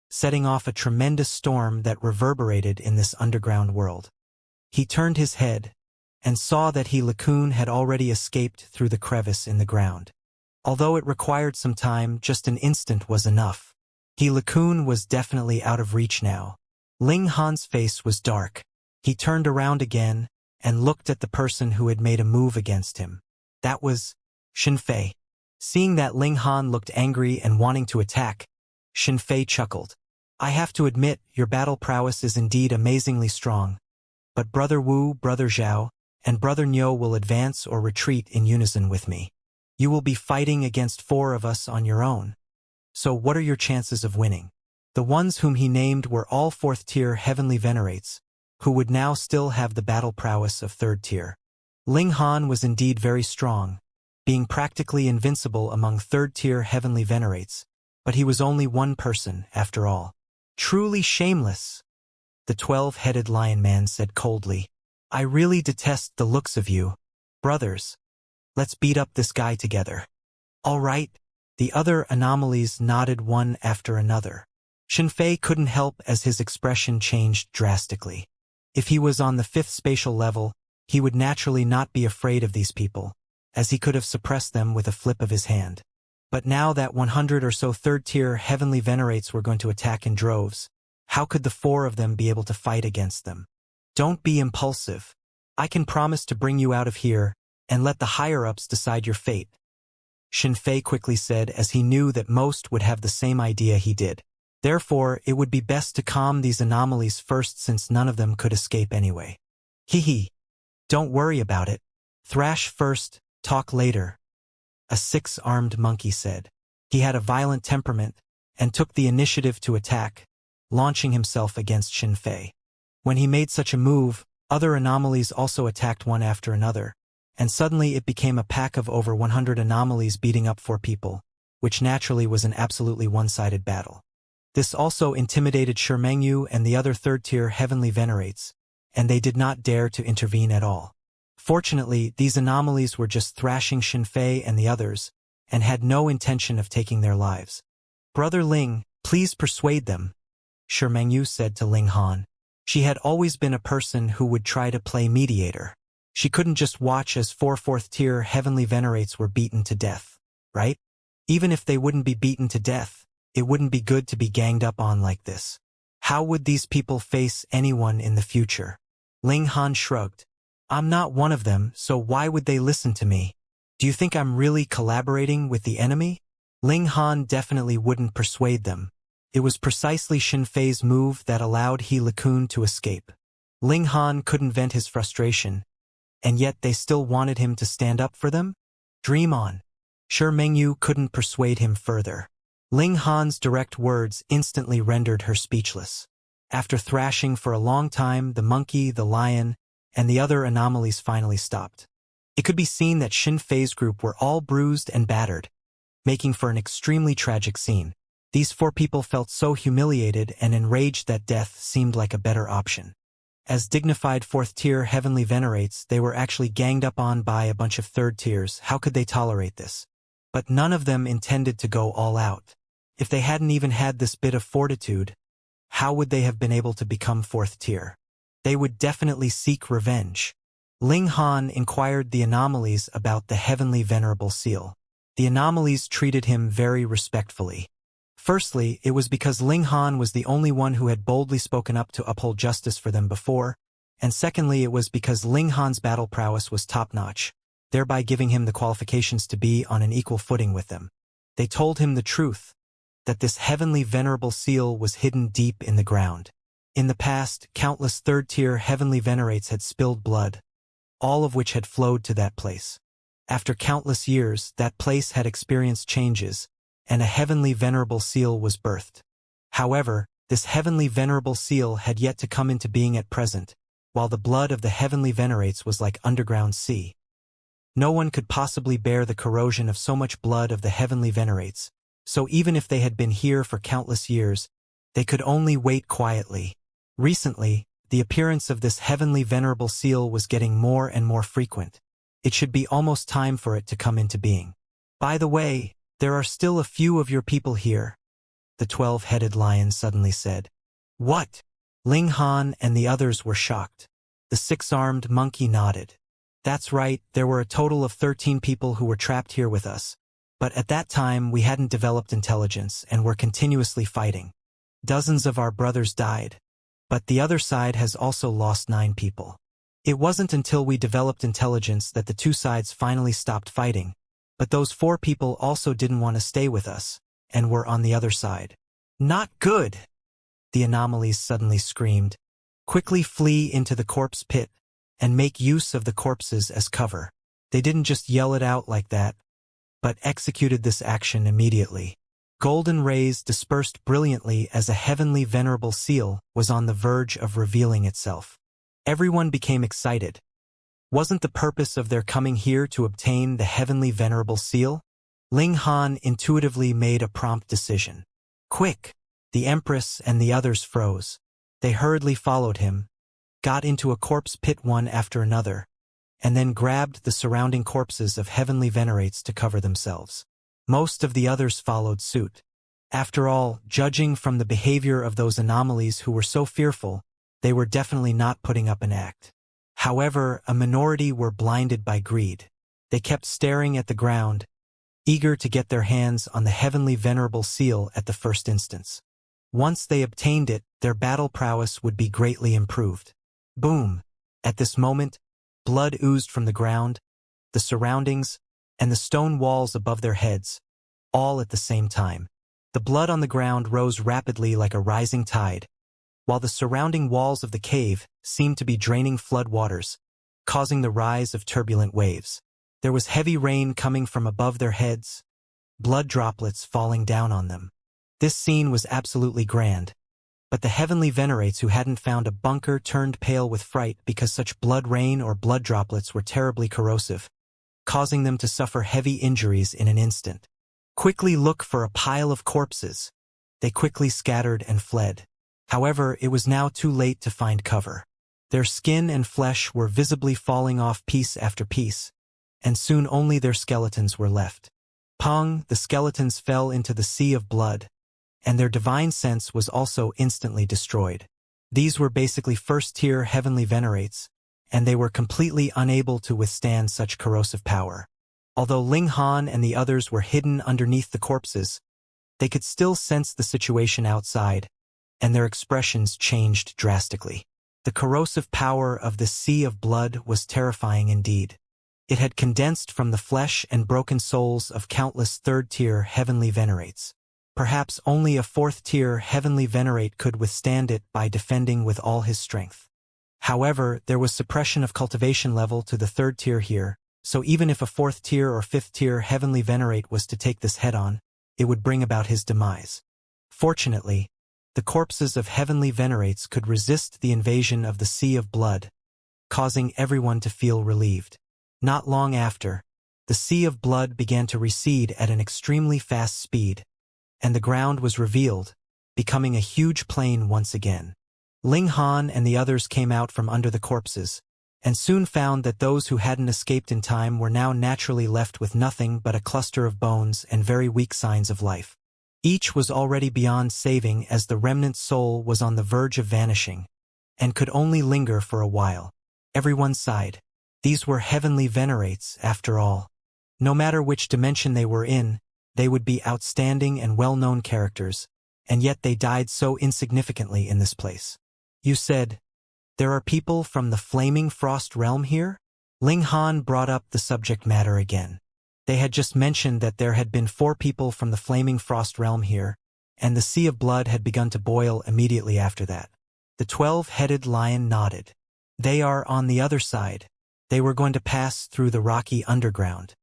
setting off a tremendous storm that reverberated in this underground world. He turned his head, and saw that He-Lakun had already escaped through the crevice in the ground. Although it required some time, just an instant was enough. He-Lakun was definitely out of reach now. Ling Han's face was dark. He turned around again, and looked at the person who had made a move against him. That was Xianxia. Seeing that Ling Han looked angry and wanting to attack, Xianxia chuckled. I have to admit, your battle prowess is indeed amazingly strong. But Brother Wu, Brother Zhao, and Brother Niu will advance or retreat in unison with me. You will be fighting against 4 of us on your own. So what are your chances of winning? The ones whom he named were all 4th-tier heavenly venerates, who would now still have the battle prowess of 3rd tier. Ling Han was indeed very strong, being practically invincible among 3rd-tier heavenly venerates, but he was only one person, after all. Truly shameless, the 12-headed lion man said coldly. I really detest the looks of you. Brothers, let's beat up this guy together. All right. The other anomalies nodded one after another. Xianxia couldn't help as his expression changed drastically. If he was on the 5th spatial level, he would naturally not be afraid of these people, as he could have suppressed them with a flip of his hand. But now that 100 or so 3rd-tier heavenly venerates were going to attack in droves, how could the 4 of them be able to fight against them? Don't be impulsive. I can promise to bring you out of here, and let the higher-ups decide your fate, Xianxia quickly said, as he knew that most would have the same idea he did. Therefore, it would be best to calm these anomalies first, since none of them could escape anyway. Hee. Don't worry about it. Thrash first, talk later, a 6-armed monkey said. He had a violent temperament, and took the initiative to attack, launching himself against Xianxia. When he made such a move, other anomalies also attacked one after another, and suddenly it became a pack of over 100 anomalies beating up 4 people, which naturally was an absolutely one-sided battle. This also intimidated Shimengyu and the other 3rd-tier heavenly venerates, and they did not dare to intervene at all. Fortunately, these anomalies were just thrashing Xianxia and the others, and had no intention of taking their lives. Brother Ling, please persuade them, Shimengyu said to Ling Han. She had always been a person who would try to play mediator. She couldn't just watch as 4 4th-tier heavenly venerates were beaten to death, right? Even if they wouldn't be beaten to death, it wouldn't be good to be ganged up on like this. How would these people face anyone in the future? Ling Han shrugged. I'm not one of them, so why would they listen to me? Do you think I'm really collaborating with the enemy? Ling Han definitely wouldn't persuade them. It was precisely Xianfei's move that allowed He-Lakun to escape. Ling Han couldn't vent his frustration, and yet they still wanted him to stand up for them? Dream on. Sure Mengyu couldn't persuade him further. Ling Han's direct words instantly rendered her speechless. After thrashing for a long time, the monkey, the lion, and the other anomalies finally stopped. It could be seen that Xin Fei's group were all bruised and battered, making for an extremely tragic scene. These 4 people felt so humiliated and enraged that death seemed like a better option. As dignified 4th-tier heavenly venerates, they were actually ganged up on by a bunch of 3rd tiers. How could they tolerate this? But none of them intended to go all out. If they hadn't even had this bit of fortitude, how would they have been able to become 4th tier? They would definitely seek revenge. Ling Han inquired the anomalies about the heavenly venerable seal. The anomalies treated him very respectfully. Firstly, it was because Ling Han was the only one who had boldly spoken up to uphold justice for them before, and secondly it was because Ling Han's battle prowess was top-notch, thereby giving him the qualifications to be on an equal footing with them. They told him the truth, that this heavenly venerable seal was hidden deep in the ground. In the past, countless 3rd-tier heavenly venerates had spilled blood, all of which had flowed to that place. After countless years, that place had experienced changes, and a heavenly venerable seal was birthed. However, this heavenly venerable seal had yet to come into being at present, while the blood of the heavenly venerates was like underground sea. No one could possibly bear the corrosion of so much blood of the heavenly venerates, so even if they had been here for countless years, they could only wait quietly. Recently, the appearance of this heavenly venerable seal was getting more and more frequent. It should be almost time for it to come into being. By the way, there are still a few of your people here, the 12-headed lion suddenly said. What? Ling Han and the others were shocked. The 6-armed monkey nodded. That's right, there were a total of 13 people who were trapped here with us. But at that time we hadn't developed intelligence and were continuously fighting. Dozens of our brothers died. But the other side has also lost 9 people. It wasn't until we developed intelligence that the 2 sides finally stopped fighting. But those 4 people also didn't want to stay with us, and were on the other side. Not good! The anomalies suddenly screamed. Quickly flee into the corpse pit, and make use of the corpses as cover. They didn't just yell it out like that, but executed this action immediately. Golden rays dispersed brilliantly as a heavenly venerable seal was on the verge of revealing itself. Everyone became excited. Wasn't the purpose of their coming here to obtain the heavenly venerable seal? Ling Han intuitively made a prompt decision. Quick! The Empress and the others froze. They hurriedly followed him, got into a corpse pit one after another, and then grabbed the surrounding corpses of heavenly venerates to cover themselves. Most of the others followed suit. After all, judging from the behavior of those anomalies who were so fearful, they were definitely not putting up an act. However, a minority were blinded by greed. They kept staring at the ground, eager to get their hands on the heavenly venerable seal at the first instance. Once they obtained it, their battle prowess would be greatly improved. Boom! At this moment, blood oozed from the ground, the surroundings, and the stone walls above their heads, all at the same time. The blood on the ground rose rapidly like a rising tide, while the surrounding walls of the cave seemed to be draining flood waters, causing the rise of turbulent waves. There was heavy rain coming from above their heads, blood droplets falling down on them. This scene was absolutely grand, but the heavenly venerates who hadn't found a bunker turned pale with fright because such blood rain or blood droplets were terribly corrosive, causing them to suffer heavy injuries in an instant. Quickly look for a pile of corpses. They quickly scattered and fled. However, it was now too late to find cover. Their skin and flesh were visibly falling off piece after piece, and soon only their skeletons were left. Pong, the skeletons fell into the sea of blood, and their divine sense was also instantly destroyed. These were basically first-tier heavenly venerates, and they were completely unable to withstand such corrosive power. Although Ling Han and the others were hidden underneath the corpses, they could still sense the situation outside, and their expressions changed drastically. The corrosive power of the sea of blood was terrifying indeed. It had condensed from the flesh and broken souls of countless third-tier heavenly venerates. Perhaps only a fourth-tier heavenly venerate could withstand it by defending with all his strength. However, there was suppression of cultivation level to the third tier here, so even if a 4th tier or 5th tier heavenly venerate was to take this head-on, it would bring about his demise. Fortunately, the corpses of heavenly venerates could resist the invasion of the sea of blood, causing everyone to feel relieved. Not long after, the sea of blood began to recede at an extremely fast speed, and the ground was revealed, becoming a huge plain once again. Ling Han and the others came out from under the corpses, and soon found that those who hadn't escaped in time were now naturally left with nothing but a cluster of bones and very weak signs of life. Each was already beyond saving as the remnant soul was on the verge of vanishing, and could only linger for a while. Everyone sighed. These were heavenly venerates, after all. No matter which dimension they were in, they would be outstanding and well-known characters, and yet they died so insignificantly in this place. You said, there are people from the Flaming Frost realm here? Ling Han brought up the subject matter again. They had just mentioned that there had been 4 people from the Flaming Frost realm here, and the Sea of Blood had begun to boil immediately after that. The 12-headed lion nodded. They are on the other side. They were going to pass through the rocky underground.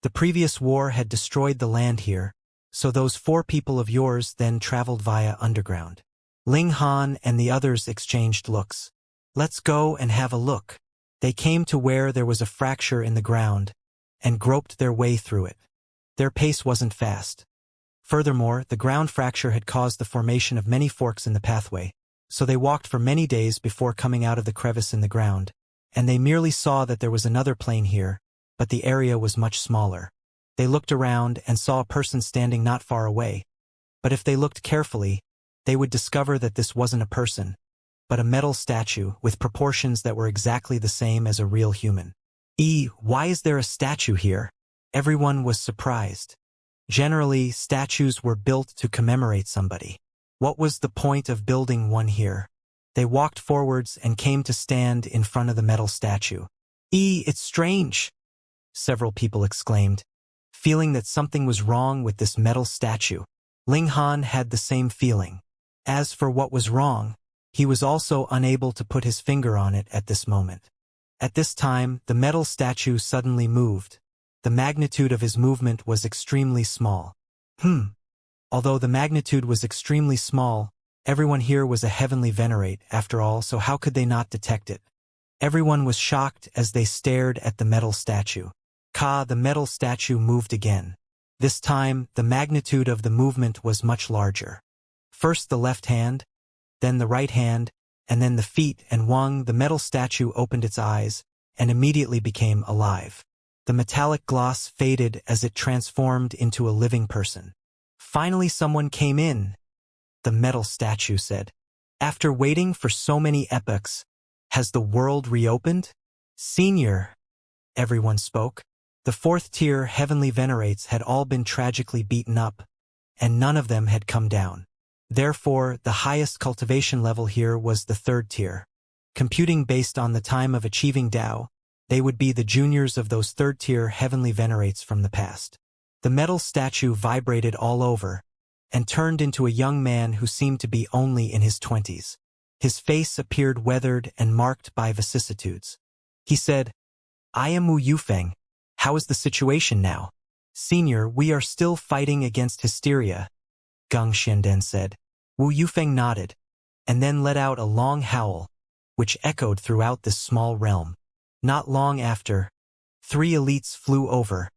The previous war had destroyed the land here, so those 4 people of yours then traveled via underground. Ling Han and the others exchanged looks. Let's go and have a look. They came to where there was a fracture in the ground, and groped their way through it. Their pace wasn't fast. Furthermore, the ground fracture had caused the formation of many forks in the pathway, so they walked for many days before coming out of the crevice in the ground, and they merely saw that there was another plane here, but the area was much smaller. They looked around and saw a person standing not far away, but if they looked carefully, they would discover that this wasn't a person, but a metal statue with proportions that were exactly the same as a real human. Why is there a statue here? Everyone was surprised. Generally, statues were built to commemorate somebody. What was the point of building one here? They walked forwards and came to stand in front of the metal statue. It's strange, several people exclaimed, feeling that something was wrong with this metal statue. Ling Han had the same feeling. As for what was wrong, he was also unable to put his finger on it at this moment. At this time, the metal statue suddenly moved. The magnitude of his movement was extremely small. Although the magnitude was extremely small, everyone here was a heavenly venerate, after all, so how could they not detect it? Everyone was shocked as they stared at the metal statue. The metal statue moved again. This time, the magnitude of the movement was much larger. First the left hand, then the right hand, and then the feet, and the metal statue opened its eyes, and immediately became alive. The metallic gloss faded as it transformed into a living person. Finally someone came in, the metal statue said. After waiting for so many epochs, has the world reopened? Senior, everyone spoke. The 4th tier heavenly venerates had all been tragically beaten up, and none of them had come down. Therefore, the highest cultivation level here was the 3rd tier. Computing based on the time of achieving Tao, they would be the juniors of those 3rd tier heavenly venerates from the past. The metal statue vibrated all over, and turned into a young man who seemed to be only in his 20s. His face appeared weathered and marked by vicissitudes. He said, I am Wu Yufeng. How is the situation now? Senior, we are still fighting against hysteria, Geng Xianden said. Wu Yufeng nodded, and then let out a long howl, which echoed throughout this small realm. Not long after, 3 elites flew over,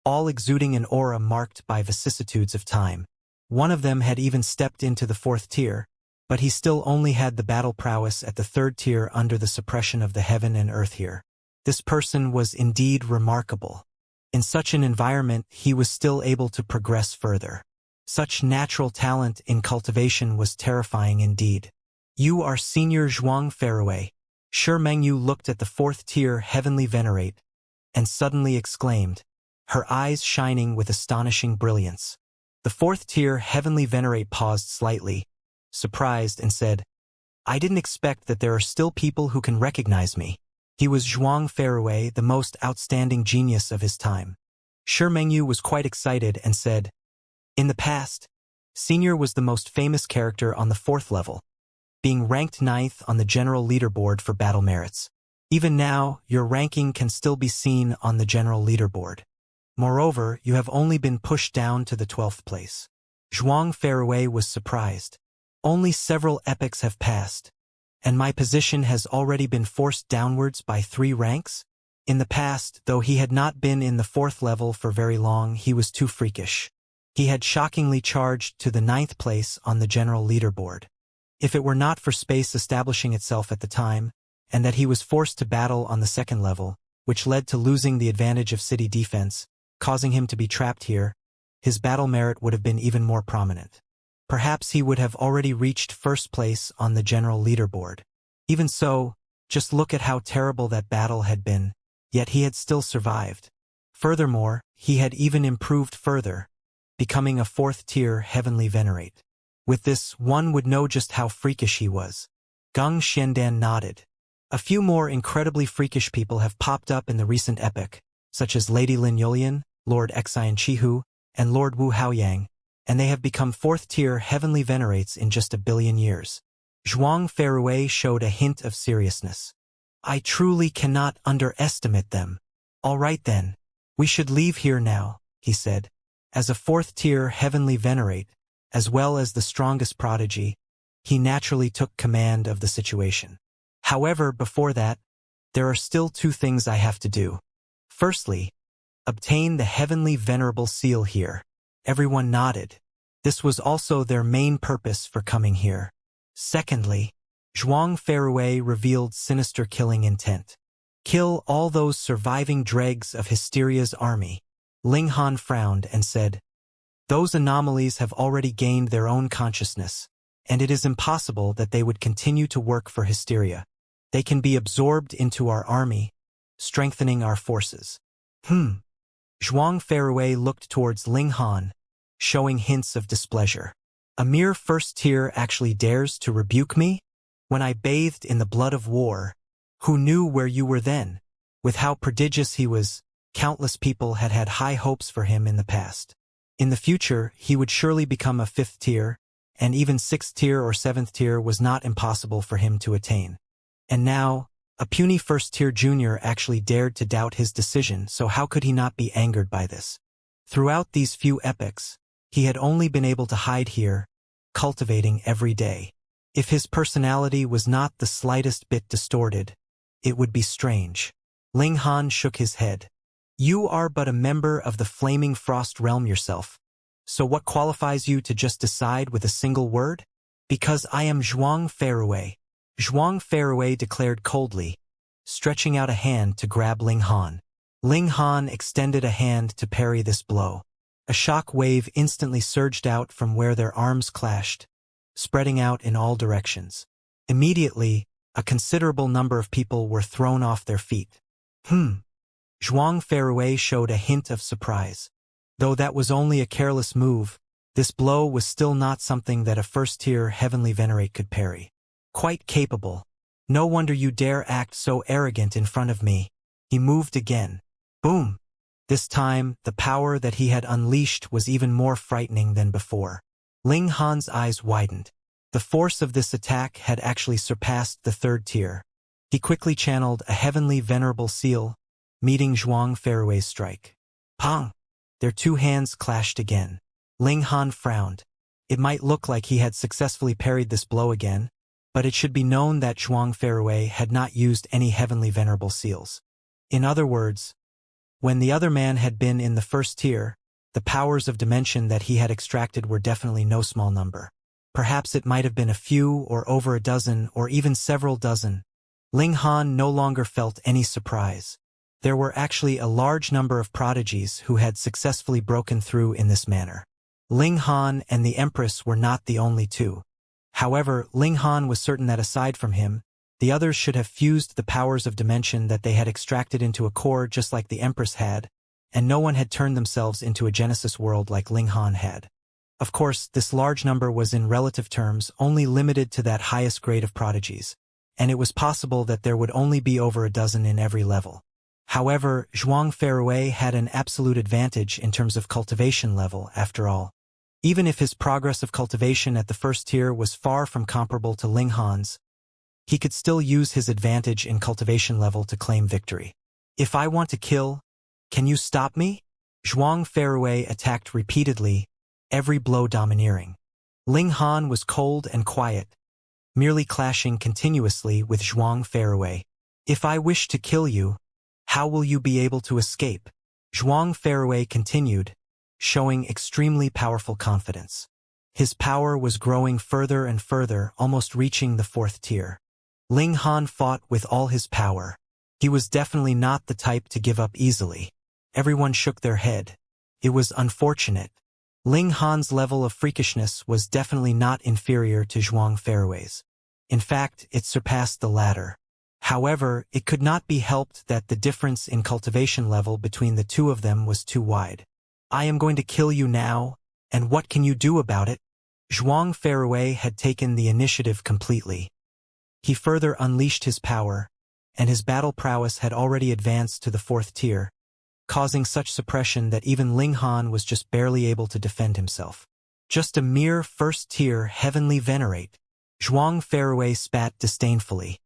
all exuding an aura marked by vicissitudes of time. One of them had even stepped into the 4th tier, but he still only had the battle prowess at the 3rd tier under the suppression of the heaven and earth here. This person was indeed remarkable. In such an environment, he was still able to progress further. Such natural talent in cultivation was terrifying indeed. You are Senior Zhuang Faraway. Shi Mengyu looked at the 4th tier heavenly venerate, and suddenly exclaimed, her eyes shining with astonishing brilliance. The 4th tier heavenly venerate paused slightly, surprised, and said, I didn't expect that there are still people who can recognize me. He was Zhuang Faraway, the most outstanding genius of his time. Shi Mengyu was quite excited and said, in the past, Senior was the most famous character on the 4th level, being ranked 9th on the general leaderboard for battle merits. Even now, your ranking can still be seen on the general leaderboard. Moreover, you have only been pushed down to the 12th place. Zhuang Fairway was surprised. Only several epochs have passed, and my position has already been forced downwards by 3 ranks? In the past, though he had not been in the 4th level for very long, he was too freakish. He had shockingly charged to the 9th place on the general leaderboard. If it were not for space establishing itself at the time, and that he was forced to battle on the 2nd level, which led to losing the advantage of city defense, causing him to be trapped here, his battle merit would have been even more prominent. Perhaps he would have already reached 1st place on the general leaderboard. Even so, just look at how terrible that battle had been, yet he had still survived. Furthermore, he had even improved further, becoming a 4th-tier heavenly venerate. With this, one would know just how freakish he was. Geng Xiandan nodded. A few more incredibly freakish people have popped up in the recent epoch, such as Lady Lin Yulian, Lord Xian Chihu, and Lord Wu Haoyang, and they have become 4th-tier heavenly venerates in just 1 billion years. Zhuang Fairway showed a hint of seriousness. I truly cannot underestimate them. All right then, we should leave here now, he said. As a 4th-tier heavenly venerate, as well as the strongest prodigy, he naturally took command of the situation. However, before that, there are still 2 things I have to do. Firstly, obtain the heavenly venerable seal here. Everyone nodded. This was also their main purpose for coming here. Secondly, Zhuang Fairway revealed sinister killing intent. Kill all those surviving dregs of Hysteria's army. Ling Han frowned and said, those anomalies have already gained their own consciousness, and it is impossible that they would continue to work for Hysteria. They can be absorbed into our army, strengthening our forces. Zhuang Fairway looked towards Ling Han, showing hints of displeasure. A mere 1st-tier actually dares to rebuke me? When I bathed in the blood of war, who knew where you were then? With how prodigious he was, countless people had had high hopes for him in the past. In the future, he would surely become a 5th tier, and even 6th tier or 7th tier was not impossible for him to attain. And now, a puny 1st-tier junior actually dared to doubt his decision, so how could he not be angered by this? Throughout these few epochs, he had only been able to hide here, cultivating every day. If his personality was not the slightest bit distorted, it would be strange. Ling Han shook his head. You are but a member of the Flaming Frost Realm yourself. So what qualifies you to just decide with a single word? Because I am Zhuang Fairway. Zhuang Fairway declared coldly, stretching out a hand to grab Ling Han. Ling Han extended a hand to parry this blow. A shock wave instantly surged out from where their arms clashed, spreading out in all directions. Immediately, a considerable number of people were thrown off their feet. Zhuang Fairway showed a hint of surprise. Though that was only a careless move, this blow was still not something that a 1st-tier heavenly venerate could parry. Quite capable. No wonder you dare act so arrogant in front of me. He moved again. Boom! This time, the power that he had unleashed was even more frightening than before. Ling Han's eyes widened. The force of this attack had actually surpassed the 3rd tier. He quickly channeled a heavenly venerable seal, meeting Zhuang Fairway's strike. Pong! Their 2 hands clashed again. Ling Han frowned. It might look like he had successfully parried this blow again, but it should be known that Zhuang Fairway had not used any heavenly venerable seals. In other words, when the other man had been in the 1st tier, the powers of dimension that he had extracted were definitely no small number. Perhaps it might have been a few or over a dozen or even several dozen. Ling Han no longer felt any surprise. There were actually a large number of prodigies who had successfully broken through in this manner. Ling Han and the Empress were not the only 2. However, Ling Han was certain that aside from him, the others should have fused the powers of dimension that they had extracted into a core just like the Empress had, and no one had turned themselves into a Genesis world like Ling Han had. Of course, this large number was in relative terms only limited to that highest grade of prodigies, and it was possible that there would only be over a dozen in every level. However, Zhuang Fairway had an absolute advantage in terms of cultivation level, after all. Even if his progress of cultivation at the 1st tier was far from comparable to Ling Han's, he could still use his advantage in cultivation level to claim victory. If I want to kill, can you stop me? Zhuang Fairway attacked repeatedly, every blow domineering. Ling Han was cold and quiet, merely clashing continuously with Zhuang Fairway. If I wish to kill you, how will you be able to escape? Zhuang Fairway continued, showing extremely powerful confidence. His power was growing further and further, almost reaching the 4th tier. Ling Han fought with all his power. He was definitely not the type to give up easily. Everyone shook their head. It was unfortunate. Ling Han's level of freakishness was definitely not inferior to Zhuang Fairway's. In fact, it surpassed the latter. However, it could not be helped that the difference in cultivation level between the two of them was too wide. I am going to kill you now, and what can you do about it? Zhuang Fairway had taken the initiative completely. He further unleashed his power, and his battle prowess had already advanced to the 4th tier, causing such suppression that even Ling Han was just barely able to defend himself. Just a mere 1st tier heavenly venerate. Zhuang Fairway spat disdainfully.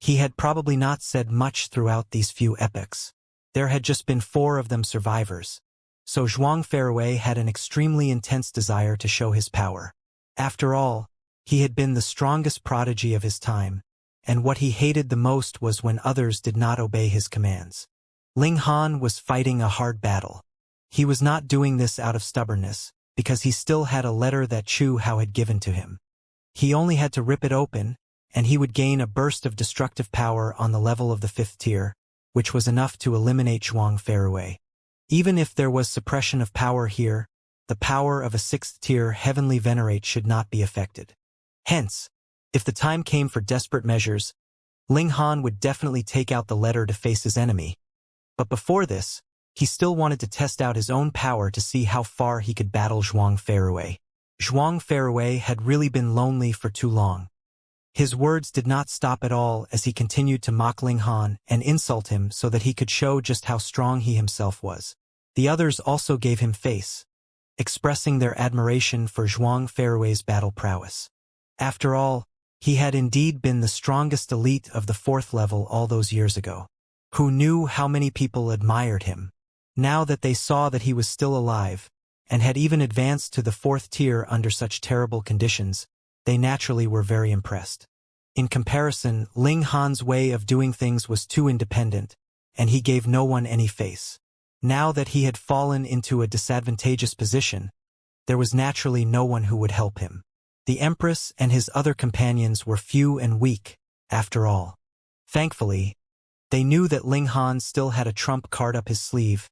He had probably not said much throughout these few epochs. There had just been 4 of them survivors. So Zhuang Fairway had an extremely intense desire to show his power. After all, he had been the strongest prodigy of his time, and what he hated the most was when others did not obey his commands. Ling Han was fighting a hard battle. He was not doing this out of stubbornness, because he still had a letter that Chu Hao had given to him. He only had to rip it open, and he would gain a burst of destructive power on the level of the 5th tier, which was enough to eliminate Zhuang Fairway. Even if there was suppression of power here, the power of a 6th tier heavenly venerate should not be affected. Hence, if the time came for desperate measures, Ling Han would definitely take out the letter to face his enemy. But before this, he still wanted to test out his own power to see how far he could battle Zhuang Fairway. Zhuang Fairway had really been lonely for too long. His words did not stop at all as he continued to mock Ling Han and insult him so that he could show just how strong he himself was. The others also gave him face, expressing their admiration for Zhuang Fairway's battle prowess. After all, he had indeed been the strongest elite of the 4th level all those years ago. Who knew how many people admired him? Now that they saw that he was still alive, and had even advanced to the 4th tier under such terrible conditions, they naturally were very impressed. In comparison, Ling Han's way of doing things was too independent, and he gave no one any face. Now that he had fallen into a disadvantageous position, there was naturally no one who would help him. The Empress and his other companions were few and weak, after all. Thankfully, they knew that Ling Han still had a trump card up his sleeve,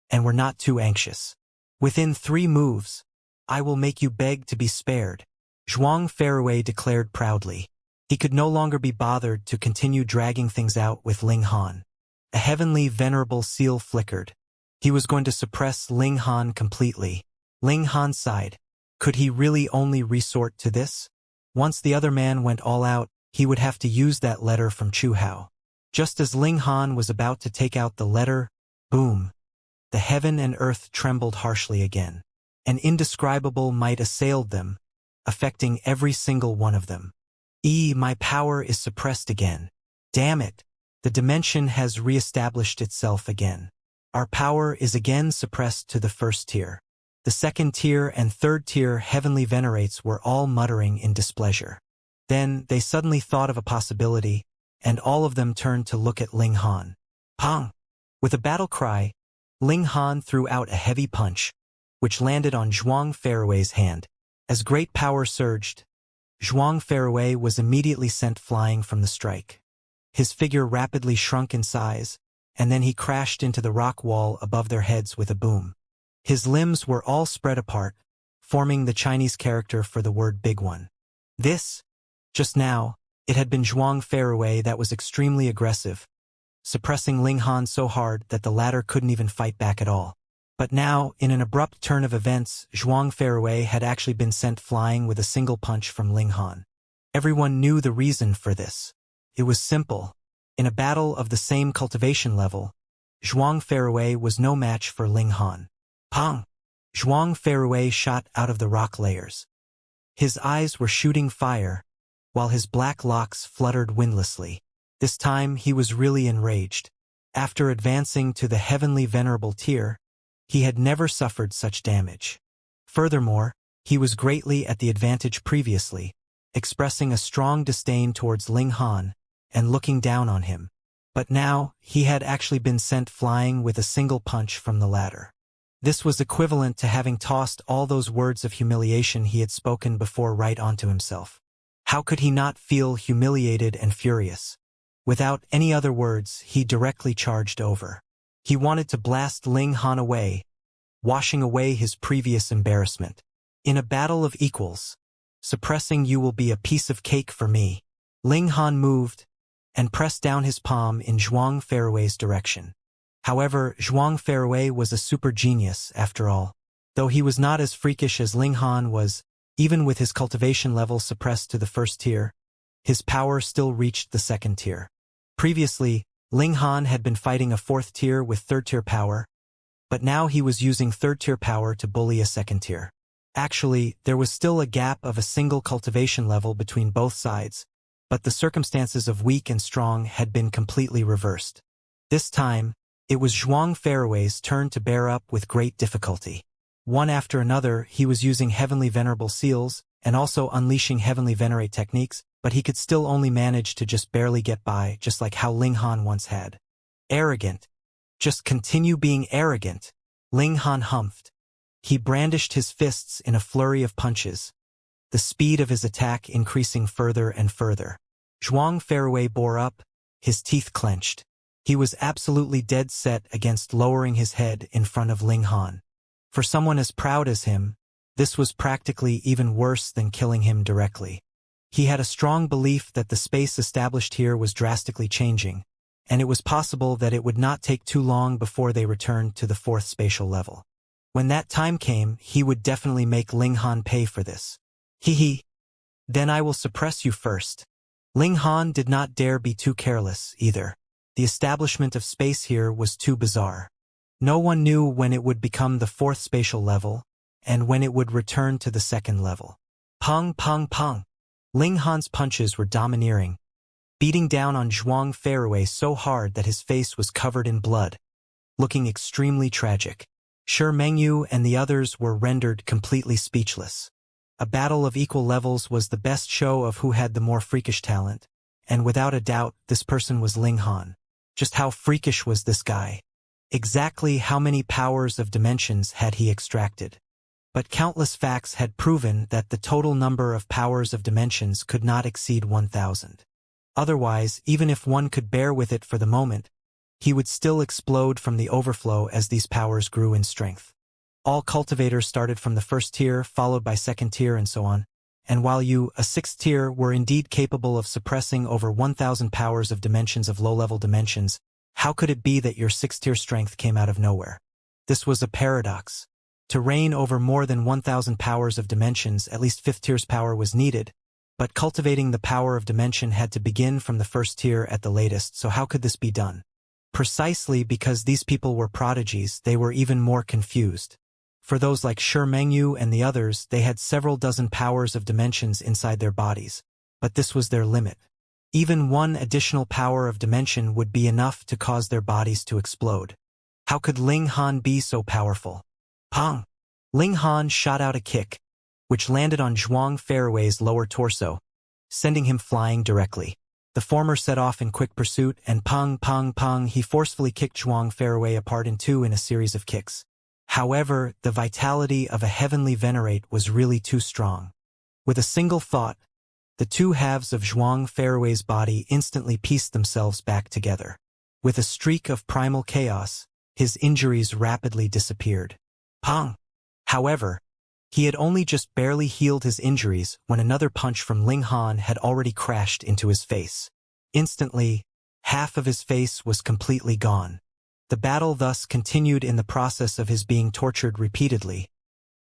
and were not too anxious. Within 3 moves, I will make you beg to be spared, Zhuang Fairway declared proudly. He could no longer be bothered to continue dragging things out with Ling Han. A heavenly venerable seal flickered. He was going to suppress Ling Han completely. Ling Han sighed. Could he really only resort to this? Once the other man went all out, he would have to use that letter from Chu Hao. Just as Ling Han was about to take out the letter, boom! The heaven and earth trembled harshly again. An indescribable might assailed them, affecting every single one of them. My power is suppressed again. Damn it! The dimension has re-established itself again. Our power is again suppressed to the 1st tier. The 2nd tier and 3rd tier heavenly venerates were all muttering in displeasure. Then they suddenly thought of a possibility, and all of them turned to look at Ling Han. Pong! With a battle cry, Ling Han threw out a heavy punch, which landed on Zhuang Fairway's hand. As great power surged, Zhuang Fairway was immediately sent flying from the strike. His figure rapidly shrunk in size, and then he crashed into the rock wall above their heads with a boom. His limbs were all spread apart, forming the Chinese character for the word big one. Just now, it had been Zhuang Fairway that was extremely aggressive, suppressing Ling Han so hard that the latter couldn't even fight back at all. But now, in an abrupt turn of events, Zhuang Fairway had actually been sent flying with a single punch from Ling Han. Everyone knew the reason for this. It was simple. In a battle of the same cultivation level, Zhuang Fairway was no match for Ling Han. Pong! Zhuang Fairway shot out of the rock layers. His eyes were shooting fire, while his black locks fluttered windlessly. This time he was really enraged. After advancing to the heavenly venerable tier, he had never suffered such damage. Furthermore, he was greatly at the advantage previously, expressing a strong disdain towards Ling Han and looking down on him. But now, he had actually been sent flying with a single punch from the ladder. This was equivalent to having tossed all those words of humiliation he had spoken before right onto himself. How could he not feel humiliated and furious? Without any other words, he directly charged over. He wanted to blast Ling Han away, washing away his previous embarrassment. In a battle of equals, suppressing you will be a piece of cake for me. Ling Han moved and pressed down his palm in Zhuang Fairway's direction. However, Zhuang Fairway was a super genius after all. Though he was not as freakish as Ling Han was, even with his cultivation level suppressed to the first tier, his power still reached the second tier. Previously, Ling Han had been fighting a fourth tier with third tier power, but now he was using third tier power to bully a second tier. Actually, there was still a gap of a single cultivation level between both sides, but the circumstances of weak and strong had been completely reversed. This time, it was Zhuang Fairway's turn to bear up with great difficulty. One after another, he was using heavenly venerable seals and also unleashing heavenly venerate techniques, but he could still only manage to just barely get by, just like how Ling Han once had. Arrogant. Just continue being arrogant, Ling Han humphed. He brandished his fists in a flurry of punches, the speed of his attack increasing further and further. Zhuang Fairway bore up, his teeth clenched. He was absolutely dead set against lowering his head in front of Ling Han. For someone as proud as him, this was practically even worse than killing him directly. He had a strong belief that the space established here was drastically changing, and it was possible that it would not take too long before they returned to the fourth spatial level. When that time came, he would definitely make Ling Han pay for this. Hee. Then I will suppress you first. Ling Han did not dare be too careless, either. The establishment of space here was too bizarre. No one knew when it would become the fourth spatial level, and when it would return to the second level. Pung, pung, pung. Ling Han's punches were domineering, beating down on Zhuang Fairway so hard that his face was covered in blood, looking extremely tragic. Shi Mengyu and the others were rendered completely speechless. A battle of equal levels was the best show of who had the more freakish talent, and without a doubt, this person was Ling Han. Just how freakish was this guy? Exactly how many powers of dimensions had he extracted? But countless facts had proven that the total number of powers of dimensions could not exceed 1,000. Otherwise, even if one could bear with it for the moment, he would still explode from the overflow as these powers grew in strength. All cultivators started from the first tier, followed by second tier and so on, and while you, a sixth tier, were indeed capable of suppressing over 1,000 powers of dimensions of low-level dimensions, how could it be that your sixth tier strength came out of nowhere? This was a paradox. To reign over more than 1,000 powers of dimensions, at least fifth tier's power was needed, but cultivating the power of dimension had to begin from the first tier at the latest, so how could this be done? Precisely because these people were prodigies, they were even more confused. For those like Shi Mengyu and the others, they had several dozen powers of dimensions inside their bodies, but this was their limit. Even one additional power of dimension would be enough to cause their bodies to explode. How could Ling Han be so powerful? Pong! Ling Han shot out a kick, which landed on Zhuang Fairway's lower torso, sending him flying directly. The former set off in quick pursuit, and pong, pong, pong, he forcefully kicked Zhuang Fairway apart in two in a series of kicks. However, the vitality of a heavenly venerate was really too strong. With a single thought, the two halves of Zhuang Fairway's body instantly pieced themselves back together. With a streak of primal chaos, his injuries rapidly disappeared. Pong! However, he had only just barely healed his injuries when another punch from Ling Han had already crashed into his face. Instantly, half of his face was completely gone. The battle thus continued in the process of his being tortured repeatedly,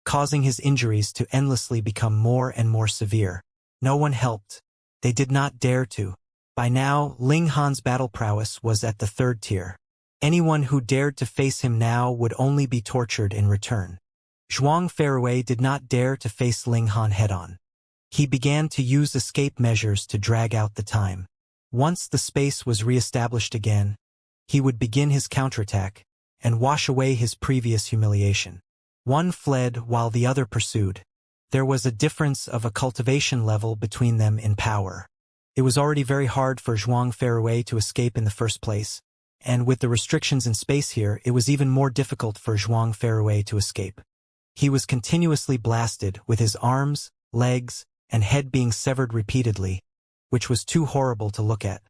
causing his injuries to endlessly become more and more severe. No one helped. They did not dare to. By now, Ling Han's battle prowess was at the third tier. Anyone who dared to face him now would only be tortured in return. Zhuang Fairway did not dare to face Ling Han head-on. He began to use escape measures to drag out the time. Once the space was re-established again, he would begin his counterattack and wash away his previous humiliation. One fled while the other pursued. There was a difference of a cultivation level between them in power. It was already very hard for Zhuang Fairway to escape in the first place, and with the restrictions in space here, it was even more difficult for Zhuang Fairway to escape. He was continuously blasted, with his arms, legs, and head being severed repeatedly, which was too horrible to look at.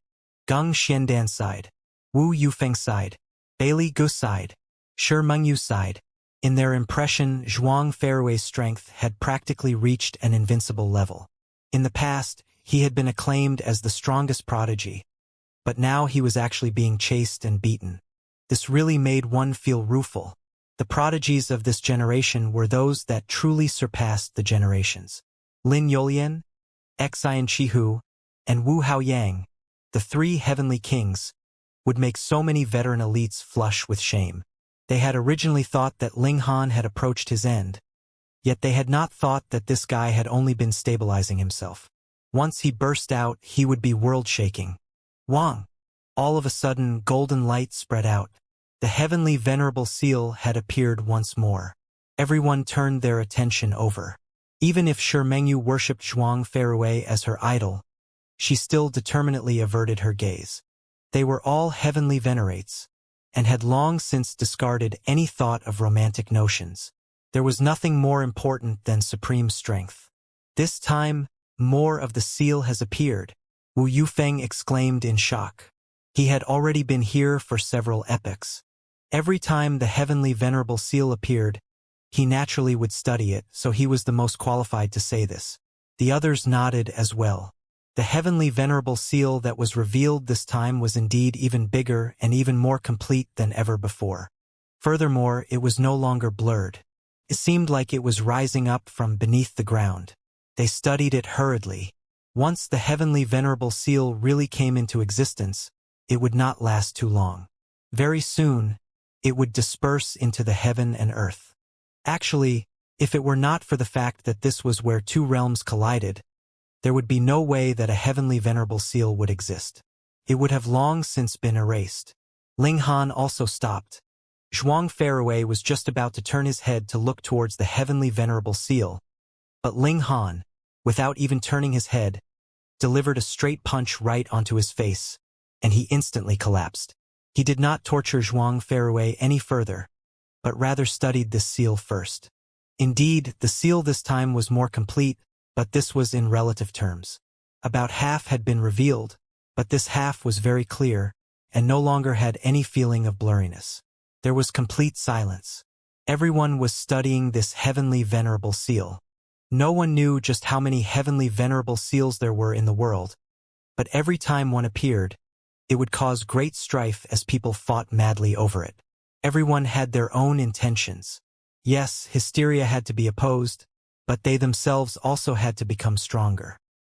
Geng Xiandan sighed. Wu Yufeng sighed. Bailey Gu sighed. Shi Mengyu sighed. In their impression, Zhuang Fairway's strength had practically reached an invincible level. In the past, he had been acclaimed as the strongest prodigy, but now he was actually being chased and beaten. This really made one feel rueful. The prodigies of this generation were those that truly surpassed the generations. Lin Youlian, Xian Chihu, and Wu Haoyang, the three heavenly kings, would make so many veteran elites flush with shame. They had originally thought that Ling Han had approached his end, yet they had not thought that this guy had only been stabilizing himself. Once he burst out, he would be world-shaking. Wang! All of a sudden, golden light spread out. The heavenly venerable seal had appeared once more. Everyone turned their attention over. Even if Shi Mengyu worshipped Zhuang Fairway as her idol, she still determinedly averted her gaze. They were all heavenly venerates, and had long since discarded any thought of romantic notions. There was nothing more important than supreme strength. This time, more of the seal has appeared, Wu Yufeng exclaimed in shock. He had already been here for several epochs. Every time the heavenly venerable seal appeared, he naturally would study it, so he was the most qualified to say this. The others nodded as well. The heavenly venerable seal that was revealed this time was indeed even bigger and even more complete than ever before. Furthermore, it was no longer blurred. It seemed like it was rising up from beneath the ground. They studied it hurriedly. Once the heavenly venerable seal really came into existence, it would not last too long. Very soon, it would disperse into the heaven and earth. Actually, if it were not for the fact that this was where two realms collided, there would be no way that a heavenly venerable seal would exist. It would have long since been erased. Ling Han also stopped. Zhuang Fairway was just about to turn his head to look towards the heavenly venerable seal, but Ling Han, without even turning his head, delivered a straight punch right onto his face, and he instantly collapsed. He did not torture Zhuang Fairway any further, but rather studied this seal first. Indeed, the seal this time was more complete, but this was in relative terms. About half had been revealed, but this half was very clear, and no longer had any feeling of blurriness. There was complete silence. Everyone was studying this heavenly venerable seal. No one knew just how many heavenly venerable seals there were in the world, but every time one appeared, it would cause great strife as people fought madly over it. Everyone had their own intentions. Yes, hysteria had to be opposed, but they themselves also had to become stronger.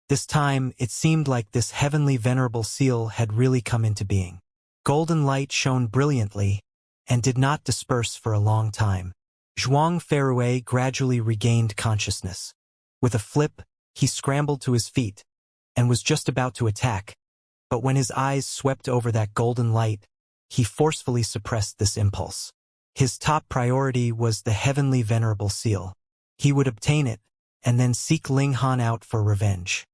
This time, it seemed like this heavenly venerable seal had really come into being. Golden light shone brilliantly and did not disperse for a long time. Zhuang Fairway gradually regained consciousness. With a flip, he scrambled to his feet and was just about to attack, but when his eyes swept over that golden light, he forcefully suppressed this impulse. His top priority was the heavenly venerable seal. He would obtain it, and then seek Ling Han out for revenge.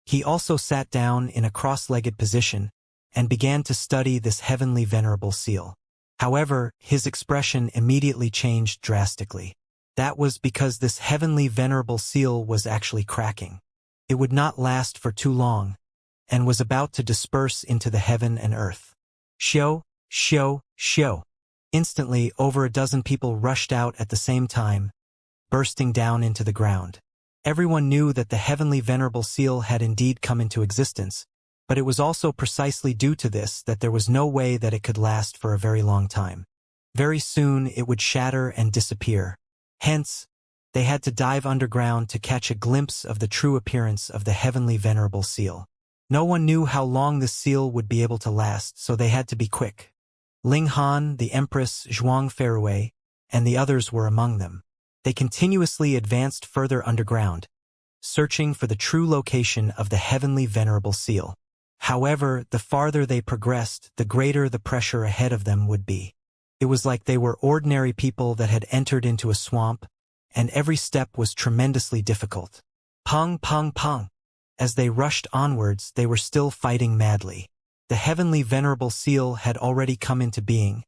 He also sat down in a cross-legged position and began to study this heavenly venerable seal. However, his expression immediately changed drastically. That was because this heavenly venerable seal was actually cracking. It would not last for too long, and was about to disperse into the heaven and earth. Xiao, xiao, xiao. Instantly, over a dozen people rushed out at the same time, bursting down into the ground. Everyone knew that the heavenly venerable seal had indeed come into existence, but it was also precisely due to this that there was no way that it could last for a very long time. Very soon it would shatter and disappear. Hence, they had to dive underground to catch a glimpse of the true appearance of the heavenly venerable seal. No one knew how long this seal would be able to last, so they had to be quick. Ling Han, the Empress, Zhuang Fairway, and the others were among them. They continuously advanced further underground, searching for the true location of the heavenly venerable seal. However, the farther they progressed, the greater the pressure ahead of them would be. It was like they were ordinary people that had entered into a swamp, and every step was tremendously difficult. Pong, pong, pong. As they rushed onwards, they were still fighting madly. The heavenly venerable seal had already come into being,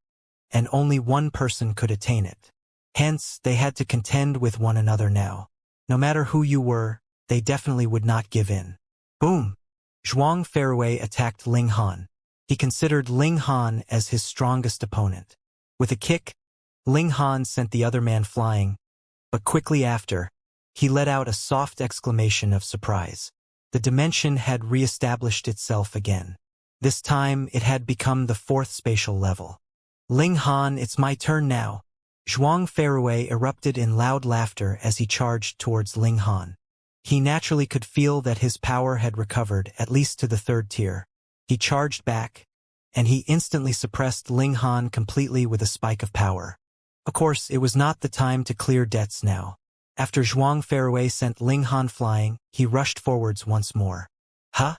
and only one person could attain it. Hence, they had to contend with one another now. No matter who you were, they definitely would not give in. Boom! Zhuang Fairway attacked Ling Han. He considered Ling Han as his strongest opponent. With a kick, Ling Han sent the other man flying, but quickly after, he let out a soft exclamation of surprise. The dimension had re-established itself again. This time, it had become the fourth spatial level. Ling Han, it's my turn now. Zhuang Fairway erupted in loud laughter as he charged towards Ling Han. He naturally could feel that his power had recovered, at least to the third tier. He charged back, and he instantly suppressed Ling Han completely with a spike of power. Of course, it was not the time to clear debts now. After Zhuang Fairway sent Ling Han flying, he rushed forwards once more. Huh?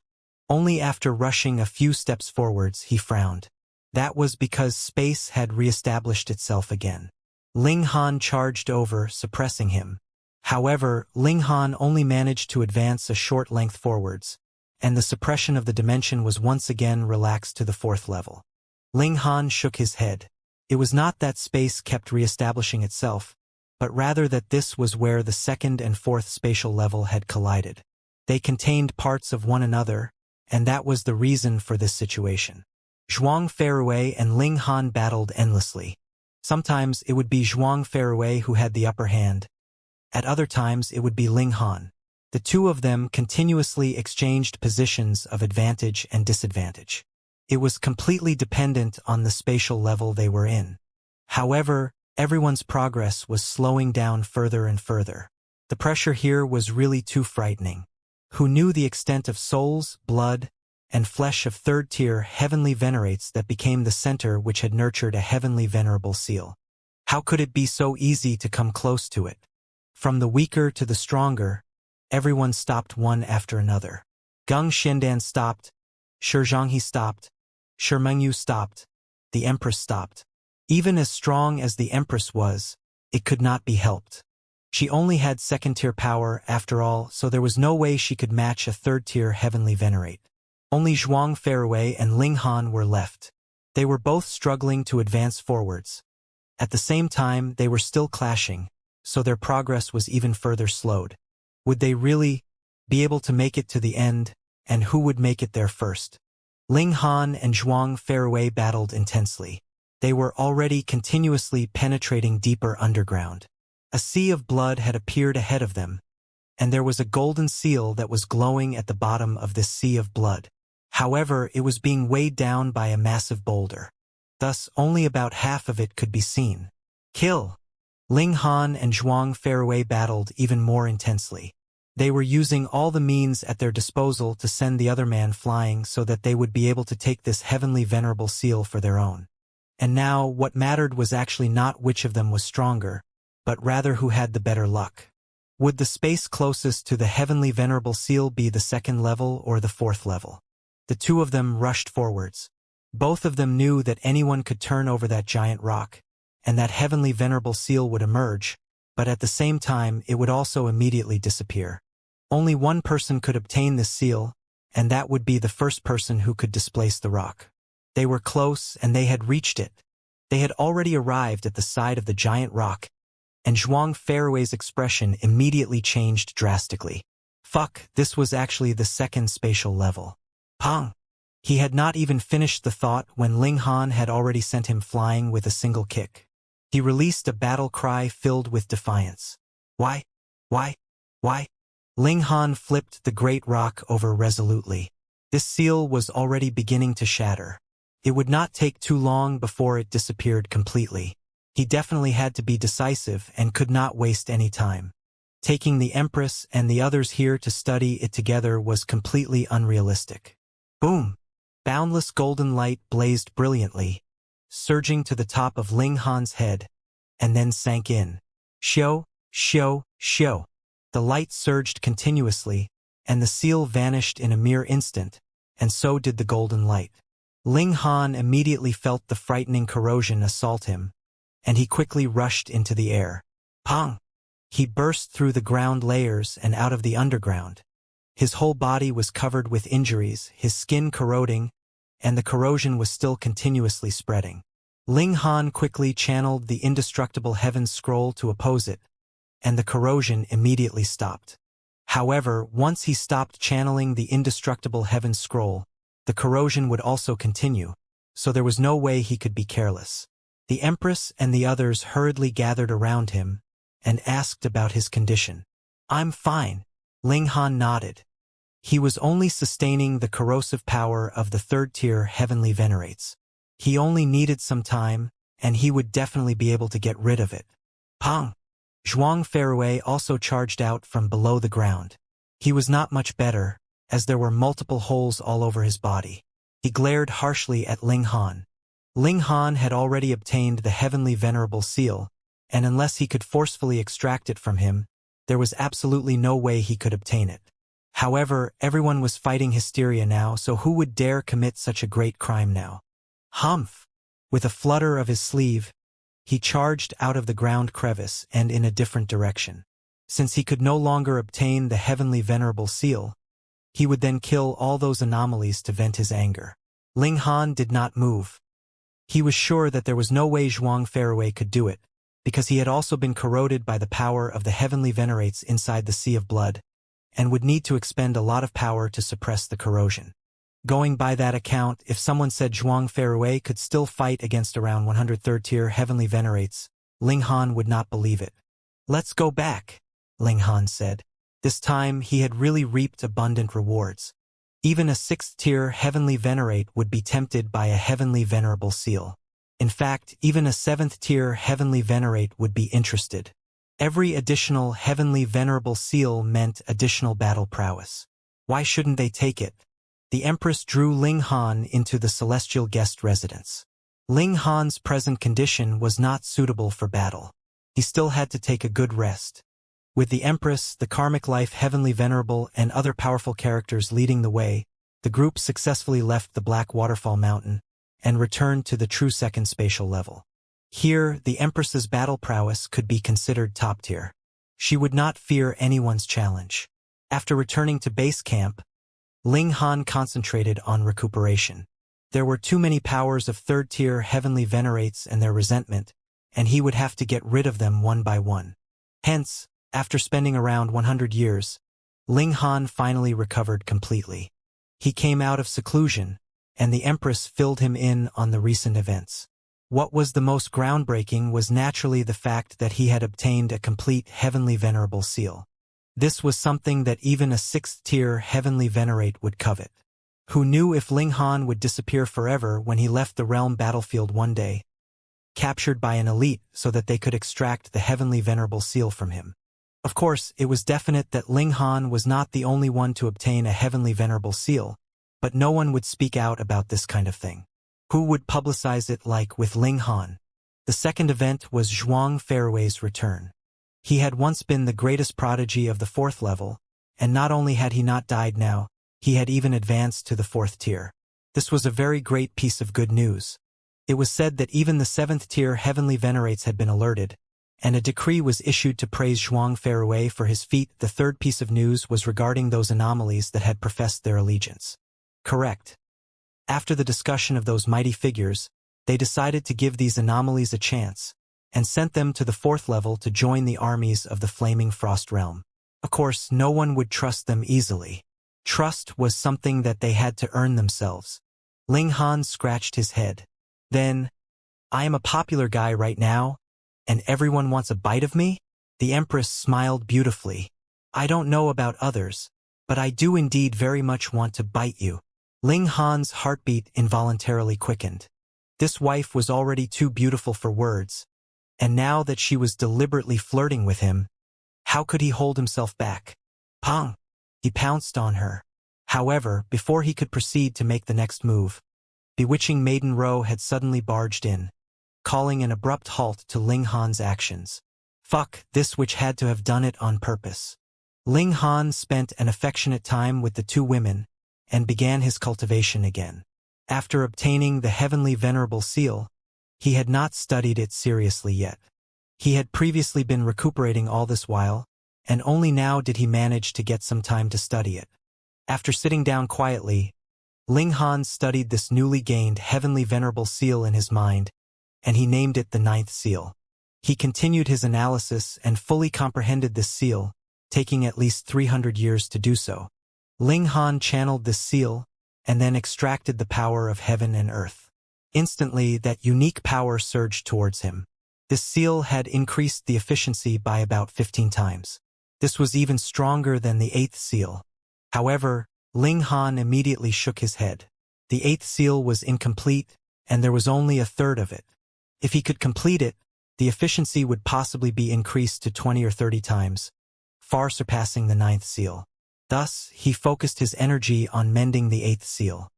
Only after rushing a few steps forwards, he frowned. That was because space had re-established itself again. Ling Han charged over, suppressing him. However, Ling Han only managed to advance a short length forwards, and the suppression of the dimension was once again relaxed to the fourth level. Ling Han shook his head. It was not that space kept re-establishing itself, but rather that this was where the second and fourth spatial level had collided. They contained parts of one another, and that was the reason for this situation. Zhuang Fairway and Ling Han battled endlessly. Sometimes it would be Zhuang Fairway who had the upper hand. At other times it would be Ling Han. The two of them continuously exchanged positions of advantage and disadvantage. It was completely dependent on the spatial level they were in. However, everyone's progress was slowing down further and further. The pressure here was really too frightening. Who knew the extent of souls, blood, and flesh of third-tier heavenly venerates that became the center which had nurtured a heavenly venerable seal? How could it be so easy to come close to it? From the weaker to the stronger, everyone stopped one after another. Gung Xiandan stopped, Shi Zhanghe stopped, Shi Mengyu stopped, the Empress stopped. Even as strong as the Empress was, it could not be helped. She only had second-tier power, after all, so there was no way she could match a third-tier heavenly venerate. Only Zhuang Fairway and Ling Han were left. They were both struggling to advance forwards. At the same time, they were still clashing, so their progress was even further slowed. Would they really be able to make it to the end, and who would make it there first? Ling Han and Zhuang Fairway battled intensely. They were already continuously penetrating deeper underground. A sea of blood had appeared ahead of them, and there was a golden seal that was glowing at the bottom of this sea of blood. However, it was being weighed down by a massive boulder. Thus, only about half of it could be seen. Kill! Ling Han and Zhuang Fairway battled even more intensely. They were using all the means at their disposal to send the other man flying so that they would be able to take this heavenly venerable seal for their own. And now, what mattered was actually not which of them was stronger, but rather who had the better luck. Would the space closest to the heavenly venerable seal be the second level or the fourth level? The two of them rushed forwards. Both of them knew that anyone could turn over that giant rock, and that heavenly venerable seal would emerge, but at the same time it would also immediately disappear. Only one person could obtain this seal, and that would be the first person who could displace the rock. They were close, and they had reached it. They had already arrived at the side of the giant rock, and Zhuang Fairway's expression immediately changed drastically. Fuck, this was actually the second spatial level. Pong! He had not even finished the thought when Ling Han had already sent him flying with a single kick. He released a battle cry filled with defiance. Why? Why? Why? Ling Han flipped the great rock over resolutely. This seal was already beginning to shatter. It would not take too long before it disappeared completely. He definitely had to be decisive and could not waste any time. Taking the Empress and the others here to study it together was completely unrealistic. Boom! Boundless golden light blazed brilliantly, surging to the top of Ling Han's head, and then sank in. Shio, shio, shio. The light surged continuously, and the seal vanished in a mere instant, and so did the golden light. Ling Han immediately felt the frightening corrosion assault him, and he quickly rushed into the air. Pong! He burst through the ground layers and out of the underground. His whole body was covered with injuries, his skin corroding, and the corrosion was still continuously spreading. Ling Han quickly channeled the indestructible heavens scroll to oppose it, and the corrosion immediately stopped. However, once he stopped channeling the indestructible heavens scroll, the corrosion would also continue, so there was no way he could be careless. The Empress and the others hurriedly gathered around him and asked about his condition. "I'm fine," Ling Han nodded. He was only sustaining the corrosive power of the third-tier heavenly venerates. He only needed some time, and he would definitely be able to get rid of it. Pong! Zhuang Ferrue also charged out from below the ground. He was not much better, as there were multiple holes all over his body. He glared harshly at Ling Han. Ling Han had already obtained the heavenly venerable seal, and unless he could forcefully extract it from him, there was absolutely no way he could obtain it. However, everyone was fighting hysteria now, so who would dare commit such a great crime now? Humph! With a flutter of his sleeve, he charged out of the ground crevice and in a different direction. Since he could no longer obtain the heavenly venerable seal, he would then kill all those anomalies to vent his anger. Ling Han did not move. He was sure that there was no way Zhuang Ferrue could do it, because he had also been corroded by the power of the heavenly venerates inside the Sea of Blood, and would need to expend a lot of power to suppress the corrosion. Going by that account, if someone said Zhuang Ferrue could still fight against around 100 third-tier heavenly venerates, Ling Han would not believe it. "Let's go back," Ling Han said. This time he had really reaped abundant rewards. Even a 6th-tier heavenly venerate would be tempted by a heavenly venerable seal. In fact, even a 7th-tier heavenly venerate would be interested. Every additional heavenly venerable seal meant additional battle prowess. Why shouldn't they take it? The Empress drew Ling Han into the celestial guest residence. Ling Han's present condition was not suitable for battle. He still had to take a good rest. With the Empress, the Karmic Life Heavenly Venerable, and other powerful characters leading the way, the group successfully left the Black Waterfall Mountain and returned to the true second spatial level. Here, the Empress's battle prowess could be considered top tier. She would not fear anyone's challenge. After returning to base camp, Ling Han concentrated on recuperation. There were too many powers of third-tier heavenly venerates and their resentment, and he would have to get rid of them one by one. Hence, after spending around 100 years, Ling Han finally recovered completely. He came out of seclusion, and the Empress filled him in on the recent events. What was the most groundbreaking was naturally the fact that he had obtained a complete heavenly venerable seal. This was something that even a 6th-tier heavenly venerate would covet. Who knew if Ling Han would disappear forever when he left the realm battlefield one day, captured by an elite so that they could extract the heavenly venerable seal from him. Of course, it was definite that Ling Han was not the only one to obtain a heavenly venerable seal, but no one would speak out about this kind of thing. Who would publicize it like with Ling Han? The second event was Zhuang Ferrue's return. He had once been the greatest prodigy of the 4th level, and not only had he not died now, he had even advanced to the 4th tier. This was a very great piece of good news. It was said that even the 7th-tier heavenly venerates had been alerted, and a decree was issued to praise Zhuang Ferrue for his feat. The third piece of news was regarding those anomalies that had professed their allegiance. Correct. After the discussion of those mighty figures, they decided to give these anomalies a chance, and sent them to the 4th level to join the armies of the Flaming Frost Realm. Of course, no one would trust them easily. Trust was something that they had to earn themselves. Ling Han scratched his head. Then, "I am a popular guy right now, and everyone wants a bite of me?" The Empress smiled beautifully. "I don't know about others, but I do indeed very much want to bite you." Ling Han's heartbeat involuntarily quickened. This wife was already too beautiful for words, and now that she was deliberately flirting with him, how could he hold himself back? Pong! He pounced on her. However, before he could proceed to make the next move, bewitching Maiden Row had suddenly barged in, calling an abrupt halt to Ling Han's actions. Fuck, this witch had to have done it on purpose. Ling Han spent an affectionate time with the two women and began his cultivation again. After obtaining the heavenly venerable seal, he had not studied it seriously yet. He had previously been recuperating all this while, and only now did he manage to get some time to study it. After sitting down quietly, Ling Han studied this newly gained heavenly venerable seal in his mind, and he named it the ninth seal. He continued his analysis and fully comprehended this seal, taking at least 300 years to do so. Ling Han channeled this seal, and then extracted the power of heaven and earth. Instantly, that unique power surged towards him. This seal had increased the efficiency by about 15 times. This was even stronger than the eighth seal. However, Ling Han immediately shook his head. The eighth seal was incomplete, and there was only a third of it. If he could complete it, the efficiency would possibly be increased to 20 or 30 times, far surpassing the ninth seal. Thus, he focused his energy on mending the eighth seal.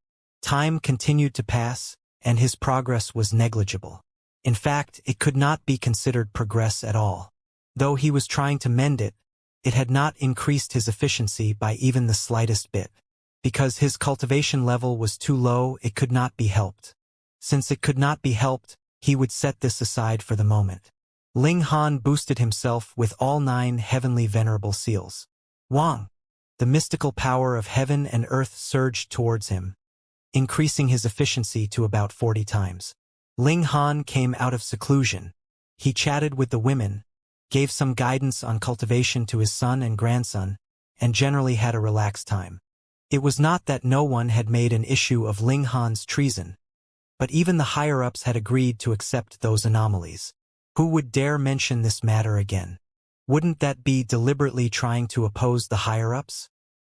Time continued to pass, and his progress was negligible. In fact, it could not be considered progress at all. Though he was trying to mend it, it had not increased his efficiency by even the slightest bit. Because his cultivation level was too low, it could not be helped. Since it could not be helped, he would set this aside for the moment. Ling Han boosted himself with all 9 heavenly venerable seals. Wang! The mystical power of heaven and earth surged towards him, increasing his efficiency to about 40 times. Ling Han came out of seclusion. He chatted with the women, gave some guidance on cultivation to his son and grandson, and generally had a relaxed time. It was not that no one had made an issue of Ling Han's treason, but even the higher-ups had agreed to accept those anomalies. Who would dare mention this matter again? Wouldn't that be deliberately trying to oppose the higher-ups?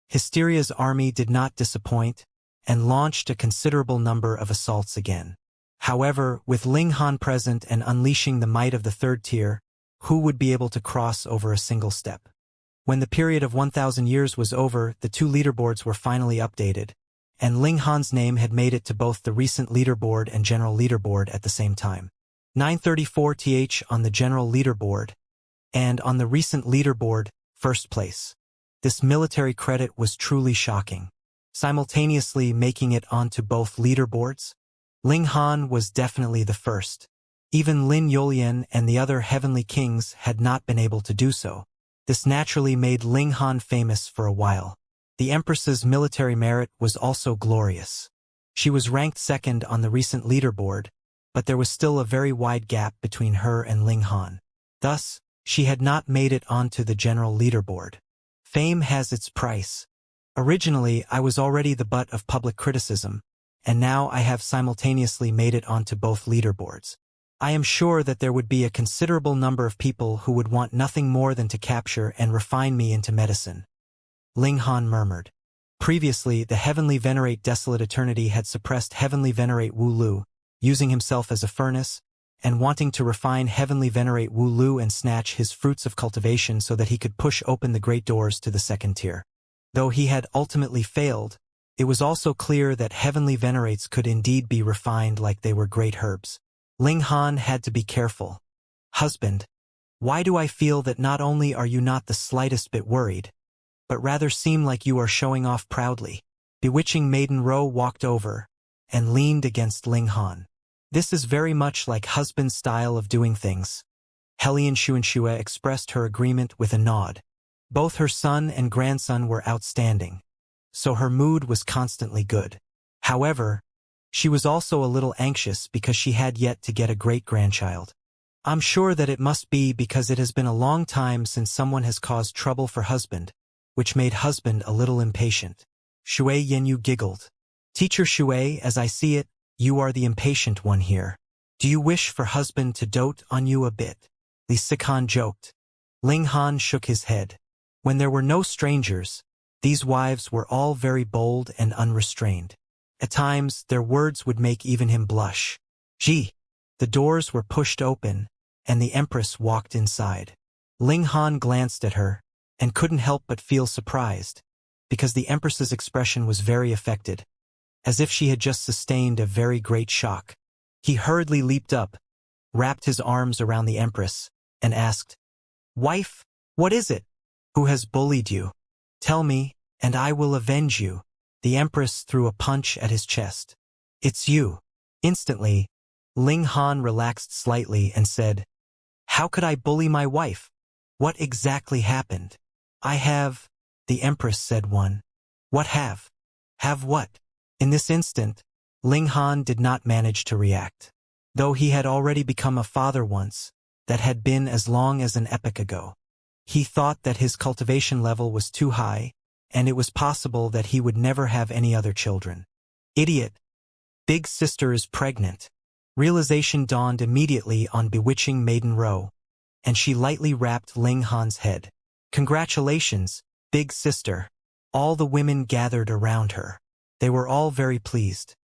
Hysteria's army did not disappoint, and launched a considerable number of assaults again. However, with Ling Han present and unleashing the might of the third tier, who would be able to cross over a single step? When the period of 1,000 years was over, the 2 leaderboards were finally updated, and Ling Han's name had made it to both the recent leaderboard and general leaderboard at the same time. 934th on the general leaderboard, and on the recent leaderboard, first place. This military credit was truly shocking. Simultaneously making it onto both leaderboards, Ling Han was definitely the first. Even Lin Yolian and the other heavenly kings had not been able to do so. This naturally made Ling Han famous for a while. The Empress's military merit was also glorious. She was ranked second on the recent leaderboard, but there was still a very wide gap between her and Ling Han. Thus, she had not made it onto the general leaderboard. Fame has its price. Originally, I was already the butt of public criticism, and now I have simultaneously made it onto both leaderboards. I am sure that there would be a considerable number of people who would want nothing more than to capture and refine me into medicine. Ling Han murmured. Previously, the Heavenly Venerate Desolate Eternity had suppressed Heavenly Venerate Wu Lu, using himself as a furnace, and wanting to refine Heavenly Venerate Wu Lu and snatch his fruits of cultivation so that he could push open the great doors to the second tier. Though he had ultimately failed, it was also clear that Heavenly Venerates could indeed be refined like they were great herbs. Ling Han had to be careful. Husband, why do I feel that not only are you not the slightest bit worried, but rather seem like you are showing off proudly? Bewitching Maiden Ro walked over and leaned against Ling Han. This is very much like husband's style of doing things. Hellion Xianxia expressed her agreement with a nod. Both her son and grandson were outstanding, so her mood was constantly good. However, she was also a little anxious because she had yet to get a great-grandchild. I'm sure that it must be because it has been a long time since someone has caused trouble for husband, which made husband a little impatient. Shui Yenyu giggled. Teacher Shui, as I see it, you are the impatient one here. Do you wish for husband to dote on you a bit? Li Sikan joked. Ling Han shook his head. When there were no strangers, these wives were all very bold and unrestrained. At times, their words would make even him blush. Gee! The doors were pushed open, and the Empress walked inside. Ling Han glanced at her, and couldn't help but feel surprised, because the Empress's expression was very affected, as if she had just sustained a very great shock. He hurriedly leaped up, wrapped his arms around the Empress, and asked, Wife, what is it? Who has bullied you? Tell me, and I will avenge you. The Empress threw a punch at his chest. It's you. Instantly, Ling Han relaxed slightly and said, How could I bully my wife? What exactly happened? I have, the Empress said one. What have? Have what? In this instant, Ling Han did not manage to react. Though he had already become a father once, that had been as long as an epoch ago. He thought that his cultivation level was too high, and it was possible that he would never have any other children. Idiot! Big sister is pregnant. Realization dawned immediately on bewitching Maiden Row, and she lightly rapped Ling Han's head. Congratulations, big sister. All the women gathered around her. They were all very pleased.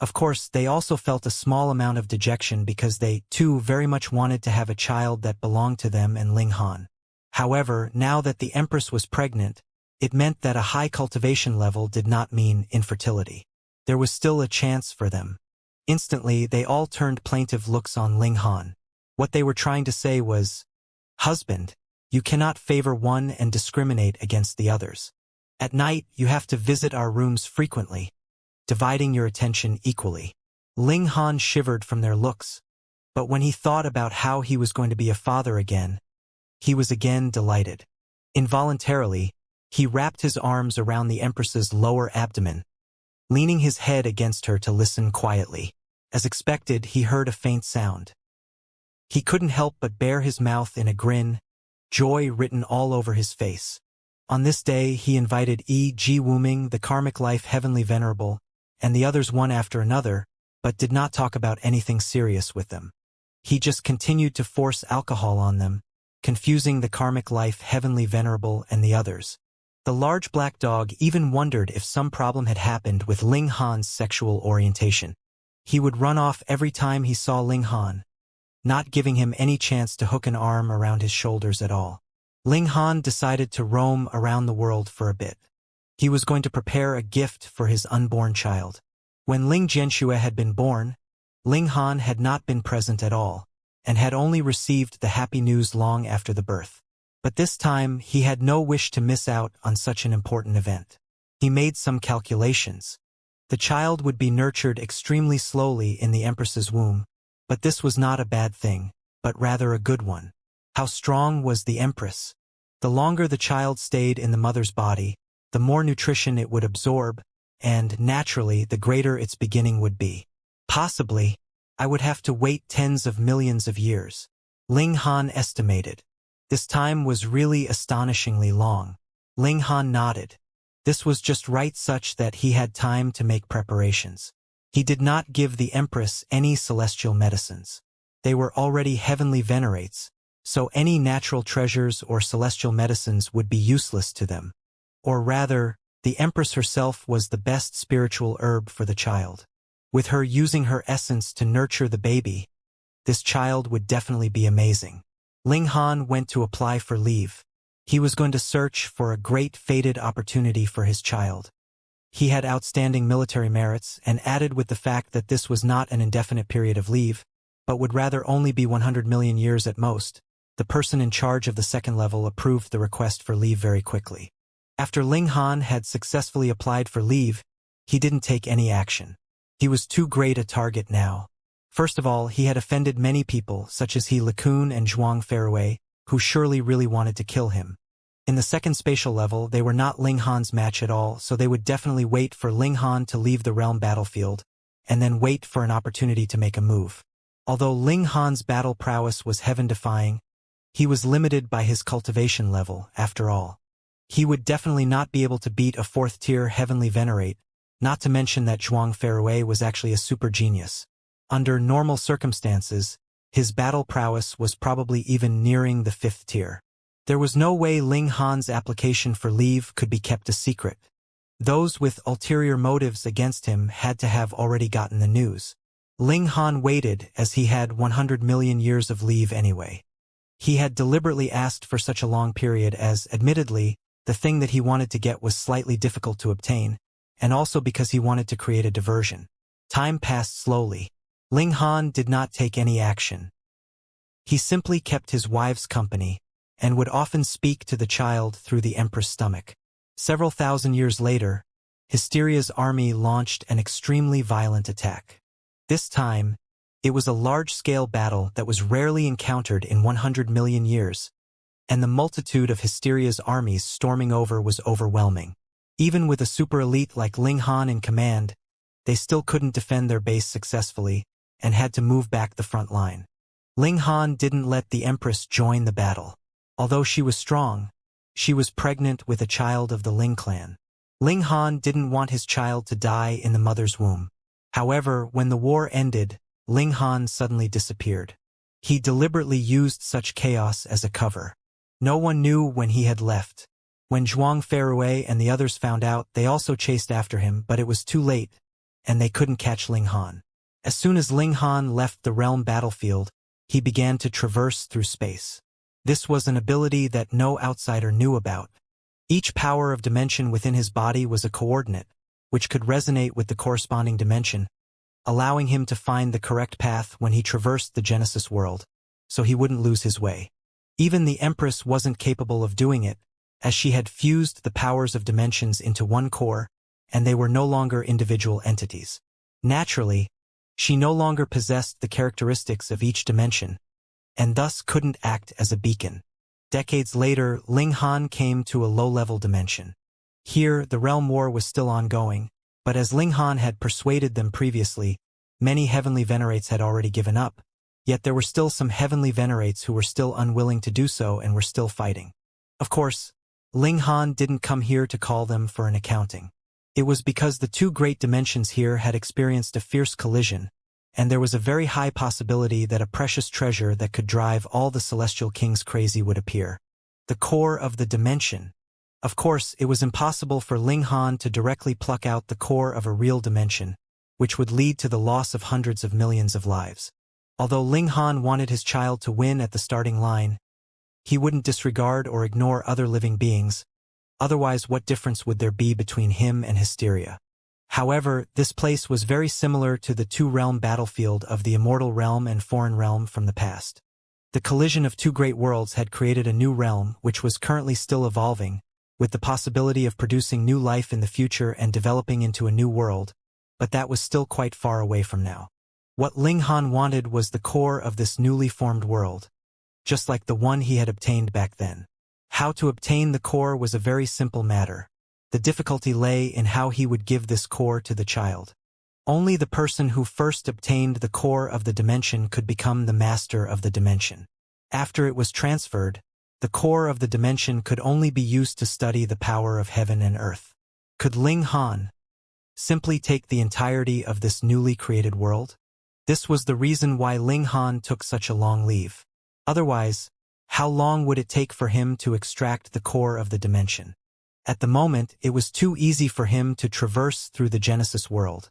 Of course, they also felt a small amount of dejection because they, too, very much wanted to have a child that belonged to them and Ling Han. However, now that the Empress was pregnant, it meant that a high cultivation level did not mean infertility. There was still a chance for them. Instantly, they all turned plaintive looks on Ling Han. What they were trying to say was, Husband, you cannot favor one and discriminate against the others. At night, you have to visit our rooms frequently, dividing your attention equally. Ling Han shivered from their looks, but when he thought about how he was going to be a father again, he was again delighted. Involuntarily, he wrapped his arms around the Empress's lower abdomen, leaning his head against her to listen quietly. As expected, he heard a faint sound. He couldn't help but bare his mouth in a grin, joy written all over his face. On this day, he invited E.G. Wuming, the karmic life heavenly venerable, and the others one after another, but did not talk about anything serious with them. He just continued to force alcohol on them, confusing the karmic life heavenly venerable and the others. The large black dog even wondered if some problem had happened with Ling Han's sexual orientation. He would run off every time he saw Ling Han, not giving him any chance to hook an arm around his shoulders at all. Ling Han decided to roam around the world for a bit. He was going to prepare a gift for his unborn child. When Ling Xianxia had been born, Ling Han had not been present at all, and had only received the happy news long after the birth. But this time, he had no wish to miss out on such an important event. He made some calculations. The child would be nurtured extremely slowly in the Empress's womb, but this was not a bad thing, but rather a good one. How strong was the Empress? The longer the child stayed in the mother's body, the more nutrition it would absorb, and, naturally, the greater its beginning would be. Possibly, I would have to wait tens of millions of years. Ling Han estimated. This time was really astonishingly long. Ling Han nodded. This was just right such that he had time to make preparations. He did not give the Empress any celestial medicines. They were already heavenly venerates, so any natural treasures or celestial medicines would be useless to them. Or rather, the Empress herself was the best spiritual herb for the child. With her using her essence to nurture the baby, this child would definitely be amazing. Ling Han went to apply for leave. He was going to search for a great fated opportunity for his child. He had outstanding military merits, and added with the fact that this was not an indefinite period of leave, but would rather only be 100 million years at most, the person in charge of the second level approved the request for leave very quickly. After Ling Han had successfully applied for leave, he didn't take any action. He was too great a target now. First of all, he had offended many people, such as He LeCun and Zhuang Fairway, who surely really wanted to kill him. In the second spatial level, they were not Ling Han's match at all, so they would definitely wait for Ling Han to leave the realm battlefield, and then wait for an opportunity to make a move. Although Ling Han's battle prowess was heaven-defying, he was limited by his cultivation level, after all. He would definitely not be able to beat a fourth-tier heavenly venerate, not to mention that Zhuang Fairway was actually a super genius. Under normal circumstances, his battle prowess was probably even nearing the fifth tier. There was no way Ling Han's application for leave could be kept a secret. Those with ulterior motives against him had to have already gotten the news. Ling Han waited as he had 100 million years of leave anyway. He had deliberately asked for such a long period as, admittedly, the thing that he wanted to get was slightly difficult to obtain, and also because he wanted to create a diversion. Time passed slowly. Ling Han did not take any action. He simply kept his wives company, and would often speak to the child through the Empress' stomach. Several thousand years later, Hysteria's army launched an extremely violent attack. This time, it was a large-scale battle that was rarely encountered in 100 million years, and the multitude of Hysteria's armies storming over was overwhelming. Even with a super elite like Ling Han in command, they still couldn't defend their base successfully and had to move back the front line. Ling Han didn't let the Empress join the battle. Although she was strong, she was pregnant with a child of the Ling clan. Ling Han didn't want his child to die in the mother's womb. However, when the war ended, Ling Han suddenly disappeared. He deliberately used such chaos as a cover. No one knew when he had left. When Zhuang Ferrue and the others found out, they also chased after him, but it was too late, and they couldn't catch Ling Han. As soon as Ling Han left the realm battlefield, he began to traverse through space. This was an ability that no outsider knew about. Each power of dimension within his body was a coordinate, which could resonate with the corresponding dimension, allowing him to find the correct path when he traversed the Genesis world, so he wouldn't lose his way. Even the Empress wasn't capable of doing it, as she had fused the powers of dimensions into one core, and they were no longer individual entities. Naturally, she no longer possessed the characteristics of each dimension, and thus couldn't act as a beacon. Decades later, Ling Han came to a low-level dimension. Here, the realm war was still ongoing, but as Ling Han had persuaded them previously, many heavenly venerates had already given up, yet there were still some heavenly venerates who were still unwilling to do so and were still fighting. Of course, Ling Han didn't come here to call them for an accounting. It was because the two great dimensions here had experienced a fierce collision, and there was a very high possibility that a precious treasure that could drive all the celestial kings crazy would appear. The core of the dimension. Of course, it was impossible for Ling Han to directly pluck out the core of a real dimension, which would lead to the loss of hundreds of millions of lives. Although Ling Han wanted his child to win at the starting line, he wouldn't disregard or ignore other living beings. Otherwise, what difference would there be between him and Hysteria? However, this place was very similar to the two-realm battlefield of the immortal realm and foreign realm from the past. The collision of two great worlds had created a new realm which was currently still evolving, with the possibility of producing new life in the future and developing into a new world, but that was still quite far away from now. What Ling Han wanted was the core of this newly formed world, just like the one he had obtained back then. How to obtain the core was a very simple matter. The difficulty lay in how he would give this core to the child. Only the person who first obtained the core of the dimension could become the master of the dimension. After it was transferred, the core of the dimension could only be used to study the power of heaven and earth. Could Ling Han simply take the entirety of this newly created world? This was the reason why Ling Han took such a long leave. Otherwise, how long would it take for him to extract the core of the dimension? At the moment, it was too easy for him to traverse through the Genesis world.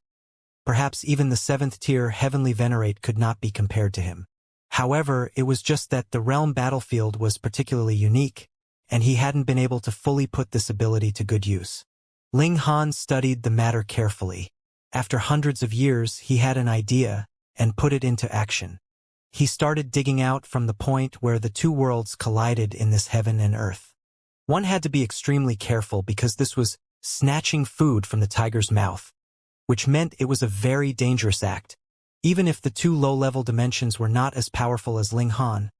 Perhaps even the 7th-tier heavenly venerate could not be compared to him. However, it was just that the realm battlefield was particularly unique, and he hadn't been able to fully put this ability to good use. Ling Han studied the matter carefully. After hundreds of years, he had an idea and put it into action. He started digging out from the point where the two worlds collided in this heaven and earth. One had to be extremely careful because this was snatching food from the tiger's mouth, which meant it was a very dangerous act. Even if the two low-level dimensions were not as powerful as Ling Han,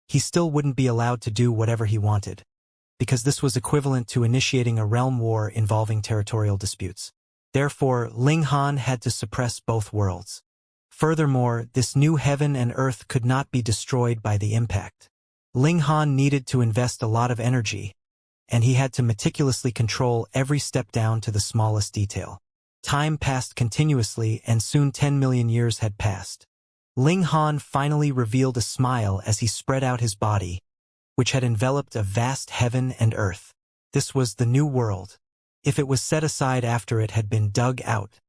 he still wouldn't be allowed to do whatever he wanted, because this was equivalent to initiating a realm war involving territorial disputes. Therefore, Ling Han had to suppress both worlds. Furthermore, this new heaven and earth could not be destroyed by the impact. Ling Han needed to invest a lot of energy, and he had to meticulously control every step down to the smallest detail. Time passed continuously, and soon 10 million years had passed. Ling Han finally revealed a smile as he spread out his body, which had enveloped a vast heaven and earth. This was the new world. If it was set aside after it had been dug out,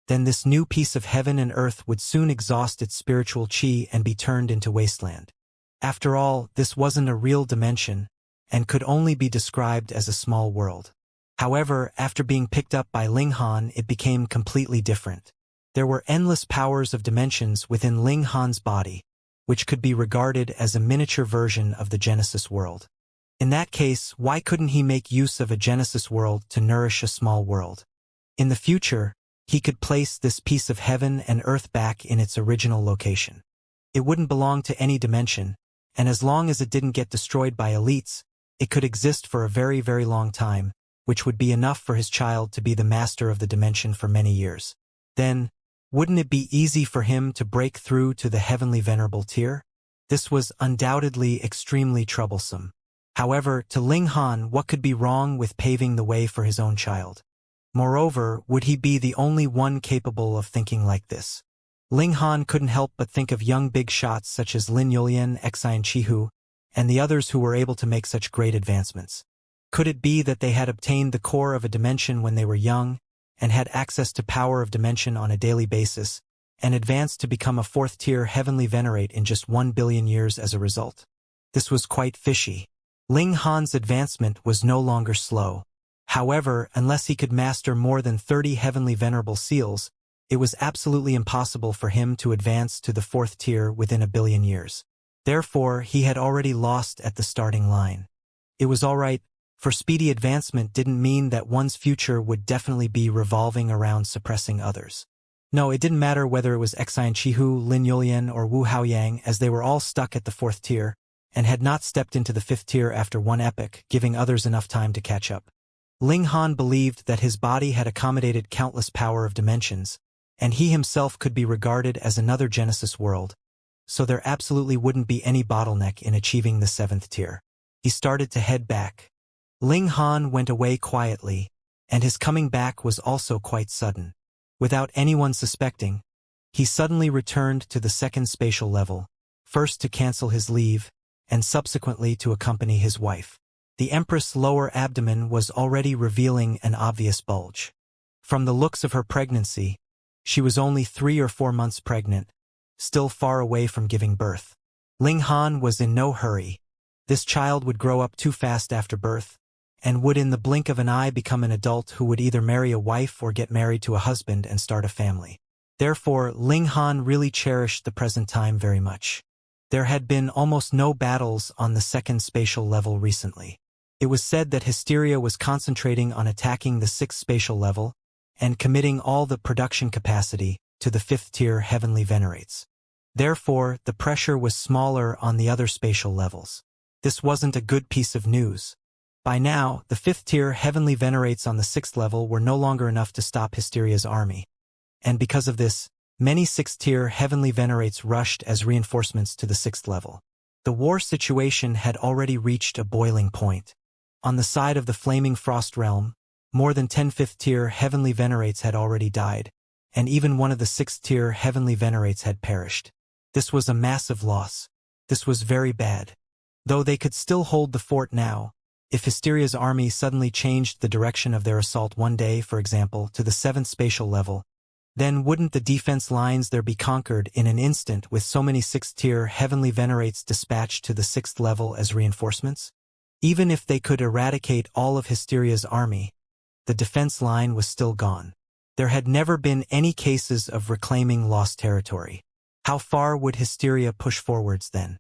then this new piece of heaven and earth would soon exhaust its spiritual chi and be turned into wasteland. After all, this wasn't a real dimension, and could only be described as a small world. However, after being picked up by Ling Han, it became completely different. There were endless powers of dimensions within Ling Han's body, which could be regarded as a miniature version of the Genesis world. In that case, why couldn't he make use of a Genesis world to nourish a small world? In the future, he could place this piece of heaven and earth back in its original location. It wouldn't belong to any dimension, and as long as it didn't get destroyed by elites, it could exist for a very, very long time, which would be enough for his child to be the master of the dimension for many years. Then, wouldn't it be easy for him to break through to the heavenly venerable tier? This was undoubtedly extremely troublesome. However, to Ling Han, what could be wrong with paving the way for his own child? Moreover, would he be the only one capable of thinking like this? Ling Han couldn't help but think of young big shots such as Lin Yulian, Xianxia, and the others who were able to make such great advancements. Could it be that they had obtained the core of a dimension when they were young, and had access to power of dimension on a daily basis, and advanced to become a fourth-tier heavenly venerate in just 1 billion years as a result? This was quite fishy. Ling Han's advancement was no longer slow. However, unless he could master more than 30 heavenly venerable seals, it was absolutely impossible for him to advance to the fourth tier within 1 billion years. Therefore, he had already lost at the starting line. It was alright, for speedy advancement didn't mean that one's future would definitely be revolving around suppressing others. No, it didn't matter whether it was Xianxia, Lin Yulian, or Wu Haoyang, as they were all stuck at the fourth tier, and had not stepped into the fifth tier after one epoch, giving others enough time to catch up. Ling Han believed that his body had accommodated countless power of dimensions, and he himself could be regarded as another Genesis world, so there absolutely wouldn't be any bottleneck in achieving the seventh tier. He started to head back. Ling Han went away quietly, and his coming back was also quite sudden. Without anyone suspecting, he suddenly returned to the second spatial level, first to cancel his leave, and subsequently to accompany his wife. The Empress' lower abdomen was already revealing an obvious bulge. From the looks of her pregnancy, she was only 3 or 4 months pregnant, still far away from giving birth. Ling Han was in no hurry. This child would grow up too fast after birth, and would in the blink of an eye become an adult who would either marry a wife or get married to a husband and start a family. Therefore, Ling Han really cherished the present time very much. There had been almost no battles on the second spatial level recently. It was said that hysteria was concentrating on attacking the sixth spatial level and committing all the production capacity to the fifth-tier heavenly venerates. Therefore, the pressure was smaller on the other spatial levels. This wasn't a good piece of news. By now, the fifth-tier heavenly venerates on the sixth level were no longer enough to stop Hysteria's army. And because of this, many sixth-tier heavenly venerates rushed as reinforcements to the sixth level. The war situation had already reached a boiling point. On the side of the Flaming Frost Realm, more than 10 fifth-tier heavenly venerates had already died, and even one of the sixth-tier heavenly venerates had perished. This was a massive loss. This was very bad. Though they could still hold the fort now, if Hysteria's army suddenly changed the direction of their assault one day, for example, to the seventh spatial level, then wouldn't the defense lines there be conquered in an instant with so many sixth-tier heavenly venerates dispatched to the sixth level as reinforcements? Even if they could eradicate all of Hysteria's army, the defense line was still gone. There had never been any cases of reclaiming lost territory. How far would Hysteria push forwards then?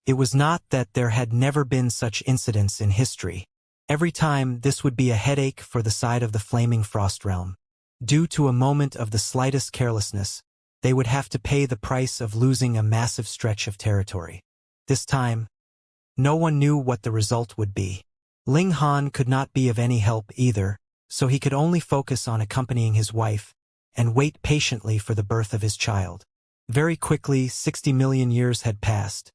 It was not that there had never been such incidents in history. Every time, this would be a headache for the side of the Flaming Frost Realm. Due to a moment of the slightest carelessness, they would have to pay the price of losing a massive stretch of territory. This time, no one knew what the result would be. Ling Han could not be of any help either, so he could only focus on accompanying his wife and wait patiently for the birth of his child. Very quickly, 60 million years had passed,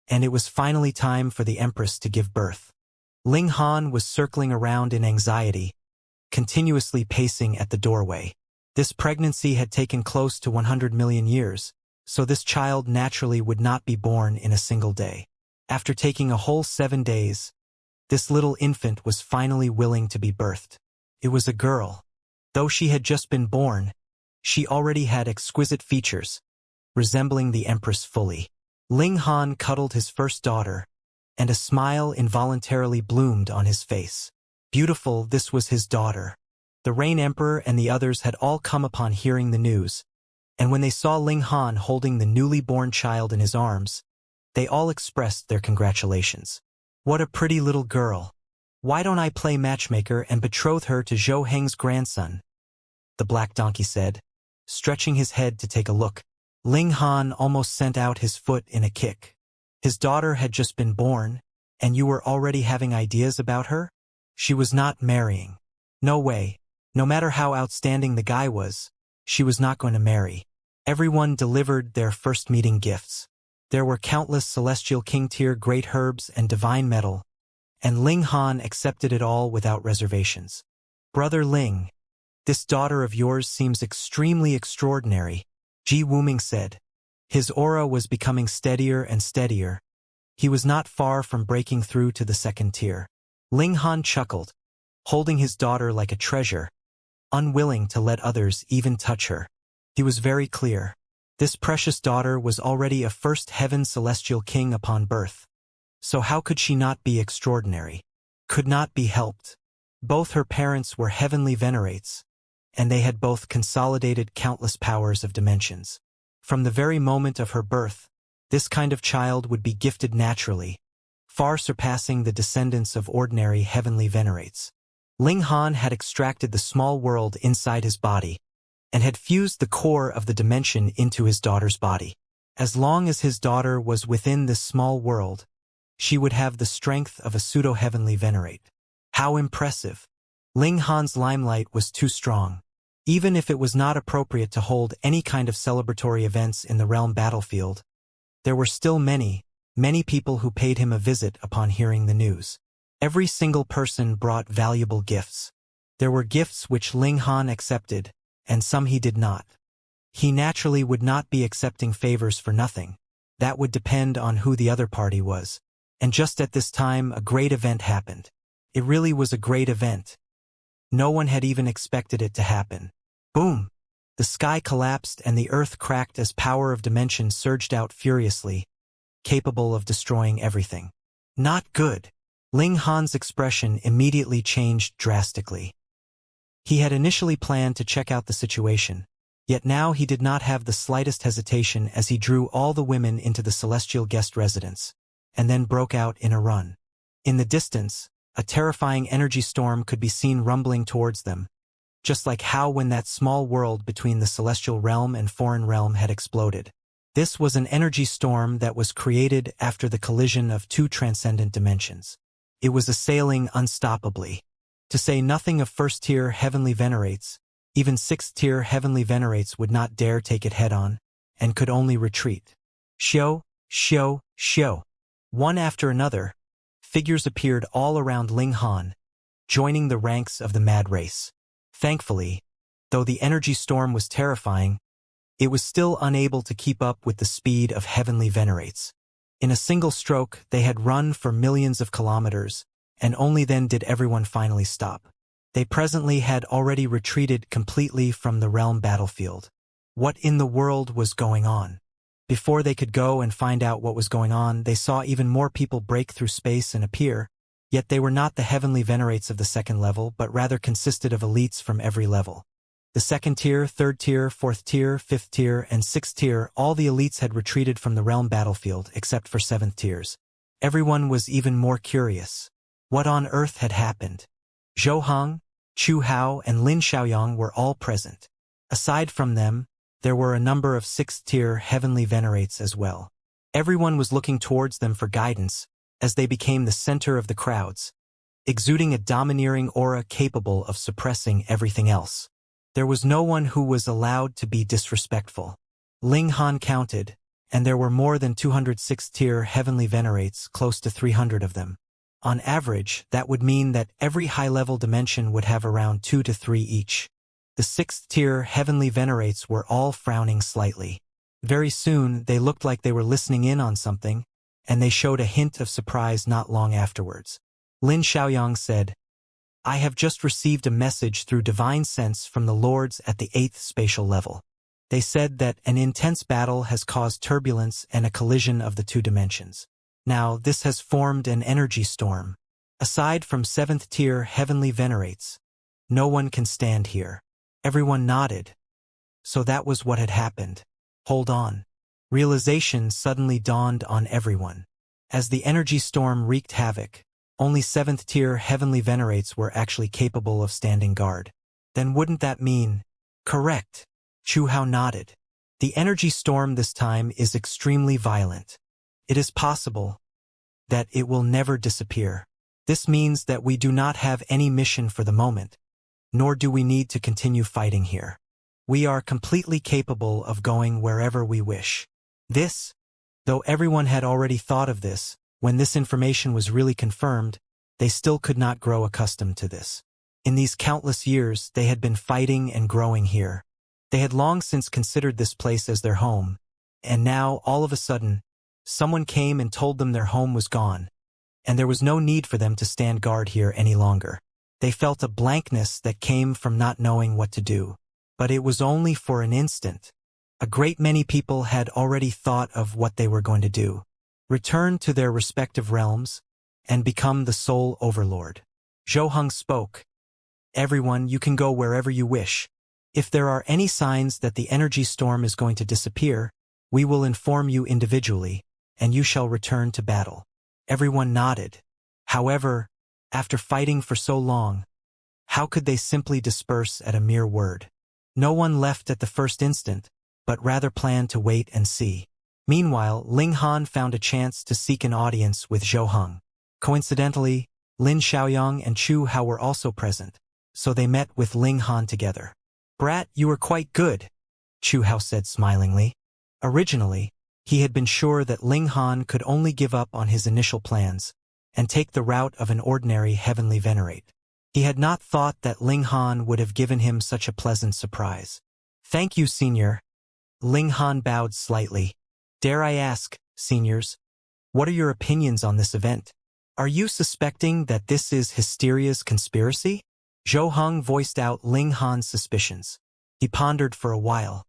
and it was finally time for the Empress to give birth. Ling Han was circling around in anxiety, continuously pacing at the doorway. This pregnancy had taken close to 100 million years, so this child naturally would not be born in a single day. After taking a whole 7 days, this little infant was finally willing to be birthed. It was a girl. Though she had just been born, she already had exquisite features, resembling the Empress fully. Ling Han cuddled his first daughter, and a smile involuntarily bloomed on his face. Beautiful, this was his daughter. The Rain Emperor and the others had all come upon hearing the news, and when they saw Ling Han holding the newly born child in his arms, they all expressed their congratulations. What a pretty little girl. Why don't I play matchmaker and betroth her to Zhou Heng's grandson? The black donkey said, stretching his head to take a look. Ling Han almost sent out his foot in a kick. His daughter had just been born, and you were already having ideas about her? She was not marrying. No way. No matter how outstanding the guy was, she was not going to marry. Everyone delivered their first meeting gifts. There were countless celestial king-tier great herbs and divine metal, and Ling Han accepted it all without reservations. Brother Ling, this daughter of yours seems extremely extraordinary, Ji Wuming said. His aura was becoming steadier and steadier. He was not far from breaking through to the second tier. Ling Han chuckled, holding his daughter like a treasure, unwilling to let others even touch her. He was very clear. This precious daughter was already a first heaven celestial king upon birth. So how could she not be extraordinary? Could not be helped. Both her parents were heavenly venerates, and they had both consolidated countless powers of dimensions. From the very moment of her birth, this kind of child would be gifted naturally, far surpassing the descendants of ordinary heavenly venerates. Ling Han had extracted the small world inside his body, and had fused the core of the dimension into his daughter's body. As long as his daughter was within this small world, she would have the strength of a pseudo-heavenly venerate. How impressive! Ling Han's limelight was too strong. Even if it was not appropriate to hold any kind of celebratory events in the realm battlefield, there were still many people who paid him a visit upon hearing the news. Every single person brought valuable gifts. There were gifts which Ling Han accepted, and some he did not. He naturally would not be accepting favors for nothing. That would depend on who the other party was. And just at this time, a great event happened. It really was a great event. No one had even expected it to happen. Boom! The sky collapsed and the earth cracked as power of dimension surged out furiously, capable of destroying everything. Not good. Ling Han's expression immediately changed drastically. He had initially planned to check out the situation, yet now he did not have the slightest hesitation as he drew all the women into the celestial guest residence, and then broke out in a run. In the distance, a terrifying energy storm could be seen rumbling towards them, just like how when that small world between the celestial realm and foreign realm had exploded. This was an energy storm that was created after the collision of two transcendent dimensions. It was assailing unstoppably. To say nothing of first-tier heavenly venerates, even sixth-tier heavenly venerates would not dare take it head-on, and could only retreat. Shio, shio, shio. One after another, figures appeared all around Ling Han, joining the ranks of the mad race. Thankfully, though the energy storm was terrifying, it was still unable to keep up with the speed of heavenly venerates. In a single stroke, they had run for millions of kilometers, and only then did everyone finally stop. They presently had already retreated completely from the realm battlefield. What in the world was going on? Before they could go and find out what was going on, they saw even more people break through space and appear, yet they were not the heavenly venerates of the second level, but rather consisted of elites from every level. The second tier, third tier, fourth tier, fifth tier, and sixth tier, all the elites had retreated from the realm battlefield except for seventh tiers. Everyone was even more curious. What on earth had happened? Zhou Heng, Chu Hao, and Lin Xiaoyang were all present. Aside from them, there were a number of sixth-tier heavenly venerates as well. Everyone was looking towards them for guidance, as they became the center of the crowds, exuding a domineering aura capable of suppressing everything else. There was no one who was allowed to be disrespectful. Ling Han counted, and there were more than 200 sixth-tier heavenly venerates, close to 300 of them. On average, that would mean that every high-level dimension would have around 2 to 3 each. The sixth-tier heavenly venerates were all frowning slightly. Very soon, they looked like they were listening in on something, and they showed a hint of surprise not long afterwards. Lin Xiaoyang said, "I have just received a message through divine sense from the lords at the 8th spatial level. They said that an intense battle has caused turbulence and a collision of the two dimensions. Now, this has formed an energy storm. Aside from 7th-tier heavenly venerates, no one can stand here." Everyone nodded. So that was what had happened. Hold on. Realization suddenly dawned on everyone. As the energy storm wreaked havoc, only 7th-tier heavenly venerates were actually capable of standing guard. Then wouldn't that mean? Correct. Chu Hao nodded. The energy storm this time is extremely violent. It is possible that it will never disappear. This means that we do not have any mission for the moment, nor do we need to continue fighting here. We are completely capable of going wherever we wish. This, though everyone had already thought of this, when this information was really confirmed, they still could not grow accustomed to this. In these countless years, they had been fighting and growing here. They had long since considered this place as their home, and now, all of a sudden, someone came and told them their home was gone, and there was no need for them to stand guard here any longer. They felt a blankness that came from not knowing what to do. But it was only for an instant. A great many people had already thought of what they were going to do. Return to their respective realms and become the sole overlord. Zhou Heng spoke. Everyone, you can go wherever you wish. If there are any signs that the energy storm is going to disappear, we will inform you individually, and you shall return to battle. Everyone nodded. However, after fighting for so long, how could they simply disperse at a mere word? No one left at the first instant, but rather planned to wait and see. Meanwhile, Ling Han found a chance to seek an audience with Zhou Heng. Coincidentally, Lin Xiaoyang and Chu Hao were also present, so they met with Ling Han together. "Brat, you were quite good," Chu Hao said smilingly. Originally, he had been sure that Ling Han could only give up on his initial plans and take the route of an ordinary heavenly venerate. He had not thought that Ling Han would have given him such a pleasant surprise. "Thank you, Senior." Ling Han bowed slightly. "Dare I ask, Seniors, what are your opinions on this event? Are you suspecting that this is Hysteria's conspiracy?" Zhou Heng voiced out Ling Han's suspicions. He pondered for a while.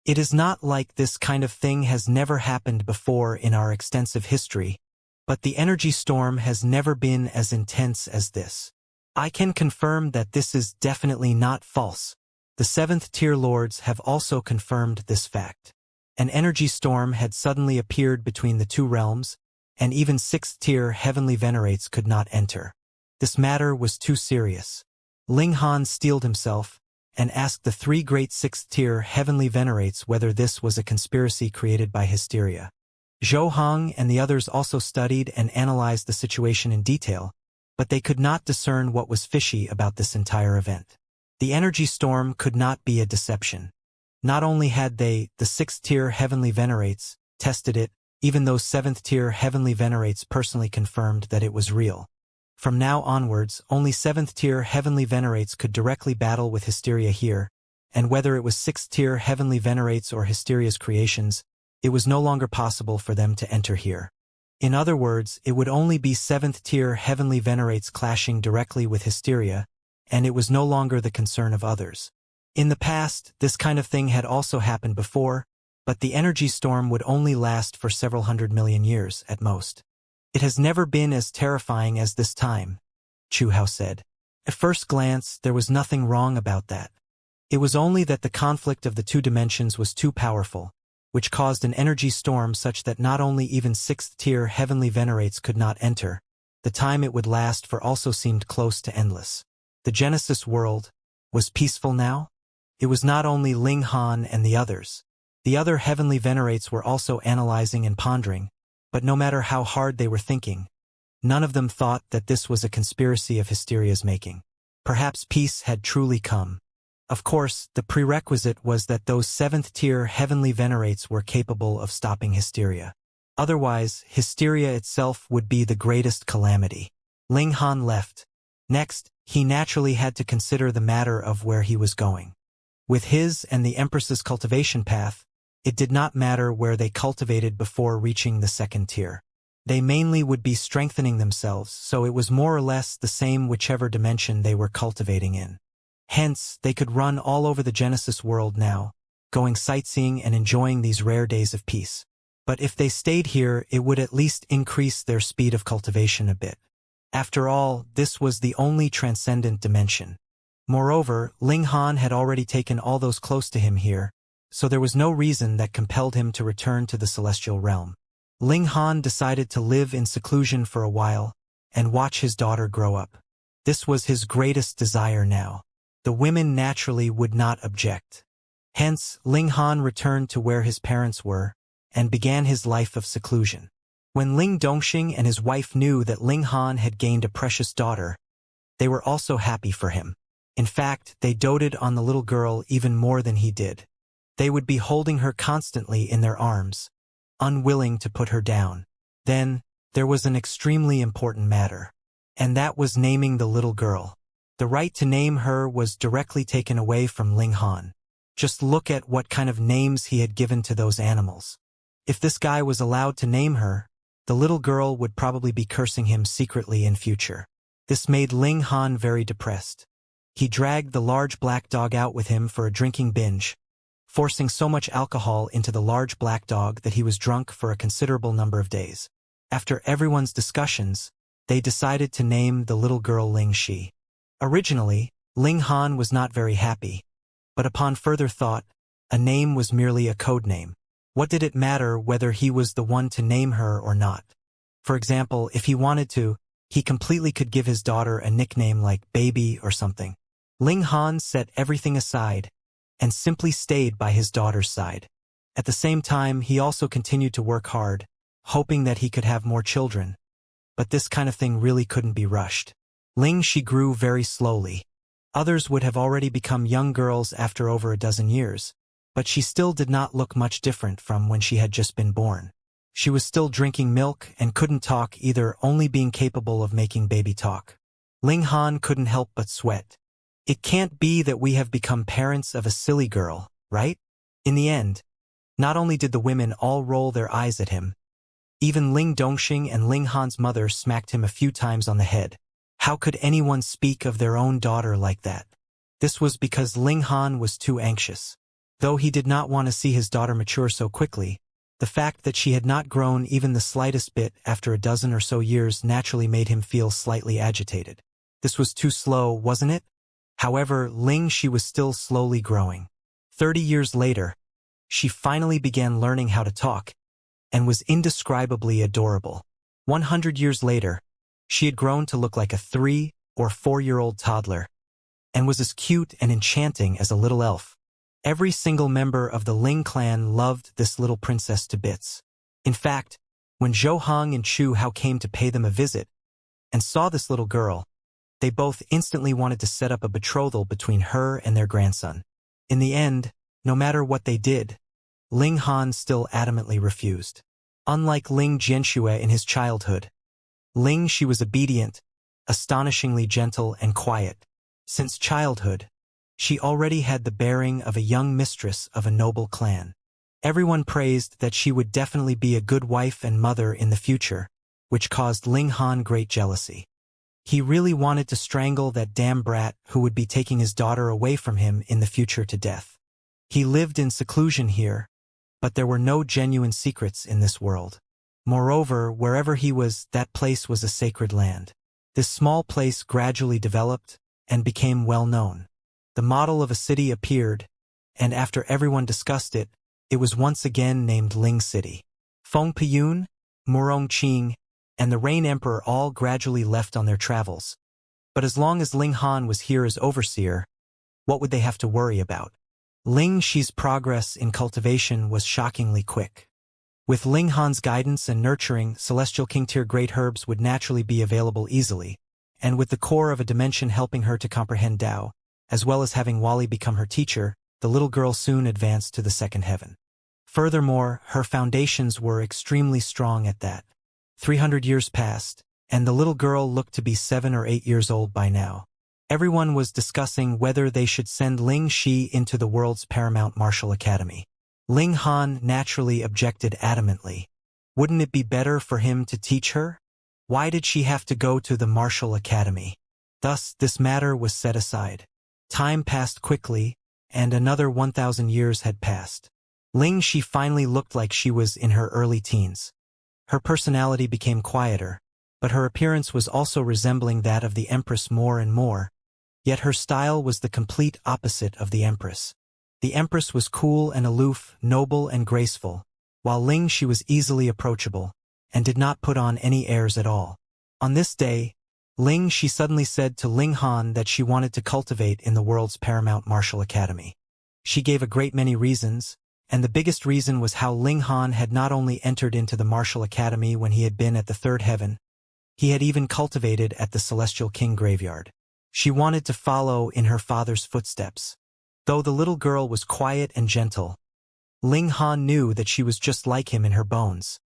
"It is not like this kind of thing has never happened before in our extensive history, but the energy storm has never been as intense as this. I can confirm that this is definitely not false. The 7th-tier lords have also confirmed this fact. An energy storm had suddenly appeared between the two realms, and even 6th-tier heavenly venerates could not enter. This matter was too serious." Ling Han steeled himself and asked the 3 great 6th-tier heavenly venerates whether this was a conspiracy created by Hysteria. Zhou Heng and the others also studied and analyzed the situation in detail, but they could not discern what was fishy about this entire event. The energy storm could not be a deception. Not only had they, the 6th-tier heavenly venerates, tested it, even though 7th-tier heavenly venerates personally confirmed that it was real. From now onwards, only 7th-tier heavenly venerates could directly battle with Hysteria here, and whether it was 6th-tier heavenly venerates or Hysteria's creations, it was no longer possible for them to enter here. In other words, it would only be 7th-tier heavenly venerates clashing directly with Hysteria, and it was no longer the concern of others. In the past, this kind of thing had also happened before, but the energy storm would only last for several 100 million years at most. "It has never been as terrifying as this time," Chu Hao said. At first glance, there was nothing wrong about that. It was only that the conflict of the two dimensions was too powerful, which caused an energy storm such that not only even 6th-tier heavenly venerates could not enter, the time it would last for also seemed close to endless. The Genesis world was peaceful now? It was not only Ling Han and the others. The other heavenly venerates were also analyzing and pondering, but no matter how hard they were thinking, none of them thought that this was a conspiracy of Hysteria's making. Perhaps peace had truly come. Of course, the prerequisite was that those 7th-tier heavenly venerates were capable of stopping Hysteria. Otherwise, Hysteria itself would be the greatest calamity. Ling Han left. Next, he naturally had to consider the matter of where he was going. With his and the Empress's cultivation path, it did not matter where they cultivated before reaching the 2nd tier. They mainly would be strengthening themselves, so it was more or less the same whichever dimension they were cultivating in. Hence, they could run all over the Genesis world now, going sightseeing and enjoying these rare days of peace. But if they stayed here, it would at least increase their speed of cultivation a bit. After all, this was the only transcendent dimension. Moreover, Ling Han had already taken all those close to him here, so there was no reason that compelled him to return to the celestial realm. Ling Han decided to live in seclusion for a while and watch his daughter grow up. This was his greatest desire now. The women naturally would not object. Hence, Ling Han returned to where his parents were and began his life of seclusion. When Ling Dongxing and his wife knew that Ling Han had gained a precious daughter, they were also happy for him. In fact, they doted on the little girl even more than he did. They would be holding her constantly in their arms, unwilling to put her down. Then, there was an extremely important matter, and that was naming the little girl. The right to name her was directly taken away from Ling Han. Just look at what kind of names he had given to those animals. If this guy was allowed to name her, the little girl would probably be cursing him secretly in future. This made Ling Han very depressed. He dragged the large black dog out with him for a drinking binge, forcing so much alcohol into the large black dog that he was drunk for a considerable number of days. After everyone's discussions, they decided to name the little girl Ling Shi. Originally, Ling Han was not very happy, but upon further thought, a name was merely a code name. What did it matter whether he was the one to name her or not? For example, if he wanted to, he completely could give his daughter a nickname like Baby or something. Ling Han set everything aside and simply stayed by his daughter's side. At the same time, he also continued to work hard, hoping that he could have more children. But this kind of thing really couldn't be rushed. Ling Shi grew very slowly. Others would have already become young girls after over a dozen years, but she still did not look much different from when she had just been born. She was still drinking milk and couldn't talk either, only being capable of making baby talk. Ling Han couldn't help but sweat. It can't be that we have become parents of a silly girl, right? In the end, not only did the women all roll their eyes at him, even Ling Dongxing and Ling Han's mother smacked him a few times on the head. How could anyone speak of their own daughter like that? This was because Ling Han was too anxious. Though he did not want to see his daughter mature so quickly, the fact that she had not grown even the slightest bit after a dozen or so years naturally made him feel slightly agitated. This was too slow, wasn't it? However, Ling Shi was still slowly growing. 30 years later, she finally began learning how to talk, and was indescribably adorable. 100 years later, she had grown to look like a 3- or 4-year-old toddler, and was as cute and enchanting as a little elf. Every single member of the Ling clan loved this little princess to bits. In fact, when Zhou Hong and Chu Hao came to pay them a visit, and saw this little girl, they both instantly wanted to set up a betrothal between her and their grandson. In the end, no matter what they did, Ling Han still adamantly refused. Unlike Ling Jianxue in his childhood, Ling Shi was obedient, astonishingly gentle and quiet. Since childhood, she already had the bearing of a young mistress of a noble clan. Everyone praised that she would definitely be a good wife and mother in the future, which caused Ling Han great jealousy. He really wanted to strangle that damn brat who would be taking his daughter away from him in the future to death. He lived in seclusion here, but there were no genuine secrets in this world. Moreover, wherever he was, that place was a sacred land. This small place gradually developed and became well known. The model of a city appeared, and after everyone discussed it, it was once again named Ling City. Feng Piyun, Murong Qing, and the Rain Emperor all gradually left on their travels. But as long as Ling Han was here as overseer, what would they have to worry about? Ling Shi's progress in cultivation was shockingly quick. With Ling Han's guidance and nurturing, Celestial King Tier great herbs would naturally be available easily, and with the core of a dimension helping her to comprehend Tao, as well as having Wally become her teacher, the little girl soon advanced to the second heaven. Furthermore, her foundations were extremely strong at that. 300 years passed, and the little girl looked to be 7 or 8 years old by now. Everyone was discussing whether they should send Ling Shi into the world's paramount martial academy. Ling Han naturally objected adamantly. Wouldn't it be better for him to teach her? Why did she have to go to the martial academy? Thus, this matter was set aside. Time passed quickly, and another 1,000 years had passed. Ling Shi finally looked like she was in her early teens. Her personality became quieter, but her appearance was also resembling that of the Empress more and more, yet her style was the complete opposite of the Empress. The Empress was cool and aloof, noble and graceful, while Ling she was easily approachable, and did not put on any airs at all. On this day, Ling she suddenly said to Ling Han that she wanted to cultivate in the world's paramount martial academy. She gave a great many reasons, and the biggest reason was how Ling Han had not only entered into the martial academy when he had been at the third heaven, he had even cultivated at the Celestial King graveyard. She wanted to follow in her father's footsteps. Though the little girl was quiet and gentle, Ling Han knew that she was just like him in her bones,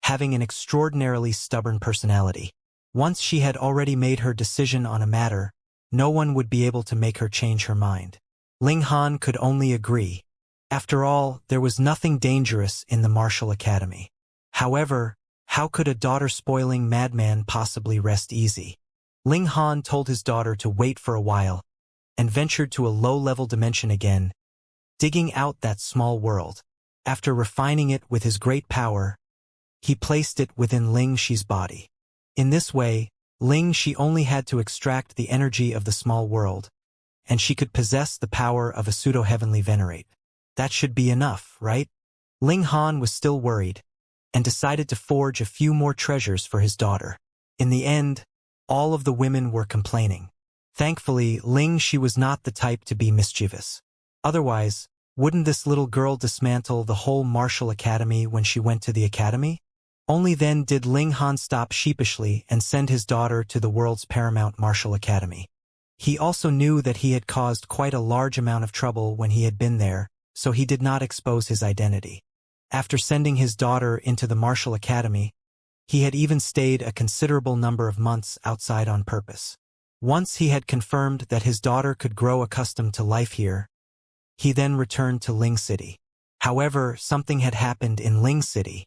having an extraordinarily stubborn personality. Once she had already made her decision on a matter, no one would be able to make her change her mind. Ling Han could only agree. After all, there was nothing dangerous in the martial academy. However, how could a daughter-spoiling madman possibly rest easy? Ling Han told his daughter to wait for a while, and ventured to a low-level dimension again, digging out that small world. After refining it with his great power, he placed it within Ling Shi's body. In this way, Ling Shi only had to extract the energy of the small world, and she could possess the power of a pseudo-heavenly venerate. That should be enough, right? Ling Han was still worried, and decided to forge a few more treasures for his daughter. In the end, all of the women were complaining. Thankfully, Ling Shi was not the type to be mischievous. Otherwise, wouldn't this little girl dismantle the whole martial academy when she went to the academy? Only then did Ling Han stop sheepishly and send his daughter to the world's paramount martial academy. He also knew that he had caused quite a large amount of trouble when he had been there, so he did not expose his identity. After sending his daughter into the martial academy, he had even stayed a considerable number of months outside on purpose. Once he had confirmed that his daughter could grow accustomed to life here, he then returned to Ling City. However, something had happened in Ling City.